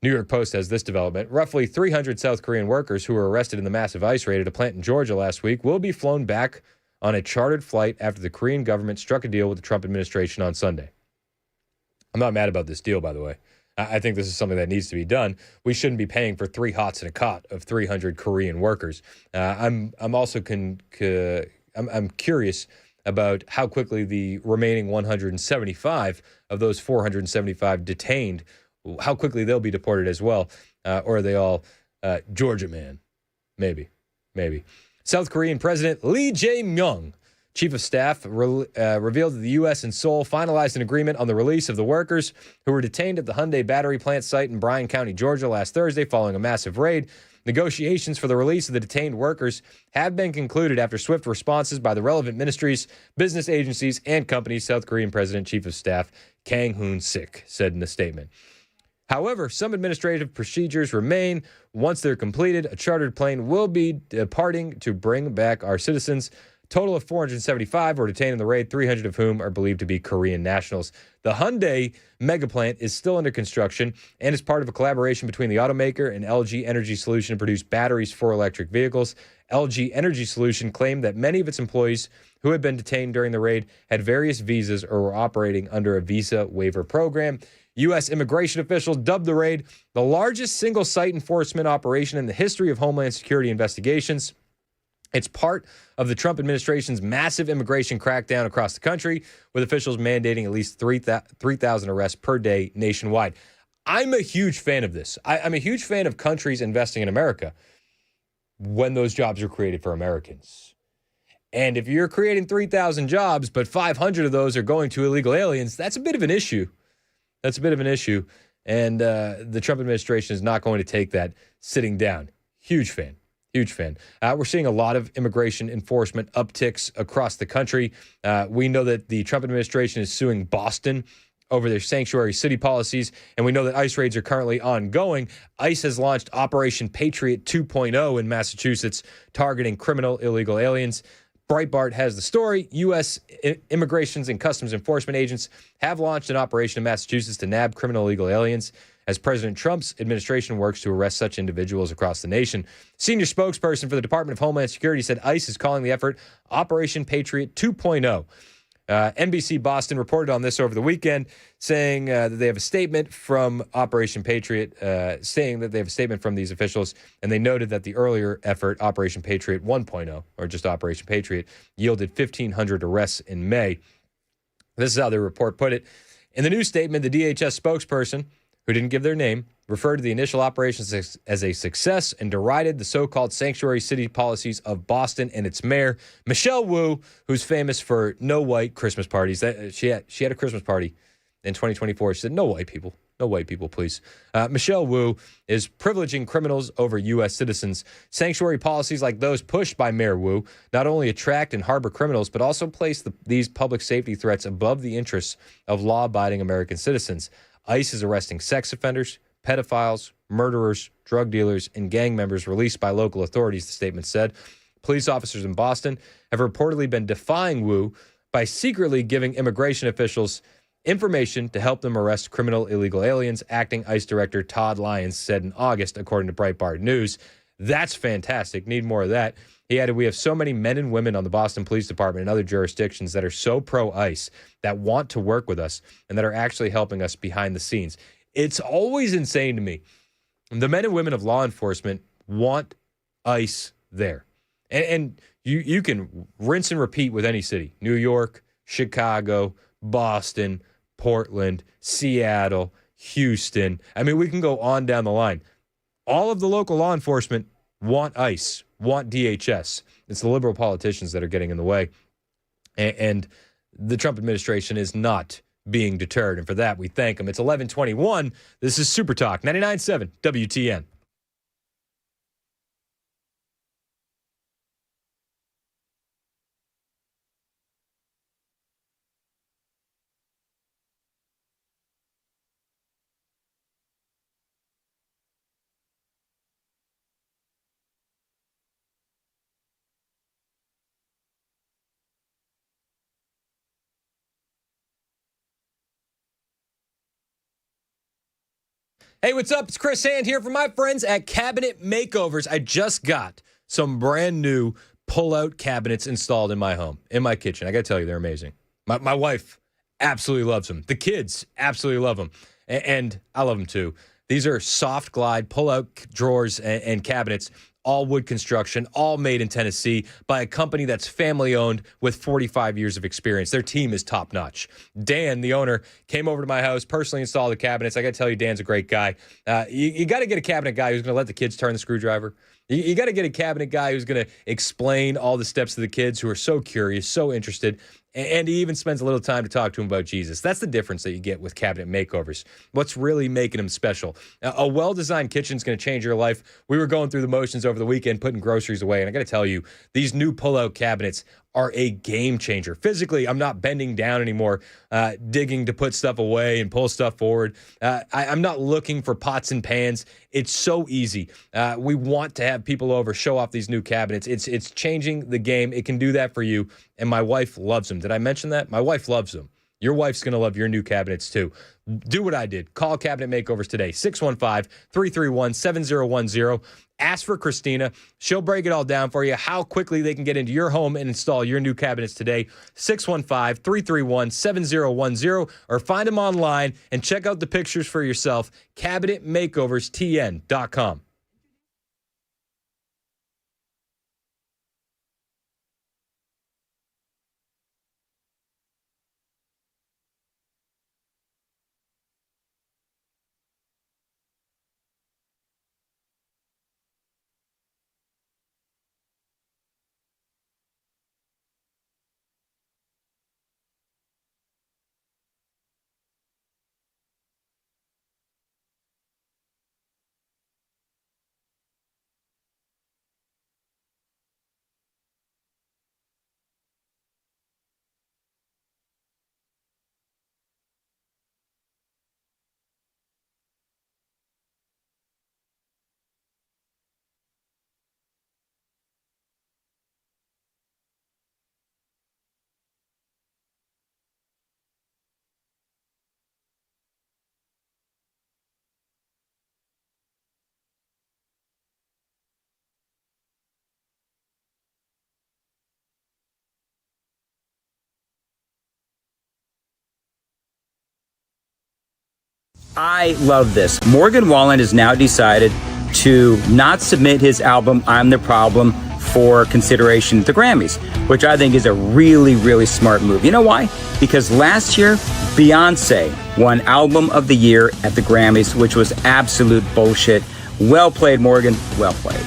B: New York Post has this development. Roughly 300 South Korean workers who were arrested in the massive ICE raid at a plant in Georgia last week will be flown back on a chartered flight after the Korean government struck a deal with the Trump administration on Sunday. I'm not mad about this deal, by the way. I think this is something that needs to be done. We shouldn't be paying for 3 hots and a cot of 300 Korean workers. I'm also I'm curious about how quickly the remaining 175 of those 475 detained, how quickly they'll be deported as well. Or are they all Georgia man? Maybe. South Korean President Lee Jae-myung, Chief of Staff, revealed that the U.S. and Seoul finalized an agreement on the release of the workers who were detained at the Hyundai battery plant site in Bryan County, Georgia last Thursday following a massive raid. Negotiations for the release of the detained workers have been concluded after swift responses by the relevant ministries, business agencies, and companies, South Korean President Chief of Staff Kang Hoon-sik said in a statement. However, some administrative procedures remain. Once they're completed, a chartered plane will be departing to bring back our citizens Total of 475 were detained in the raid, 300 of whom are believed to be Korean nationals. The Hyundai megaplant is still under construction and is part of a collaboration between the automaker and LG Energy Solution to produce batteries for electric vehicles. LG Energy Solution claimed that many of its employees who had been detained during the raid had various visas or were operating under a visa waiver program. U.S. immigration officials dubbed the raid the largest single site enforcement operation in the history of Homeland Security investigations. It's part of the Trump administration's massive immigration crackdown across the country, with officials mandating at least 3,000 arrests per day nationwide. I'm a huge fan of this. I'm a huge fan of countries investing in America when those jobs are created for Americans. And if you're creating 3,000 jobs, but 500 of those are going to illegal aliens, that's a bit of an issue. That's a bit of an issue. And the Trump administration is not going to take that sitting down. Huge fan. Huge fan. We're seeing a lot of immigration enforcement upticks across the country. We know that the Trump administration is suing Boston over their sanctuary city policies, and we know that ICE raids are currently ongoing. ICE has launched Operation Patriot 2.0 in Massachusetts, targeting criminal illegal aliens. Breitbart has the story. U.S. Immigrations and Customs Enforcement agents have launched an operation in Massachusetts to nab criminal illegal aliens as President Trump's administration works to arrest such individuals across the nation. Senior spokesperson for the Department of Homeland Security said ICE is calling the effort Operation Patriot 2.0. NBC Boston reported on this over the weekend, saying that they have a statement from Operation Patriot, saying that they have a statement from these officials, and they noted that the earlier effort, Operation Patriot 1.0, or just Operation Patriot, yielded 1,500 arrests in May. This is how the report put it. In the news statement, the DHS spokesperson, who didn't give their name, referred to the initial operations as a success and derided the so-called sanctuary city policies of Boston and its mayor, Michelle Wu, who's famous for no white Christmas parties. She had a Christmas party in 2024. She said, no white people, please. Michelle Wu is privileging criminals over U.S. citizens. Sanctuary policies like those pushed by Mayor Wu not only attract and harbor criminals, but also place these public safety threats above the interests of law-abiding American citizens. ICE is arresting sex offenders, pedophiles, murderers, drug dealers, and gang members released by local authorities, the statement said. Police officers in Boston have reportedly been defying Wu by secretly giving immigration officials information to help them arrest criminal illegal aliens, acting ICE Director Todd Lyons said in August, according to Breitbart News. That's fantastic. Need more of that. He added, we have so many men and women on the Boston Police Department and other jurisdictions that are so pro-ICE, that want to work with us, and that are actually helping us behind the scenes. It's always insane to me. The men and women of law enforcement want ICE there. And you can rinse and repeat with any city. New York, Chicago, Boston, Portland, Seattle, Houston. I mean, we can go on down the line. All of the local law enforcement want ICE, want DHS. It's the liberal politicians that are getting in the way. And the Trump administration is not being deterred. And for that, we thank them. It's 11:21. This is Super Talk 99.7 WTN. Hey, what's up? It's Chris Hand here from my friends at Cabinet Makeovers. I just got some brand new pull-out cabinets installed in my home, in my kitchen. I got to tell you, they're amazing. My wife absolutely loves them. The kids absolutely love them. And I love them too. These are soft glide pull-out drawers and cabinets, all wood construction, all made in Tennessee by a company that's family-owned with 45 years of experience. Their team is top-notch. Dan, the owner, came over to my house, personally installed the cabinets. I got to tell you, Dan's a great guy. You got to get a cabinet guy who's going to let the kids turn the screwdriver. You got to get a cabinet guy who's going to explain all the steps to the kids who are so curious, so interested, and he even spends a little time to talk to them about Jesus. That's the difference that you get with Cabinet Makeovers. What's really making them special? A well-designed kitchen is going to change your life. We were going through the motions over the weekend, putting groceries away, and I got to tell you, these new pull-out cabinets are a game changer. Physically, I'm not bending down anymore, digging to put stuff away and pull stuff forward. I'm not looking for pots and pans. It's so easy. We want to have people over, show off these new cabinets. It's changing the game. It can do that for you, and my wife loves them. Did I mention that? My wife loves them. Your wife's going to love your new cabinets, too. Do what I did. Call Cabinet Makeovers today, 615-331-7010. Ask for Christina. She'll break it all down for you, how quickly they can get into your home and install your new cabinets today, 615-331-7010, or find them online and check out the pictures for yourself, cabinetmakeoverstn.com.
Q: I love this. Morgan Wallen has now decided to not submit his album, I'm the Problem, for consideration at the Grammys, which I think is a really, really smart move. You know why? Because last year, Beyonce won Album of the Year at the Grammys, which was absolute bullshit. Well played, Morgan. Well played.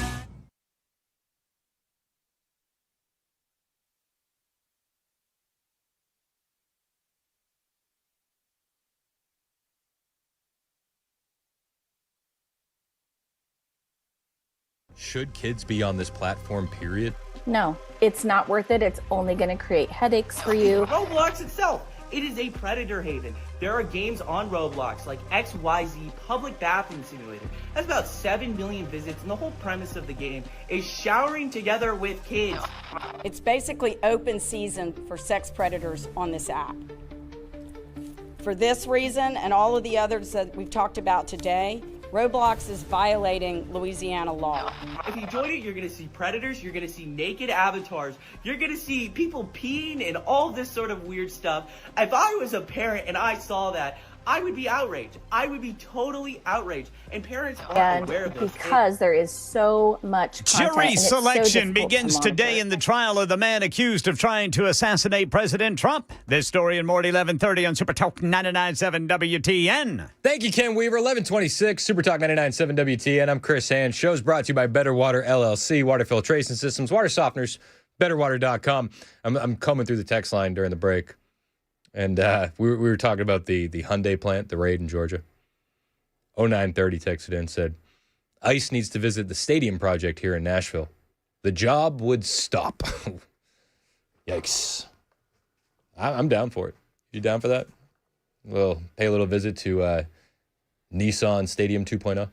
B: Should kids be on this platform, period?
O: No, it's not worth it. It's only going to create headaches for you.
S: Roblox itself, it is a predator haven. There are games on Roblox like XYZ Public Bathroom Simulator. That's about 7 million visits, and the whole premise of the game is showering together with kids.
T: It's basically open season for sex predators on this app. For this reason and all of the others that we've talked about today, Roblox is violating Louisiana law.
S: If you join it, you're going to see predators, you're going to see naked avatars, you're going to see people peeing and all this sort of weird stuff. If I was a parent and I saw that, I would be outraged. I would be totally outraged. And parents aren't aware of this.
O: Because there is so much content.
H: Jury selection begins today in the trial of the man accused of trying to assassinate President Trump. This story and more at 11:30 on Super Talk 99.7 WTN.
B: Thank you, Ken Weaver. 11:26, Super Talk 99.7 WTN. I'm Chris Hand. Show's brought to you by Better Water LLC, water filtration systems, water softeners, betterwater.com. I'm combing through the text line during the break. And we were talking about the Hyundai plant, the raid in Georgia. 0930 texted in, said, ICE needs to visit the stadium project here in Nashville. The job would stop. Yikes. I'm down for it. You down for that? We'll pay a little visit to Nissan Stadium 2.0.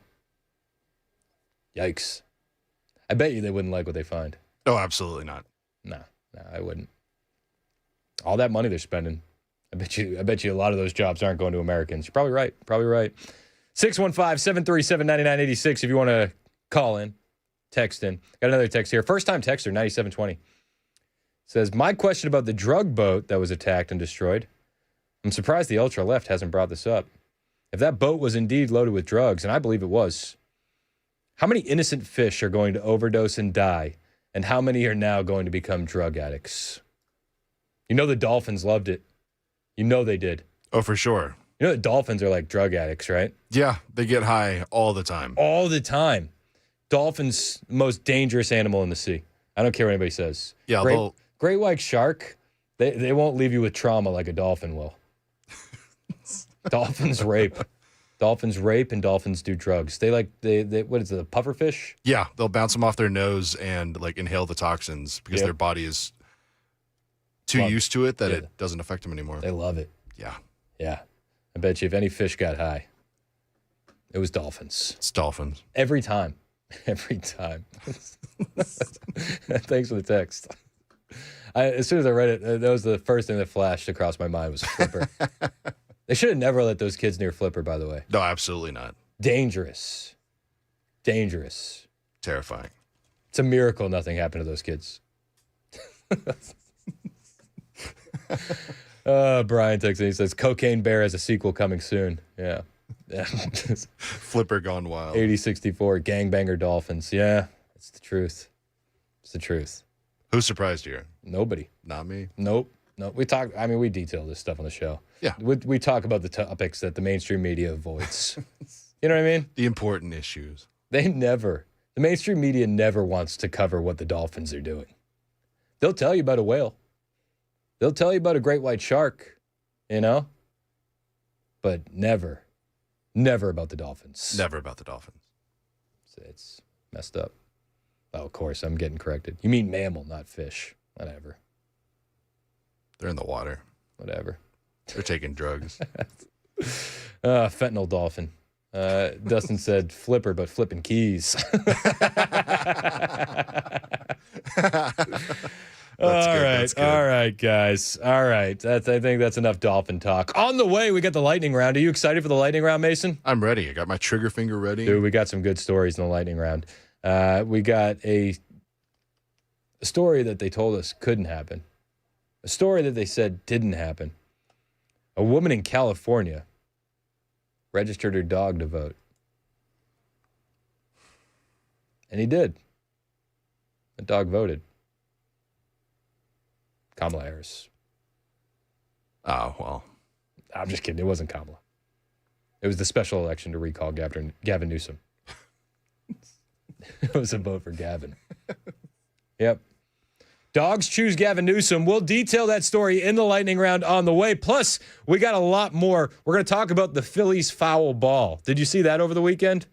B: Yikes. I bet you they wouldn't like what they find.
U: Oh, absolutely not.
B: No, I wouldn't. All that money they're spending. I bet you a lot of those jobs aren't going to Americans. You're probably right. 615-737-9986 if you want to call in, text in. Got another text here. First-time texter, 9720. Says, my question about the drug boat that was attacked and destroyed. I'm surprised the ultra-left hasn't brought this up. If that boat was indeed loaded with drugs, and I believe it was, how many innocent fish are going to overdose and die, and how many are now going to become drug addicts? You know the dolphins loved it. You know they did.
U: Oh, for sure.
B: You know the dolphins are like drug addicts, right?
U: Yeah, they get high all the time.
B: All the time. Dolphins, most dangerous animal in the sea. I don't care what anybody says.
U: Yeah,
B: great white shark, they won't leave you with trauma like a dolphin will. Dolphins rape. Dolphins rape and dolphins do drugs. They what is it, a pufferfish?
U: Yeah, they'll bounce them off their nose and like inhale the toxins because their body is too used to it that it doesn't affect them anymore.
B: They love it.
U: Yeah.
B: Yeah. I bet you if any fish got high, it was dolphins.
U: It's dolphins.
B: Every time. Every time. Thanks for the text. As soon as I read it, that was the first thing that flashed across my mind was Flipper. They should have never let those kids near Flipper, by the way.
U: No, absolutely not.
B: Dangerous. Dangerous.
U: Terrifying.
B: It's a miracle nothing happened to those kids. Brian texts and he says, Cocaine Bear has a sequel coming soon. Yeah.
U: Flipper gone wild.
B: 8064, Gangbanger Dolphins. Yeah, it's the truth. It's the truth.
U: Who surprised you?
B: Nobody.
U: Not me.
B: Nope. We detail this stuff on the show.
U: Yeah.
B: We talk about the topics that the mainstream media avoids. You know what I mean?
U: The important issues.
B: The mainstream media never wants to cover what the Dolphins are doing. They'll tell you about a whale. They'll tell you about a great white shark, but never about the Dolphins.
U: Never about the Dolphins.
B: It's messed up. Oh, of course, I'm getting corrected. You mean mammal, not fish. Whatever.
U: They're in the water.
B: Whatever.
U: They're taking drugs.
B: Fentanyl dolphin. Dustin said Flipper, but flipping keys. All right, guys. All right. I think that's enough dolphin talk. On the way, we got the lightning round. Are you excited for the lightning round, Mason?
U: I'm ready. I got my trigger finger ready.
B: Dude, we got some good stories in the lightning round. We got a story that they told us couldn't happen. A story that they said didn't happen. A woman in California registered her dog to vote. And he did. The dog voted. Kamala Harris.
U: Oh, well.
B: I'm just kidding. It wasn't Kamala. It was the special election to recall Gavin Newsom. It was a vote for Gavin. Yep. Dogs choose Gavin Newsom. We'll detail that story in the lightning round on the way. Plus, we got a lot more. We're going to talk about the Phillies foul ball. Did you see that over the weekend?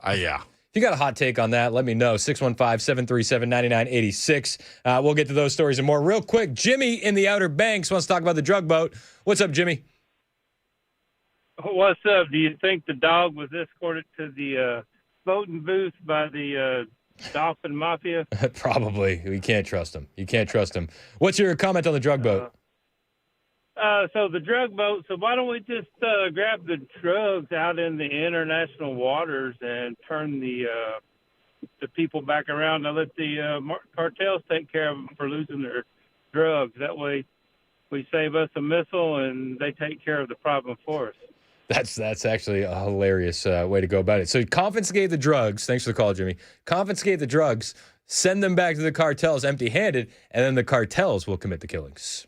U: Yeah.
B: If you got a hot take on that, let me know. 615-737-9986. We'll get to those stories and more. Real quick, Jimmy in the Outer Banks wants to talk about the drug boat. What's up, Jimmy?
A: What's up? Do you think the dog was escorted to the voting booth by the Dolphin Mafia?
B: Probably. We can't trust him. You can't trust him. What's your comment on the drug boat?
A: So the drug boat, so why don't we just grab the drugs out in the international waters and turn the people back around and let the cartels take care of them for losing their drugs. That way we save us a missile and they take care of the problem for us.
B: That's actually a hilarious way to go about it. So confiscate the drugs. Thanks for the call, Jimmy. Confiscate the drugs, send them back to the cartels empty-handed, and then the cartels will commit the killings.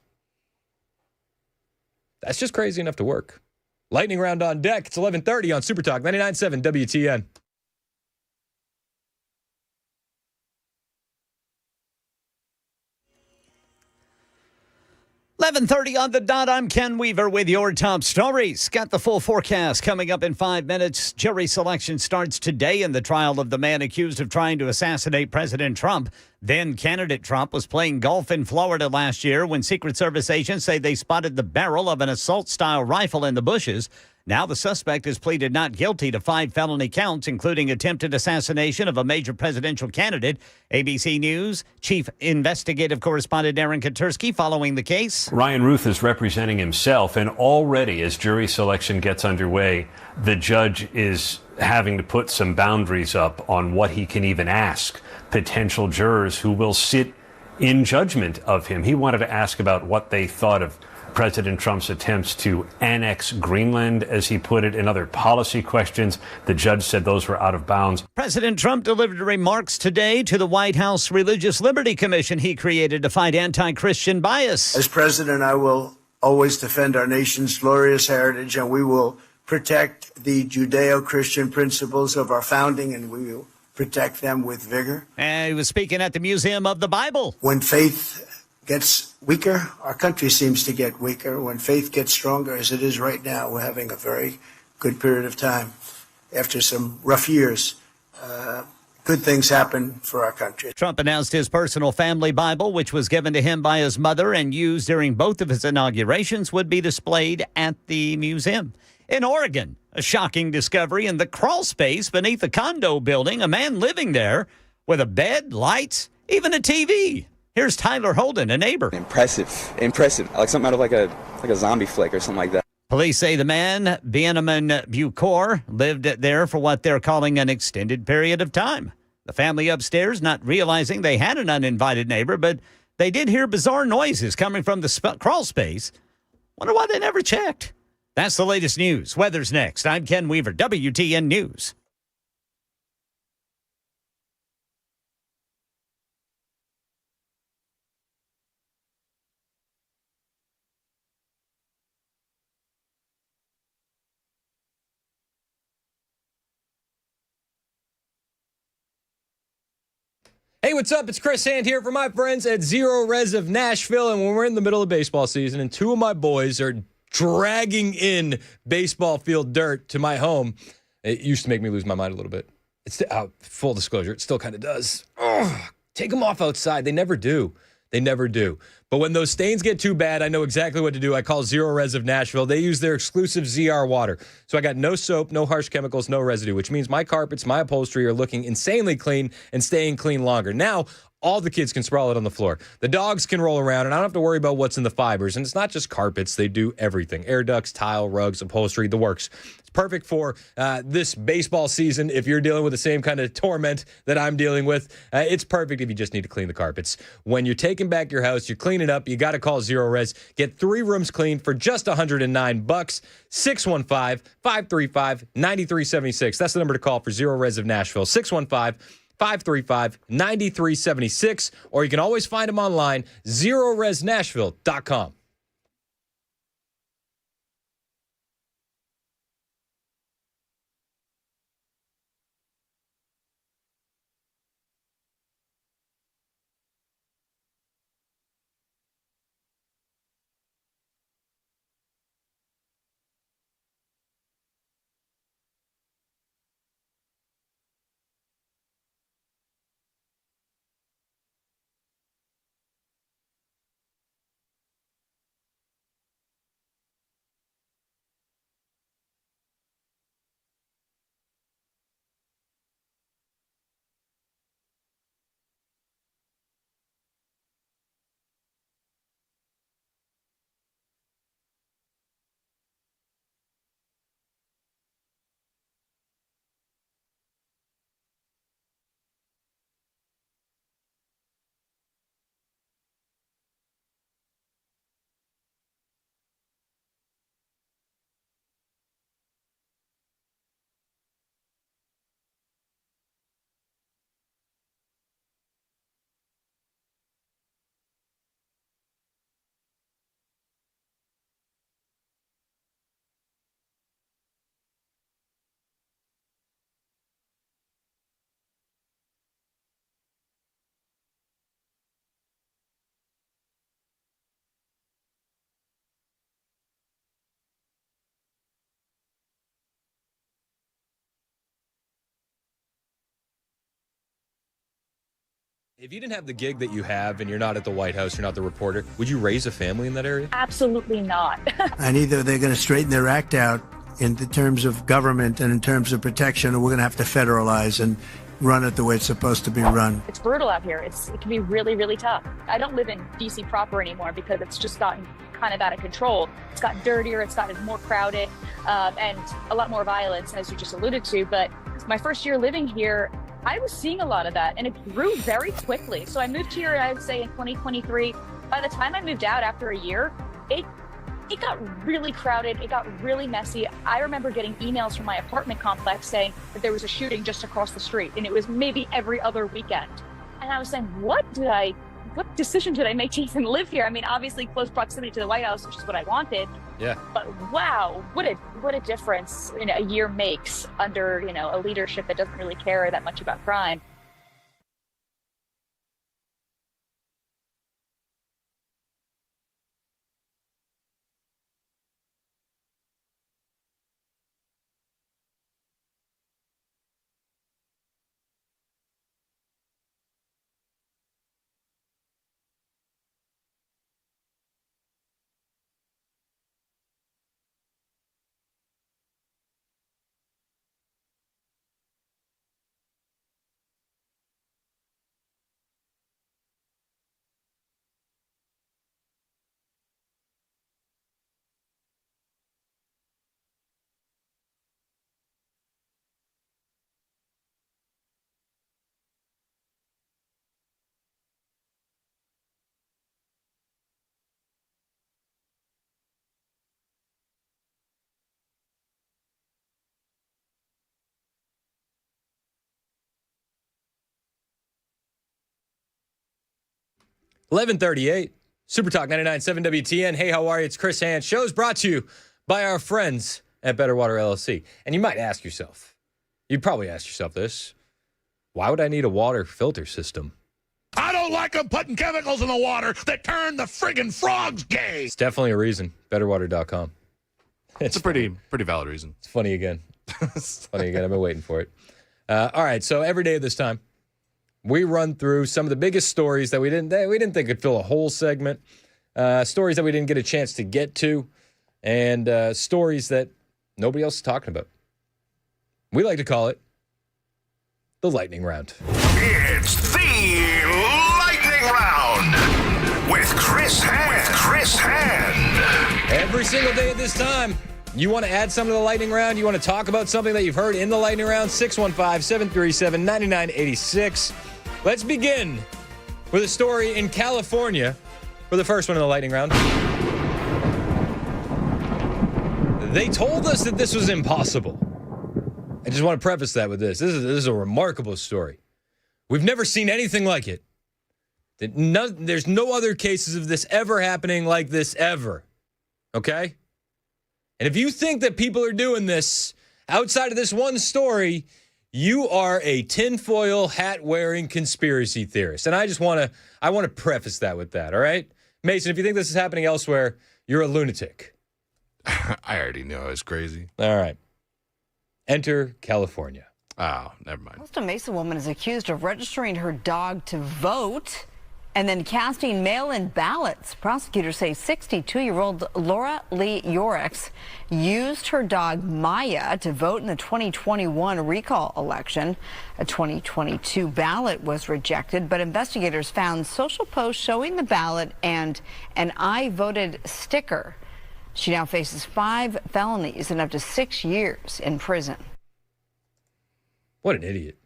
B: That's just crazy enough to work. Lightning round on deck. It's 11:30 on Super Talk 99.7 WTN.
H: $11:30 on the dot. I'm Ken Weaver with your top stories. Got the full forecast coming up in 5 minutes. Jury selection starts today in the trial of the man accused of trying to assassinate President Trump. Then candidate Trump was playing golf in Florida last year when Secret Service agents say they spotted the barrel of an assault-style rifle in the bushes. Now the suspect has pleaded not guilty to 5 felony counts, including attempted assassination of a major presidential candidate. ABC News Chief Investigative Correspondent Aaron Katursky following the case.
I: Ryan Ruth is representing himself, and already as jury selection gets underway, the judge is having to put some boundaries up on what he can even ask potential jurors who will sit in judgment of him. He wanted to ask about what they thought of President Trump's attempts to annex Greenland, as he put it, and other policy questions. The judge said those were out of bounds.
H: President Trump delivered remarks today to the White House Religious Liberty Commission he created to fight anti-Christian bias.
N: As president, I will always defend our nation's glorious heritage, and we will protect the Judeo-Christian principles of our founding, and we will protect them with vigor.
H: And he was speaking at the Museum of the Bible.
N: When faith gets weaker, our country seems to get weaker. When faith gets stronger, as it is right now, we're having a very good period of time after some rough years. good things happen for our country.
H: Trump announced his personal family Bible, which was given to him by his mother and used during both of his inaugurations, would be displayed at the museum. In Oregon, a shocking discovery in the crawl space beneath a condo building. A man living there with a bed, lights, even a TV. Here's Tyler Holden, a neighbor.
E: Impressive. Like something out of like a zombie flick or something like that.
H: Police say the man, Benjamin Bucor, lived there for what they're calling an extended period of time. The family upstairs not realizing they had an uninvited neighbor, but they did hear bizarre noises coming from the crawl space. Wonder why they never checked. That's the latest news. Weather's next. I'm Ken Weaver, WTN News.
B: Hey, what's up? It's Chris Hand here for my friends at Zero Res of Nashville. And when we're in the middle of baseball season and two of my boys are dragging in baseball field dirt to my home, it used to make me lose my mind a little bit. It's full disclosure, it still kind of does. Take them off outside. They never do. But when those stains get too bad, I know exactly what to do. I call Zero Res of Nashville. They use their exclusive ZR water. So I got no soap, no harsh chemicals, no residue, which means my carpets, my upholstery are looking insanely clean and staying clean longer. Now, all the kids can sprawl it on the floor. The dogs can roll around, and I don't have to worry about what's in the fibers. And it's not just carpets. They do everything. Air ducts, tile, rugs, upholstery, the works. It's perfect for this baseball season if you're dealing with the same kind of torment that I'm dealing with. It's perfect if you just need to clean the carpets. When you're taking back your house, you're cleaning up, you got to call Zero Res. Get 3 rooms cleaned for just $109. 615-535-9376. That's the number to call for Zero Res of Nashville. 615-535-9376, or you can always find them online, zeroresnashville.com. If you didn't have the gig that you have and you're not at the White House, you're not the reporter, would you raise a family in that area?
R: Absolutely not.
N: And either they're going to straighten their act out in the terms of government and in terms of protection, or we're going to have to federalize and run it the way it's supposed to be run.
R: It's brutal out here. It can be really, really tough. I don't live in D.C. proper anymore because it's just gotten kind of out of control. It's gotten dirtier, it's gotten more crowded, and a lot more violence, as you just alluded to. But my first year living here, I was seeing a lot of that, and it grew very quickly. So I moved here, I would say, in 2023. By the time I moved out after a year, it got really crowded. It got really messy. I remember getting emails from my apartment complex saying that there was a shooting just across the street, and it was maybe every other weekend. And I was saying, what decision did I make to even live here? I mean, obviously close proximity to the White House, which is what I wanted.
B: Yeah.
R: But wow, what a difference a year makes under a leadership that doesn't really care that much about crime.
B: 11:38. Super Talk 99.7 WTN. Hey, how are you? It's Chris Hand. Show's brought to you by our friends at Better Water LLC. And you might ask yourself, you'd probably ask yourself this, why would I need a water filter system?
U: I don't like them putting chemicals in the water that turn the friggin' frogs gay.
B: It's definitely a reason. BetterWater.com.
U: It's a pretty valid reason.
B: It's funny again. It's funny again. I've been waiting for it. All right, so every day at this time, we run through some of the biggest stories that we didn't think could fill a whole segment, stories that we didn't get a chance to get to, and stories that nobody else is talking about. We like to call it the Lightning Round.
U: It's the Lightning Round with Chris Hand.
B: Every single day at this time, you want to add something to the Lightning Round? You want to talk about something that you've heard in the Lightning Round? 615-737-9986. Let's begin with a story in California for the first one in the Lightning Round. They told us that this was impossible. I just want to preface that with this. This is a remarkable story. We've never seen anything like it. There's no other cases of this ever happening like this ever. Okay? And if you think that people are doing this outside of this one story, you are a tinfoil hat-wearing conspiracy theorist. And I want to preface that with that, all right? Mason, if you think this is happening elsewhere, you're a lunatic.
U: I already knew I was crazy.
B: All right. Enter California.
U: Oh, never mind.
D: Costa Mesa woman is accused of registering her dog to vote and then casting mail-in ballots. Prosecutors say 62-year-old Laura Lee Yorix used her dog Maya to vote in the 2021 recall election. A 2022 ballot was rejected, but investigators found social posts showing the ballot and an I voted sticker. She now faces 5 felonies and up to 6 years in prison.
B: What an idiot.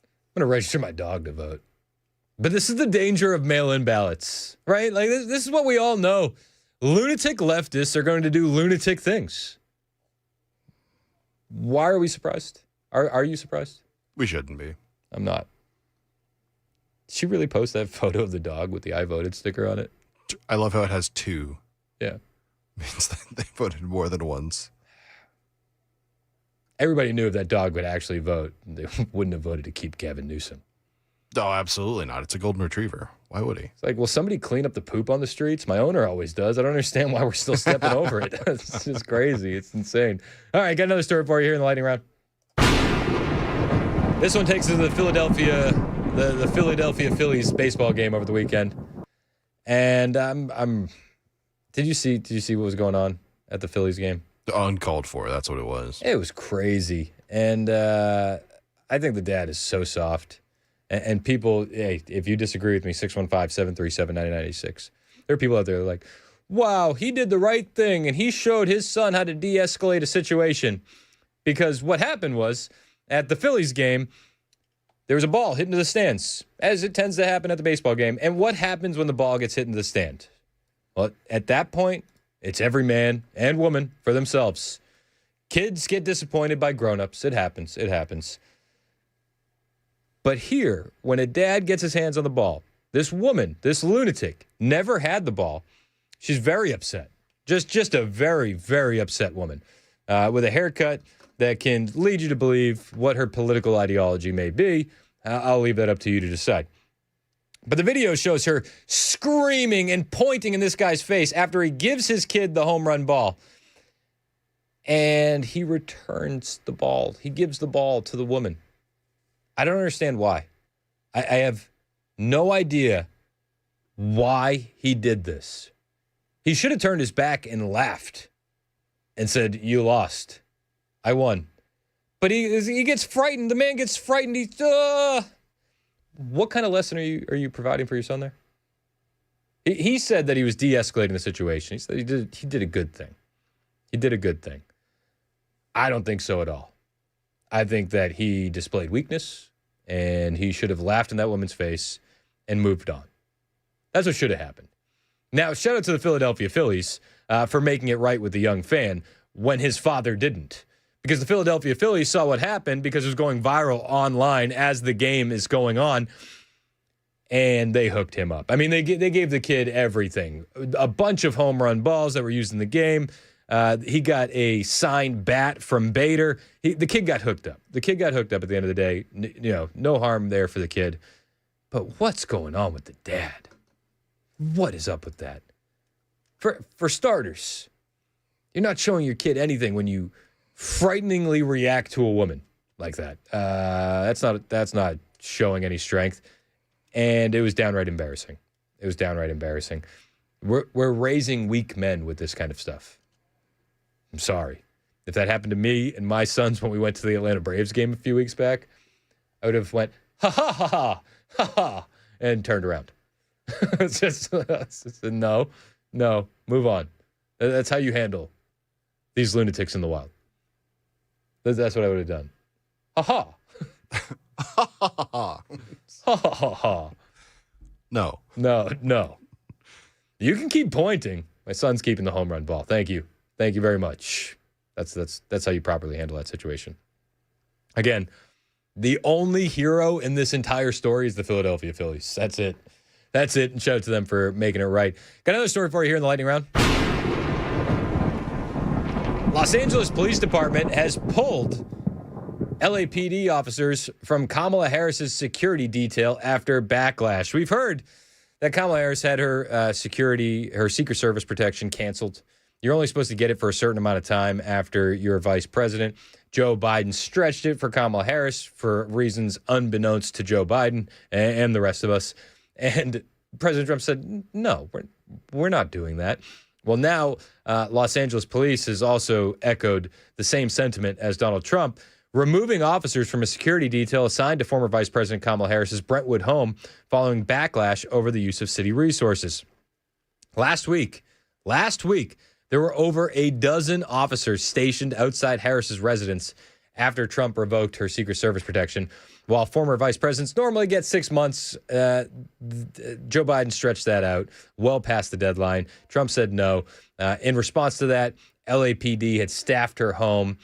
B: I'm going to register my dog to vote. But this is the danger of mail-in ballots, right? Like, this is what we all know. Lunatic leftists are going to do lunatic things. Why are we surprised? Are you surprised?
U: We shouldn't be.
B: I'm not. Did she really post that photo of the dog with the I voted sticker on it?
U: I love how it has 2.
B: Yeah.
U: Means that they voted more than once.
B: Everybody knew if that dog would actually vote, they wouldn't have voted to keep Gavin Newsom.
U: Oh, absolutely not. It's a golden retriever. Why would he?
B: It's like, will somebody clean up the poop on the streets? My owner always does. I don't understand why we're still stepping over it. It's just crazy. It's insane. All right, got another story for you here in the Lightning Round. This one takes us to the Philadelphia Phillies baseball game over the weekend. And did you see what was going on at the Phillies game?
U: Uncalled for. That's what it was.
B: It was crazy. And I think the dad is so soft. And people, hey, if you disagree with me, 615-737-9986. There are people out there that are like, wow, he did the right thing, and he showed his son how to de-escalate a situation. Because what happened was, at the Phillies game, there was a ball hit into the stands, as it tends to happen at the baseball game. And what happens when the ball gets hit into the stand? Well, at that point, it's every man and woman for themselves. Kids get disappointed by grown-ups. It happens. It happens. But here, when a dad gets his hands on the ball, this woman, this lunatic, never had the ball. She's very upset. Just a very, very upset woman with a haircut that can lead you to believe what her political ideology may be. I'll leave that up to you to decide. But the video shows her screaming and pointing in this guy's face after he gives his kid the home run ball. And he returns the ball. He gives the ball to the woman. I don't understand why. I have no idea why he did this. He should have turned his back and laughed and said, you lost. I won. But he gets frightened. The man gets frightened. What kind of lesson are you providing for your son there? He said that he was de-escalating the situation. He said he did a good thing. He did a good thing. I don't think so at all. I think that he displayed weakness, and he should have laughed in that woman's face and moved on. That's what should have happened. Now, shout out to the Philadelphia Phillies for making it right with the young fan when his father didn't. Because the Philadelphia Phillies saw what happened because it was going viral online as the game is going on. and they hooked him up. I mean, they gave the kid everything. A bunch of home run balls that were used in the game. He got a signed bat from Bader. The kid got hooked up. The kid got hooked up at the end of the day. No harm there for the kid. But what's going on with the dad? What is up with that? For starters, you're not showing your kid anything when you frighteningly react to a woman like that. That's not showing any strength. And it was downright embarrassing. We're raising weak men with this kind of stuff. I'm sorry. If that happened to me and my sons when we went to the Atlanta Braves game a few weeks back, I would have went, ha, ha, ha, ha, ha, ha, and turned around. It's just no, move on. That's how you handle these lunatics in the wild. That's what I would have done. Ha, ha.
U: Ha, ha, ha.
B: Ha, ha, ha, ha.
U: No.
B: You can keep pointing. My son's keeping the home run ball. Thank you very much. That's how you properly handle that situation. Again, the only hero in this entire story is the Philadelphia Phillies. That's it. And shout out to them for making it right. Got another story for you here in the lightning round. Los Angeles Police Department has pulled LAPD officers from Kamala Harris's security detail after backlash. We've heard that Kamala Harris had her Secret Service protection canceled. You're only supposed to get it for a certain amount of time after you're vice president. Joe Biden stretched it for Kamala Harris for reasons unbeknownst to Joe Biden and the rest of us. And President Trump said, no, we're not doing that. Well, now Los Angeles police has also echoed the same sentiment as Donald Trump, removing officers from a security detail assigned to former Vice President Kamala Harris's Brentwood home following backlash over the use of city resources. Last week, there were over a dozen officers stationed outside Harris's residence after Trump revoked her Secret Service protection. While former vice presidents normally get 6 months, Joe Biden stretched that out well past the deadline. Trump said no. In response to that, LAPD had staffed her home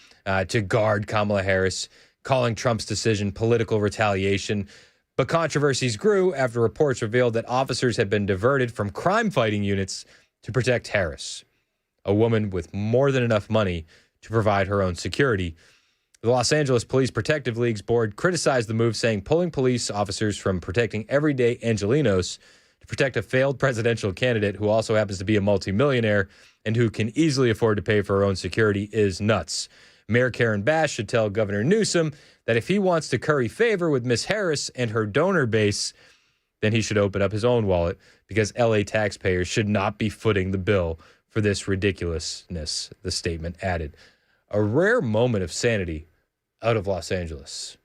B: to guard Kamala Harris, calling Trump's decision political retaliation. But controversies grew after reports revealed that officers had been diverted from crime-fighting units to protect Harris, a woman with more than enough money to provide her own security. The Los Angeles Police Protective League's board criticized the move, saying pulling police officers from protecting everyday Angelenos to protect a failed presidential candidate who also happens to be a multimillionaire and who can easily afford to pay for her own security is nuts. Mayor Karen Bass should tell Governor Newsom that if he wants to curry favor with Miss Harris and her donor base, then he should open up his own wallet, because LA taxpayers should not be footing the bill for this ridiculousness, the statement added. A rare moment of sanity out of Los Angeles.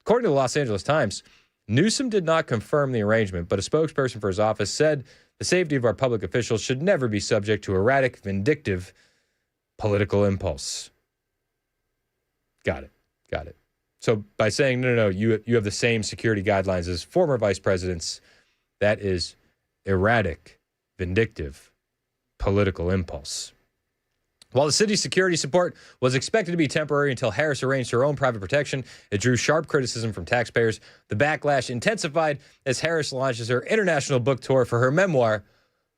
B: According to the Los Angeles Times, Newsom did not confirm the arrangement, but a spokesperson for his office said the safety of our public officials should never be subject to erratic, vindictive political impulse. Got it. So by saying, no, you have the same security guidelines as former vice presidents, that is erratic, vindictive political impulse. While the city's security support was expected to be temporary until Harris arranged her own private protection, it drew sharp criticism from taxpayers. The backlash intensified as Harris launches her international book tour for her memoir,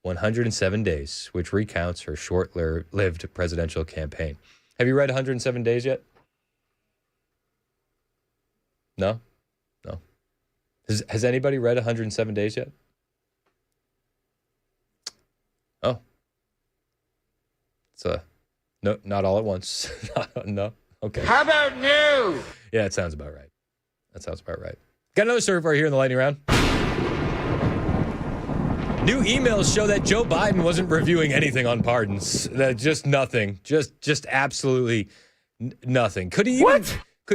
B: 107 Days, which recounts her short-lived presidential campaign. Have you read 107 Days yet? No? Has anybody read 107 Days yet? Oh. It's no, not all at once. No? Okay.
U: How about new?
B: Yeah, it sounds about right. Got another story for you here in the lightning round. New emails show that Joe Biden wasn't reviewing anything on pardons. Just nothing. Just absolutely nothing. Could he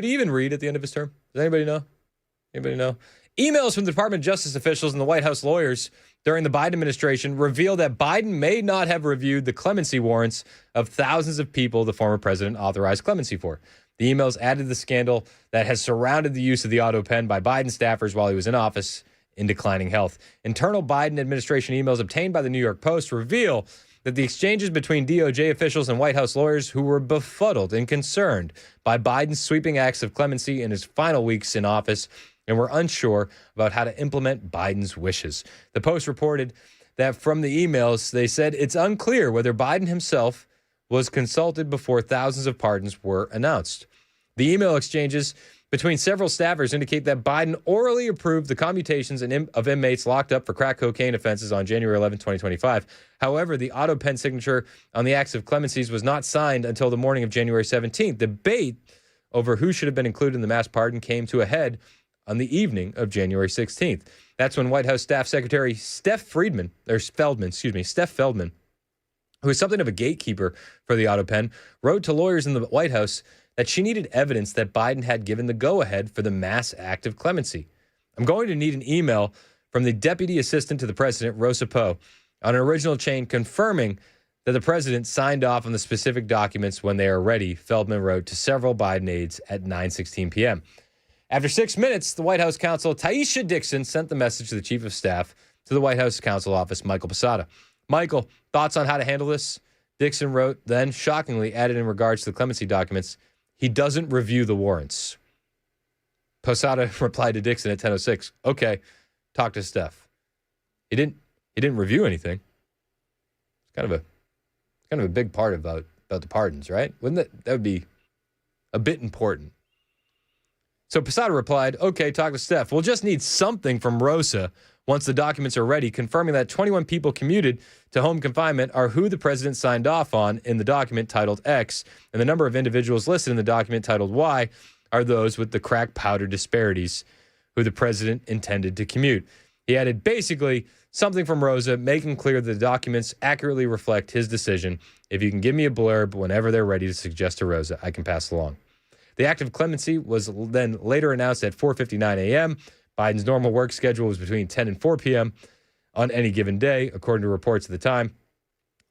B: even read at the end of his term? Does anybody know? Emails from the Department of Justice officials and the White House lawyers during the Biden administration reveal that Biden may not have reviewed the clemency warrants of thousands of people the former president authorized clemency for. The emails added the scandal that has surrounded the use of the auto pen by Biden staffers while he was in office in declining health. Internal Biden administration emails obtained by the New York Post reveal that the exchanges between DOJ officials and White House lawyers who were befuddled and concerned by Biden's sweeping acts of clemency in his final weeks in office and were unsure about how to implement Biden's wishes. The Post reported that from the emails, they said it's unclear whether Biden himself was consulted before thousands of pardons were announced. The email exchanges between several staffers indicate that Biden orally approved the commutations of inmates locked up for crack cocaine offenses on January 11, 2025. However, the auto pen signature on the acts of clemencies was not signed until the morning of January 17th. Debate over who should have been included in the mass pardon came to a head on the evening of January 16th. That's when White House Staff Secretary Steph Feldman, who is something of a gatekeeper for the auto pen, wrote to lawyers in the White House that she needed evidence that Biden had given the go-ahead for the mass act of clemency. I'm going to need an email from the Deputy Assistant to the President, Rosa Poe, on an original chain confirming that the president signed off on the specific documents when they are ready, Feldman wrote to several Biden aides at 9:16 p.m. After 6 minutes, the White House counsel, Taisha Dixon, sent the message to the chief of staff to the White House counsel office, Michael Posada. Michael, thoughts on how to handle this? Dixon wrote, then shockingly added in regards to the clemency documents, he doesn't review the warrants. Posada replied to Dixon at 10:06. Okay, talk to Steph. He didn't review anything. It's kind of a big part about the pardons, right? Wouldn't that would be a bit important? So Posada replied, okay, talk to Steph. We'll just need something from Rosa once the documents are ready, confirming that 21 people commuted to home confinement are who the president signed off on in the document titled X, and the number of individuals listed in the document titled Y are those with the crack powder disparities who the president intended to commute. He added basically something from Rosa, making clear that the documents accurately reflect his decision. If you can give me a blurb whenever they're ready to suggest to Rosa, I can pass along. The act of clemency was then later announced at 4:59 a.m. Biden's normal work schedule was between 10 and 4 p.m. on any given day, according to reports at the time.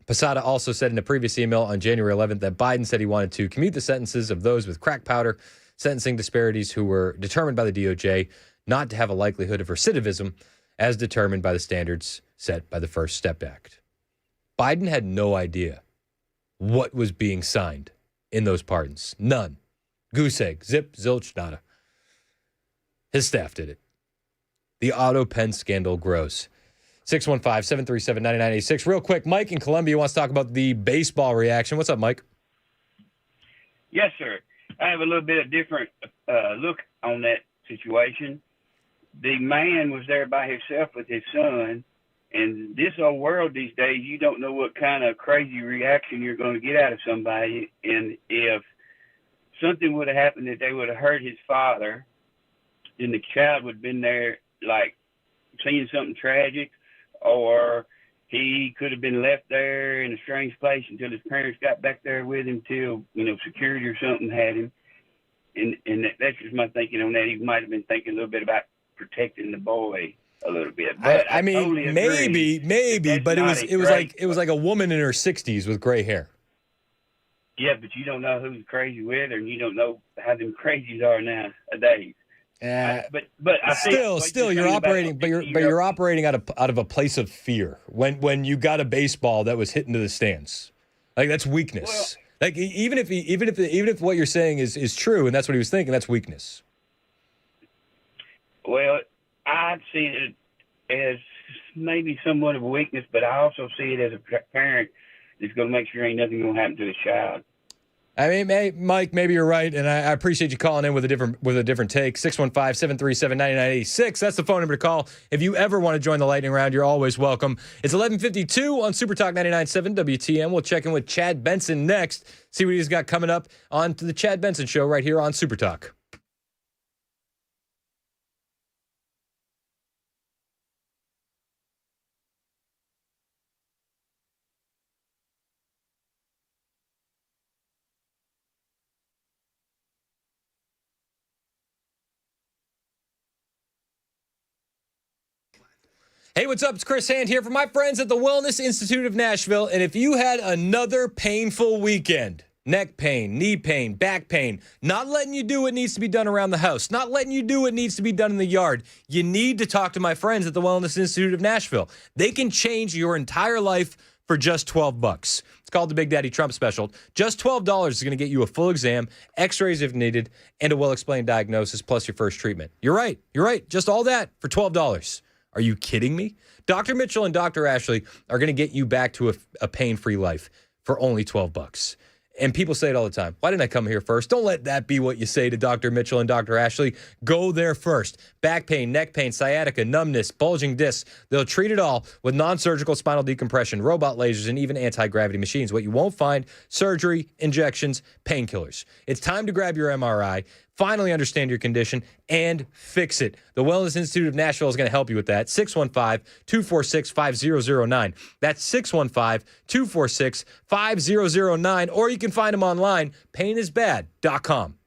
B: Posada also said in a previous email on January 11th that Biden said he wanted to commute the sentences of those with crack powder sentencing disparities who were determined by the DOJ not to have a likelihood of recidivism as determined by the standards set by the First Step Act. Biden had no idea what was being signed in those pardons. None. Goose egg. Zip, zilch, nada. His staff did it. The auto pen scandal grows. 615-737-9986. Real quick, Mike in Columbia wants to talk about the baseball reaction. What's up, Mike?
F: Yes, sir. I have a little bit of different look on that situation. The man was there by himself with his son, and this old world these days, you don't know what kind of crazy reaction you're going to get out of somebody. And if something would have happened that they would have hurt his father, then the child would have been there, like, seeing something tragic, or he could have been left there in a strange place until his parents got back there with him till, security or something had him. And that's just my thinking on that. He might have been thinking a little bit about protecting the boy a little bit. But
B: I mean,
F: totally
B: maybe, but it was like a woman in her 60s with gray hair.
F: Yeah, but you don't know who's crazy with her, and you don't know how them crazies are nowadays. But I
B: still, you're operating, but you're operating out of a place of fear when you got a baseball that was hit into the stands. Like, that's weakness. Well, like, even if what you're saying is true and that's what he was thinking, that's weakness.
F: Well, I see it as maybe somewhat of a weakness, but I also see it as a parent that's going to make sure ain't nothing going to happen to his child.
B: I mean, Mike, maybe you're right, and I appreciate you calling in with a different take. 615-737-9986. That's the phone number to call. If you ever want to join the lightning round, you're always welcome. It's 11:52 on Super Talk 99.7 WTM. We'll check in with Chad Benson next, see what he's got coming up on to the Chad Benson Show right here on Super Talk. Hey, what's up? It's Chris Hand here from my friends at the Wellness Institute of Nashville. And if you had another painful weekend, neck pain, knee pain, back pain, not letting you do what needs to be done around the house, not letting you do what needs to be done in the yard, you need to talk to my friends at the Wellness Institute of Nashville. They can change your entire life for just $12. It's called the Big Daddy Trump Special. Just $12 is going to get you a full exam, x-rays if needed, and a well-explained diagnosis, plus your first treatment. You're right. Just all that for $12. Are you kidding me? Dr. Mitchell and Dr. Ashley are going to get you back to a pain-free life for only $12. And people say it all the time. Why didn't I come here first? Don't let that be what you say to Dr. Mitchell and Dr. Ashley. Go there first. Back pain, neck pain, sciatica, numbness, bulging discs. They'll treat it all with non-surgical spinal decompression, robot lasers, and even anti-gravity machines. What you won't find, surgery, injections, painkillers. It's time to grab your MRI, finally understand your condition, and fix it. The Wellness Institute of Nashville is going to help you with that. 615-246-5009. That's 615-246-5009. Or you can find them online, painisbad.com.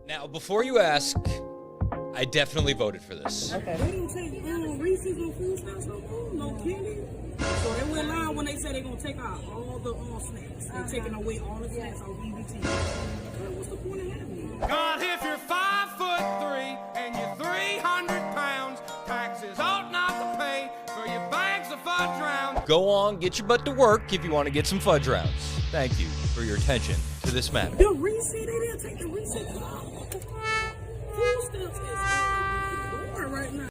B: Now, before you ask, I definitely voted for this.
G: Okay. They don't take Reese's or food stamps no more, no candy. So they went live when they said they're going to take out all the snacks. They're taking away all the snacks on EBT. What's the point of having it?
V: God, if you're 5'3" and you're 300 pounds, taxes ought not to pay for your bags of fudge rounds.
B: Go on, get your butt to work if you want to get some fudge rounds. Thank you for your attention to this matter.
G: The Reese, they didn't take the Reese off. Food stamps is right now.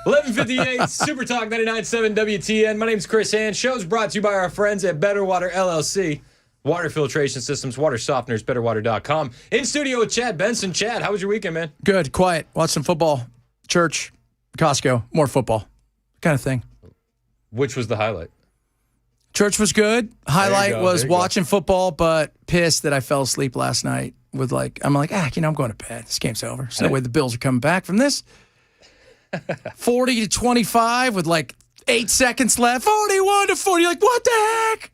B: 11:58, Super Talk 99.7 WTN. My name's Chris Hand. Show's brought to you by our friends at Better Water LLC. Water filtration systems, water softeners, betterwater.com. In studio with Chad Benson. Chad, how was your weekend, man?
J: Good, quiet. Watched some football. Church, Costco, more football kind of thing.
B: Which was the highlight?
J: Church was good. Highlight was watching football, but pissed that I fell asleep last night with I'm going to bed. This game's over. There's no way the Bills are coming back from this. 40-25 with 8 seconds left. 41-40. What the heck?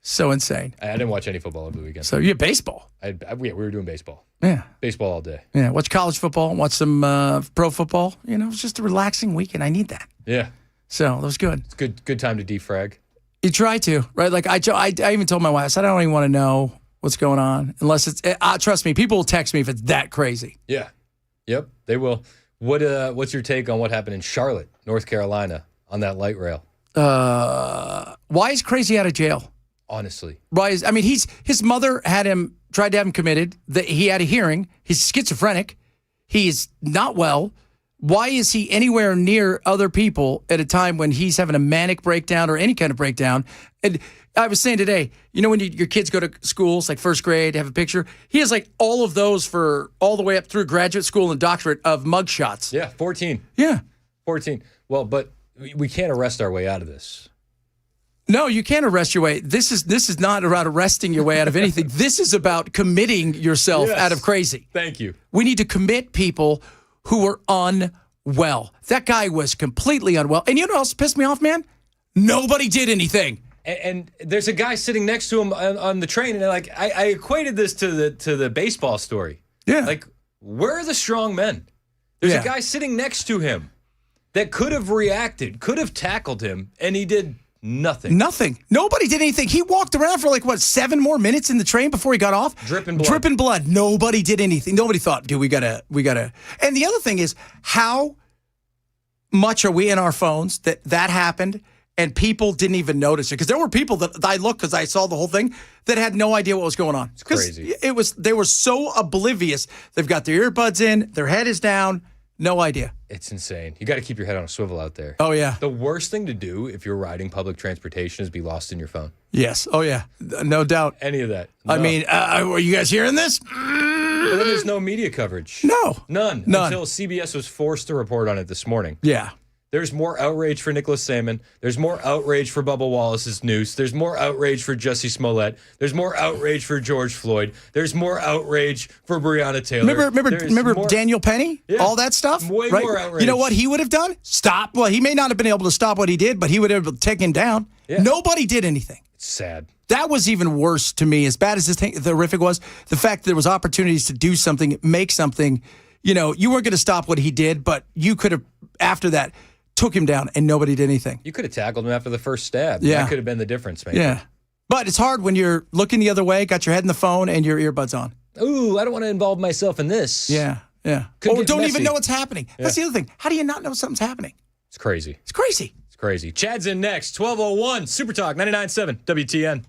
J: So insane.
B: I didn't watch any football over the weekend.
J: So you had baseball.
B: We were doing baseball.
J: Yeah.
B: Baseball all day.
J: Yeah. Watch college football. Watch some pro football. It was just a relaxing weekend. I need that.
B: Yeah.
J: So that was good.
B: It's good time to defrag.
J: You try to, right? I even told my wife, I said, I don't even want to know what's going on unless it's, trust me, people will text me if it's that crazy.
B: Yeah. Yep, they will. What's your take on what happened in Charlotte, North Carolina on that light rail?
J: Why is Crazy out of jail?
B: Honestly.
J: His mother tried to have him committed. He had a hearing. He's schizophrenic. He is not well. Why is he anywhere near other people at a time when he's having a manic breakdown or any kind of breakdown? And I was saying today, when your kids go to schools, like first grade, have a picture, he has all of those for all the way up through graduate school and doctorate of mugshots.
B: Yeah, 14.
J: Yeah.
B: 14. Well, but we can't arrest our way out of this.
J: No, you can't arrest your way. This is not about arresting your way out of anything. This is about committing yourself out of crazy.
B: Thank you.
J: We need to commit people who were unwell. That guy was completely unwell. And you know what else pissed me off, man? Nobody did anything.
B: And there's a guy sitting next to him on the train, and I equated this to the baseball story.
J: Yeah.
B: Where are the strong men? There's a guy sitting next to him that could have reacted, could have tackled him, and he did nothing.
J: Nothing. Nobody did anything. He walked around for 7 more minutes in the train before he got off.
B: Dripping blood.
J: Dripping blood. Nobody did anything. Nobody thought, dude, we gotta. And the other thing is, how much are we in our phones that happened and people didn't even notice it? Because there were people that I looked because I saw the whole thing that had no idea what was going on.
B: It's crazy.
J: They were so oblivious. They've got their earbuds in, their head is down, no idea.
B: It's insane. You got to keep your head on a swivel out there.
J: Oh, yeah.
B: The worst thing to do if you're riding public transportation is be lost in your phone.
J: Yes. Oh, yeah. No doubt.
B: Any of that. No.
J: Are you guys hearing this?
B: But then there's no media coverage.
J: No.
B: None. Until CBS was forced to report on it this morning.
J: Yeah.
B: There's more outrage for Nicholas Salmon. There's more outrage for Bubba Wallace's noose. There's more outrage for Jussie Smollett. There's more outrage for George Floyd. There's more outrage for Breonna Taylor.
J: Remember Daniel Penny?
B: Yeah.
J: All that stuff?
B: Way more outrage.
J: You know what he would have done? Stop. Well, he may not have been able to stop what he did, but he would have taken him down.
B: Yeah.
J: Nobody did anything.
B: It's sad.
J: That was even worse to me. As bad as this thing, the horrific was, the fact that there was opportunities to do something, make something. You weren't going to stop what he did, but you could have, after that, took him down, and nobody did anything.
B: You could have tackled him after the first stab.
J: Yeah.
B: That could have been the difference, man.
J: Yeah. But it's hard when you're looking the other way, got your head in the phone, and your earbuds on.
B: Ooh, I don't want to involve myself in this.
J: Yeah.
B: Could
J: or
B: get
J: don't
B: messy.
J: even know what's happening. That's the other thing. How do you not know something's happening?
B: It's crazy.
J: It's crazy.
B: Chad's in next. 12:01, Super Talk 99.7 WTN.